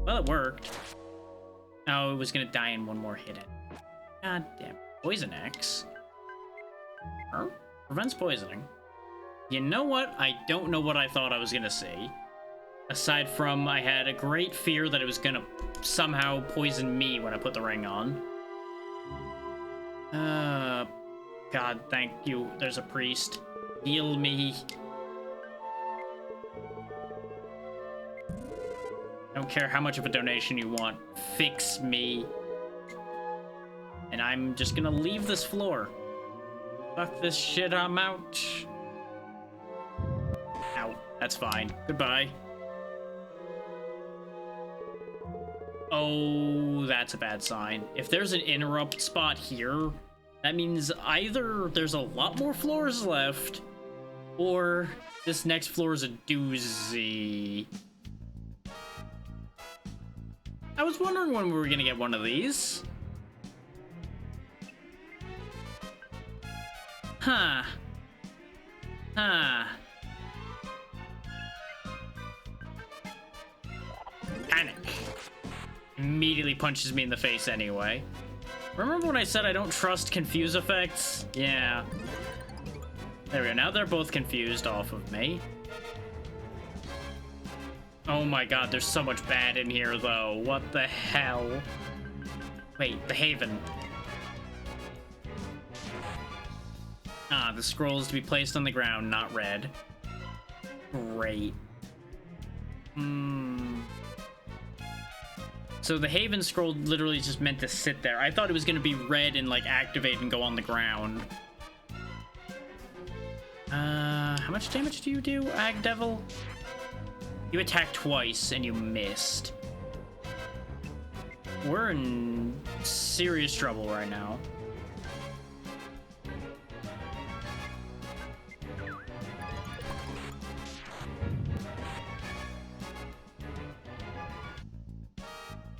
Well, it worked. Oh, it was gonna die in one more hit. God damn. Poison X. Huh? Prevents poisoning. You know what? I don't know what I thought I was gonna see. Aside from I had a great fear that it was gonna somehow poison me when I put the ring on. God, thank you. There's a priest. Heal me. Don't care how much of a donation you want. Fix me. And I'm just gonna leave this floor. Fuck this shit, I'm out. Ow, that's fine. Goodbye. Oh, that's a bad sign. If there's an interrupt spot here, that means either there's a lot more floors left, or this next floor is a doozy. I was wondering when we were gonna get one of these. Huh. Panic. Immediately punches me in the face anyway. Remember when I said I don't trust confuse effects? Yeah. There we go. Now they're both confused off of me. Oh my god, there's so much bad in here, though. What the hell? Wait, the Haven. Ah, the scroll is to be placed on the ground, not read. Great. So the Haven scroll literally just meant to sit there. I thought it was going to be read and, like, activate and go on the ground. How much damage do you do, Ag Devil? You attacked twice and you missed. We're in serious trouble right now.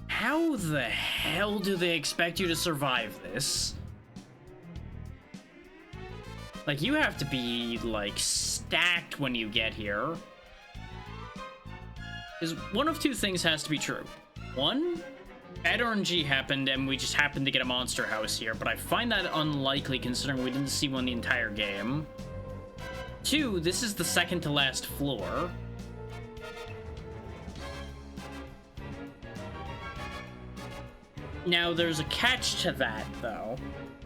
How the hell do they expect you to survive this? Like, you have to be, like, stacked when you get here. Because one of two things has to be true. One, bad RNG happened and we just happened to get a monster house here, but I find that unlikely considering we didn't see one the entire game. Two, this is the second to last floor. Now, there's a catch to that, though.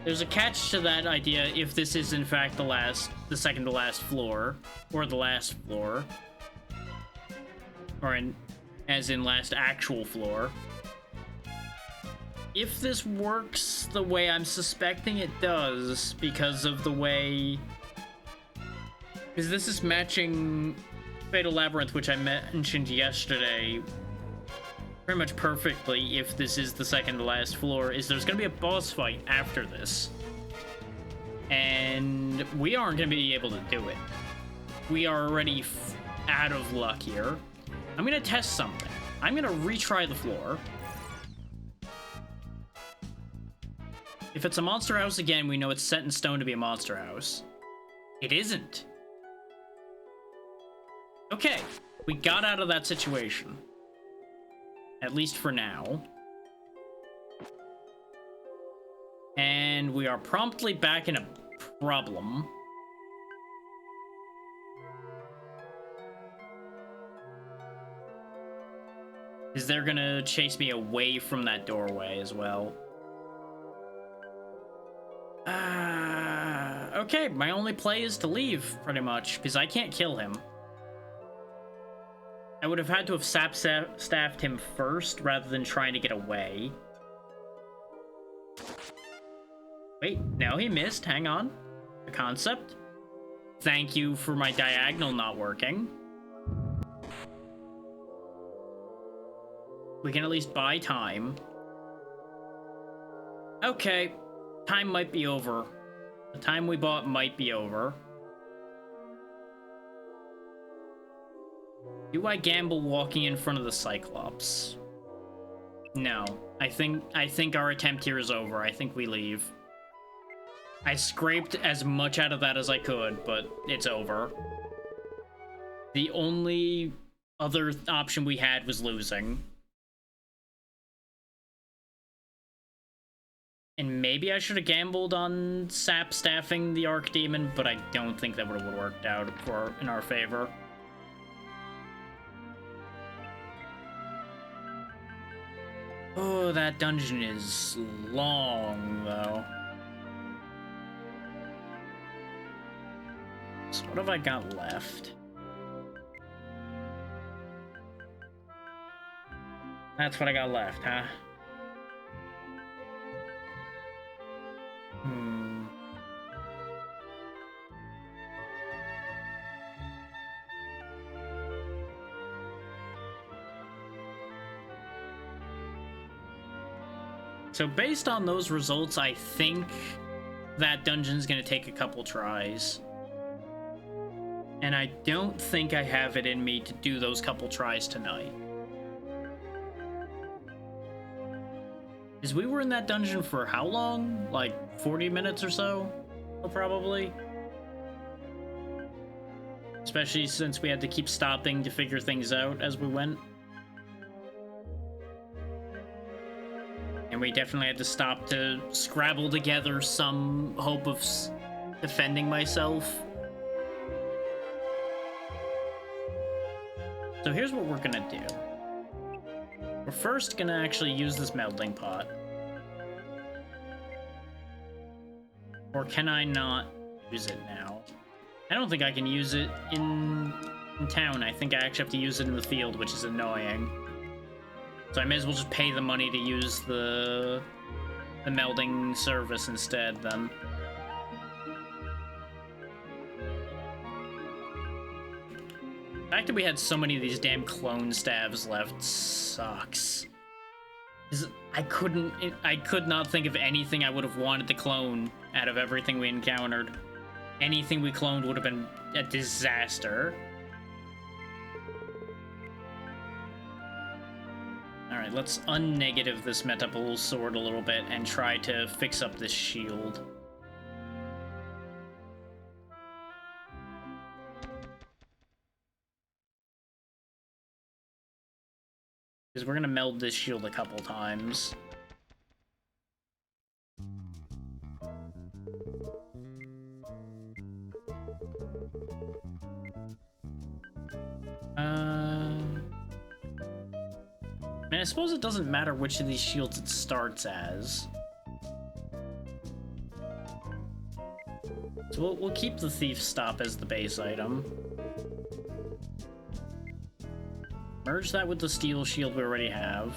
There's a catch to that idea if this is, in fact, the second to last floor, or the last floor. Or as in last actual floor. If this works the way I'm suspecting it does, because of the way... Because this is matching Fatal Labyrinth, which I mentioned yesterday, pretty much perfectly, if this is the second to last floor, is there's gonna be a boss fight after this. And we aren't gonna be able to do it. We are already out of luck here. I'm gonna test something. I'm gonna retry the floor. If it's a monster house again, we know it's set in stone to be a monster house. It isn't. Okay, we got out of that situation. At least for now. And we are promptly back in a problem. Is they're gonna chase me away from that doorway as well. Okay, my only play is to leave, pretty much, because I can't kill him. I would have had to have staffed him first, rather than trying to get away. Wait, no, he missed. Hang on. The concept. Thank you for my diagonal not working. We can at least buy time. Okay. Time might be over. The time we bought might be over. Do I gamble walking in front of the Cyclops? No. I think our attempt here is over. I think we leave. I scraped as much out of that as I could, but it's over. The only other option we had was losing. And maybe I should have gambled on Sap staffing the Archdemon, but I don't think that would have worked out in our favor. Oh, that dungeon is long, though. So what have I got left? That's what I got left, huh? So based on those results, I think that dungeon's gonna take a couple tries. And I don't think I have it in me to do those couple tries tonight. Because we were in that dungeon for how long? Like 40 minutes or so? Probably. Especially since we had to keep stopping to figure things out as we went. And we definitely had to stop to scrabble together some hope of defending myself. So here's what we're gonna do. We're first gonna actually use this melding pot. Or can I not use it now? I don't think I can use it in town. I think I actually have to use it in the field, which is annoying. So I may as well just pay the money to use the melding service instead, then. The fact that we had so many of these damn clone stabs left sucks. I could not think of anything I would have wanted to clone out of everything we encountered. Anything we cloned would have been a disaster. Alright, let's unnegative this Metapole sword a little bit and try to fix up this shield. Because we're gonna meld this shield a couple times. I mean, I suppose it doesn't matter which of these shields it starts as. So we'll keep the Thief Stop as the base item. Merge that with the steel shield we already have.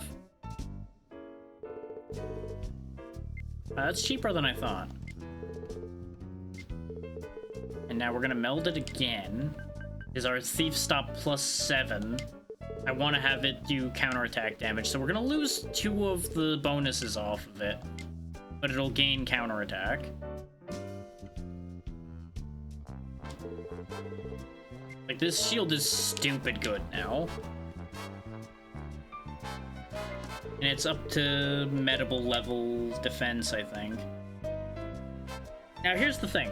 That's cheaper than I thought. And now we're gonna meld it again. Is our Thief Stop +7. I want to have it do counterattack damage, so we're gonna lose 2 of the bonuses off of it. But it'll gain counterattack. Like, this shield is stupid good now. And it's up to medable level defense, I think. Now, here's the thing.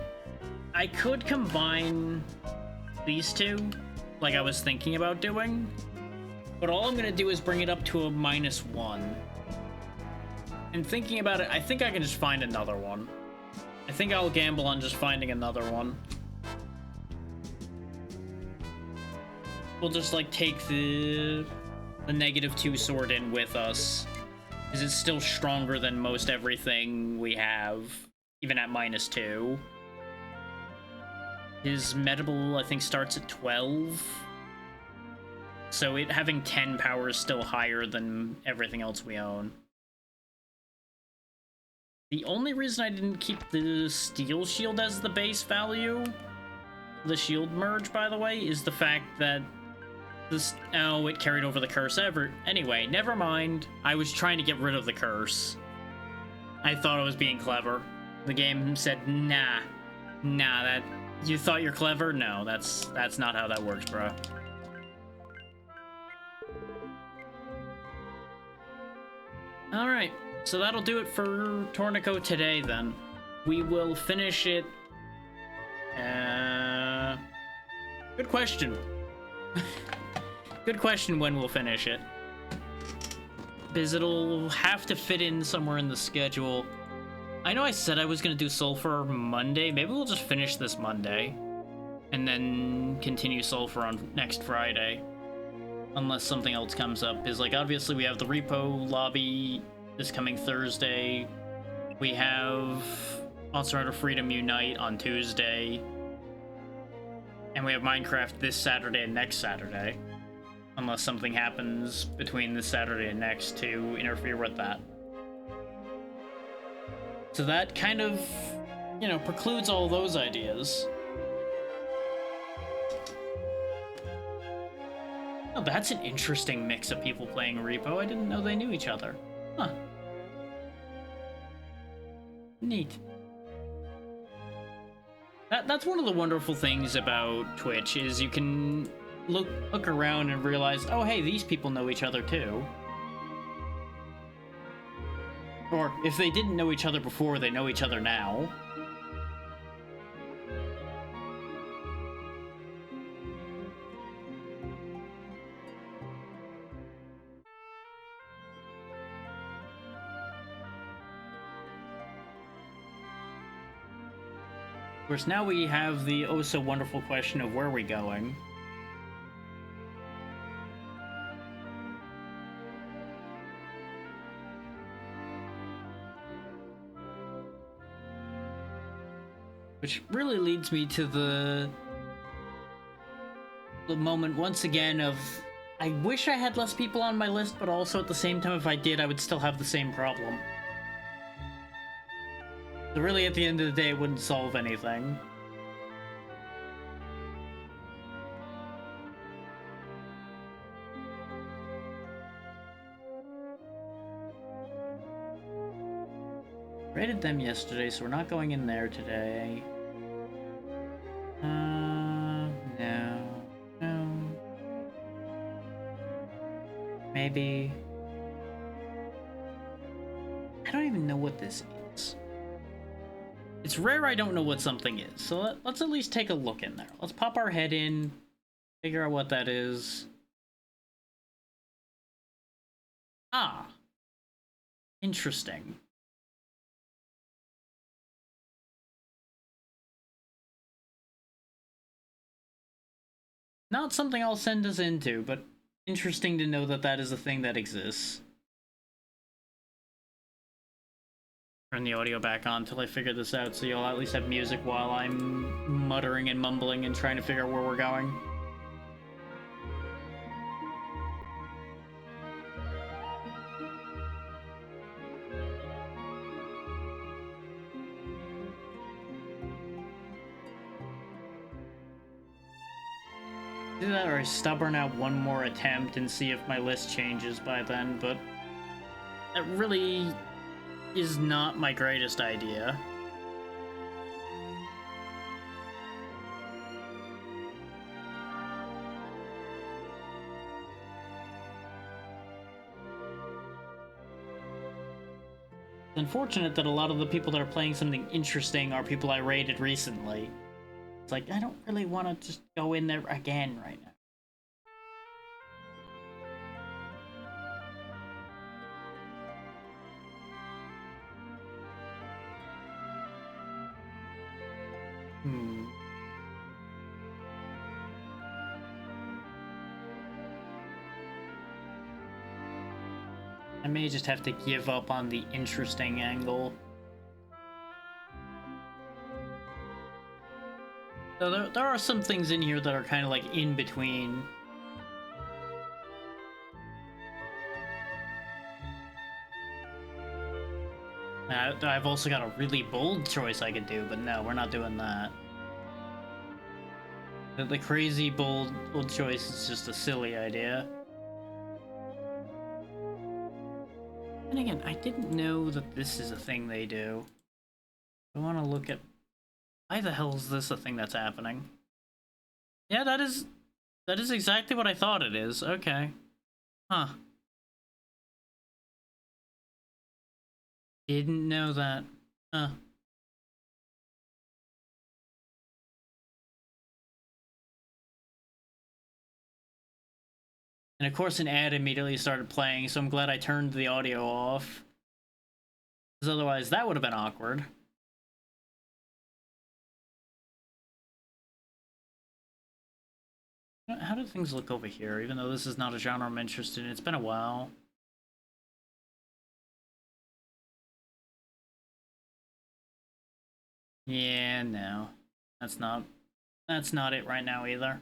I could combine these two, like I was thinking about doing, but all I'm gonna do is bring it up to a -1. And thinking about it, I think I can just find another one. I think I'll gamble on just finding another one. We'll just, like, take the -2 sword in with us, because it's still stronger than most everything we have, even at -2. His medable, I think, starts at 12. So it having 10 power is still higher than everything else we own. The only reason I didn't keep the steel shield as the base value, the shield merge, by the way, is the fact that this... Oh, it carried over the curse ever. Anyway, never mind. I was trying to get rid of the curse. I thought I was being clever. The game said, nah, that... You thought you're clever? No, that's not how that works, bro. Alright, so that'll do it for Torneko today, then. We will finish it... Good question. Good question when we'll finish it. Because it'll have to fit in somewhere in the schedule. I know I said I was going to do Sulfur Monday. Maybe we'll just finish this Monday. And then continue Sulfur on next Friday. Unless something else comes up. Because, like, obviously we have the Repo lobby this coming Thursday. We have Monster Hunter Freedom Unite on Tuesday. And we have Minecraft this Saturday and next Saturday. Unless something happens between this Saturday and next to interfere with that. So that kind of, you know, precludes all those ideas. Oh, that's an interesting mix of people playing Repo. I didn't know they knew each other. Huh. Neat. That's one of the wonderful things about Twitch, is you can look around and realize, oh, hey, these people know each other too. Or, if they didn't know each other before, they know each other now. course, now we have the oh-so-wonderful question of where are we going? Which really leads me to the moment once again of I wish I had less people on my list, but also at the same time, if I did, I would still have the same problem. So really, at the end of the day, it wouldn't solve anything. Raided them yesterday, so we're not going in there today. No. Maybe. I don't even know what this is. It's rare I don't know what something is, so let's at least take a look in there. Let's pop our head in, figure out what that is. Ah. Interesting. Not something I'll send us into, but interesting to know that that is a thing that exists. Turn the audio back on until I figure this out, so you'll at least have music while I'm muttering and mumbling and trying to figure out where we're going. Do that, or I stubborn out one more attempt and see if my list changes by then, but that really is not my greatest idea. It's unfortunate that a lot of the people that are playing something interesting are people I raided recently. It's like, I don't really want to just go in there again right now. I may just have to give up on the interesting angle. So there are some things in here that are kind of like in between. I've also got a really bold choice I could do, but no, we're not doing that. The crazy bold choice is just a silly idea. And again, I didn't know that this is a thing they do. I want to look at why the hell is this a thing that's happening? Yeah, that is exactly what I thought it is. Okay. Huh. Didn't know that. Huh. And of course an ad immediately started playing, so I'm glad I turned the audio off. Because otherwise that would have been awkward. How do things look over here, even though this is not a genre I'm interested in? It's been a while. Yeah, no. That's not it right now either.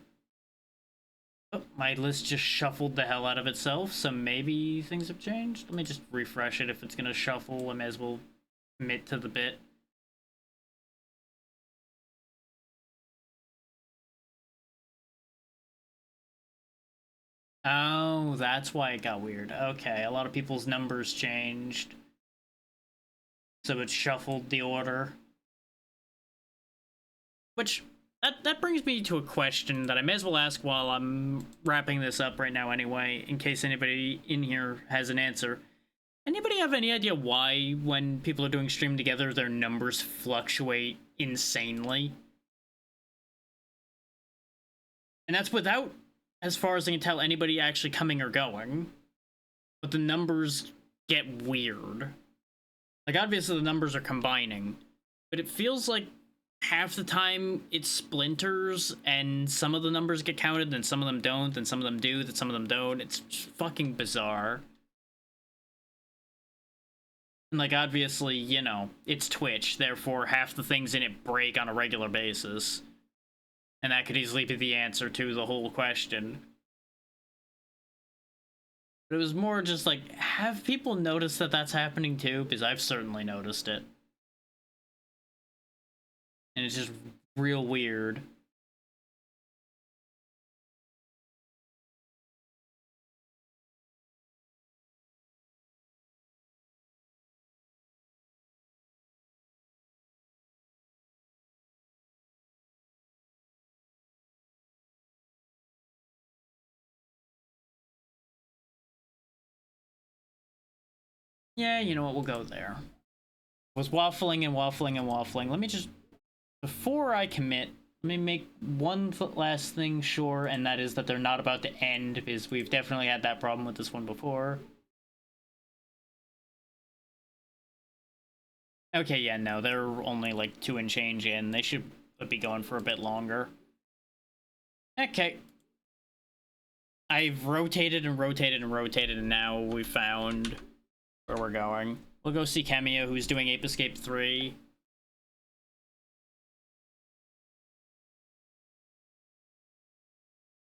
Oh, my list just shuffled the hell out of itself, so maybe things have changed? Let me just refresh it. If it's gonna shuffle, I may as well commit to the bit. Oh, that's why it got weird. Okay, a lot of people's numbers changed. So it shuffled the order. Which, that brings me to a question that I may as well ask while I'm wrapping this up right now anyway, in case anybody in here has an answer. Anybody have any idea why, when people are doing stream together, their numbers fluctuate insanely? And that's without, as far as I can tell, anybody actually coming or going. But the numbers get weird. Like, obviously the numbers are combining, but it feels like half the time it splinters and some of the numbers get counted, then some of them don't, then some of them do, then some of them don't. It's just fucking bizarre. And, like, obviously, you know, it's Twitch, therefore half the things in it break on a regular basis. And that could easily be the answer to the whole question. But it was more just like, have people noticed that that's happening too? Because I've certainly noticed it. And it's just real weird. Yeah, you know what, we'll go there. Was waffling and waffling and waffling. Let me just, before I commit, let me make one last thing sure, and that is that they're not about to end, because we've definitely had that problem with this one before. Okay, yeah, no, they're only like 2 and change in. They should be going for a bit longer. Okay. I've rotated and rotated and rotated, and now we found where we're going. We'll go see Kemiya, who's doing Ape Escape 3.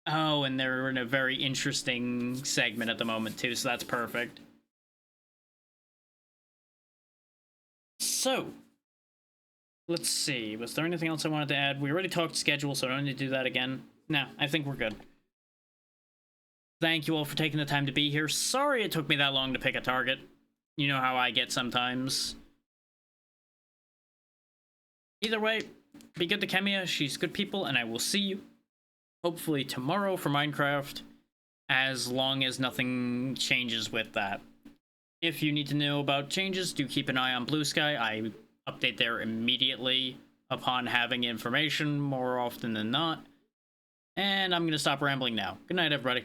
Oh, and they're in a very interesting segment at the moment, too, so that's perfect. So, let's see. Was there anything else I wanted to add? We already talked schedule, so I don't need to do that again. No, I think we're good. Thank you all for taking the time to be here. Sorry it took me that long to pick a target. You know how I get sometimes. Either way, be good to Kemiya. She's good people, and I will see you hopefully tomorrow for Minecraft, as long as nothing changes with that. If you need to know about changes, do keep an eye on Blue Sky. I update there immediately upon having information, more often than not. And I'm going to stop rambling now. Good night, everybody.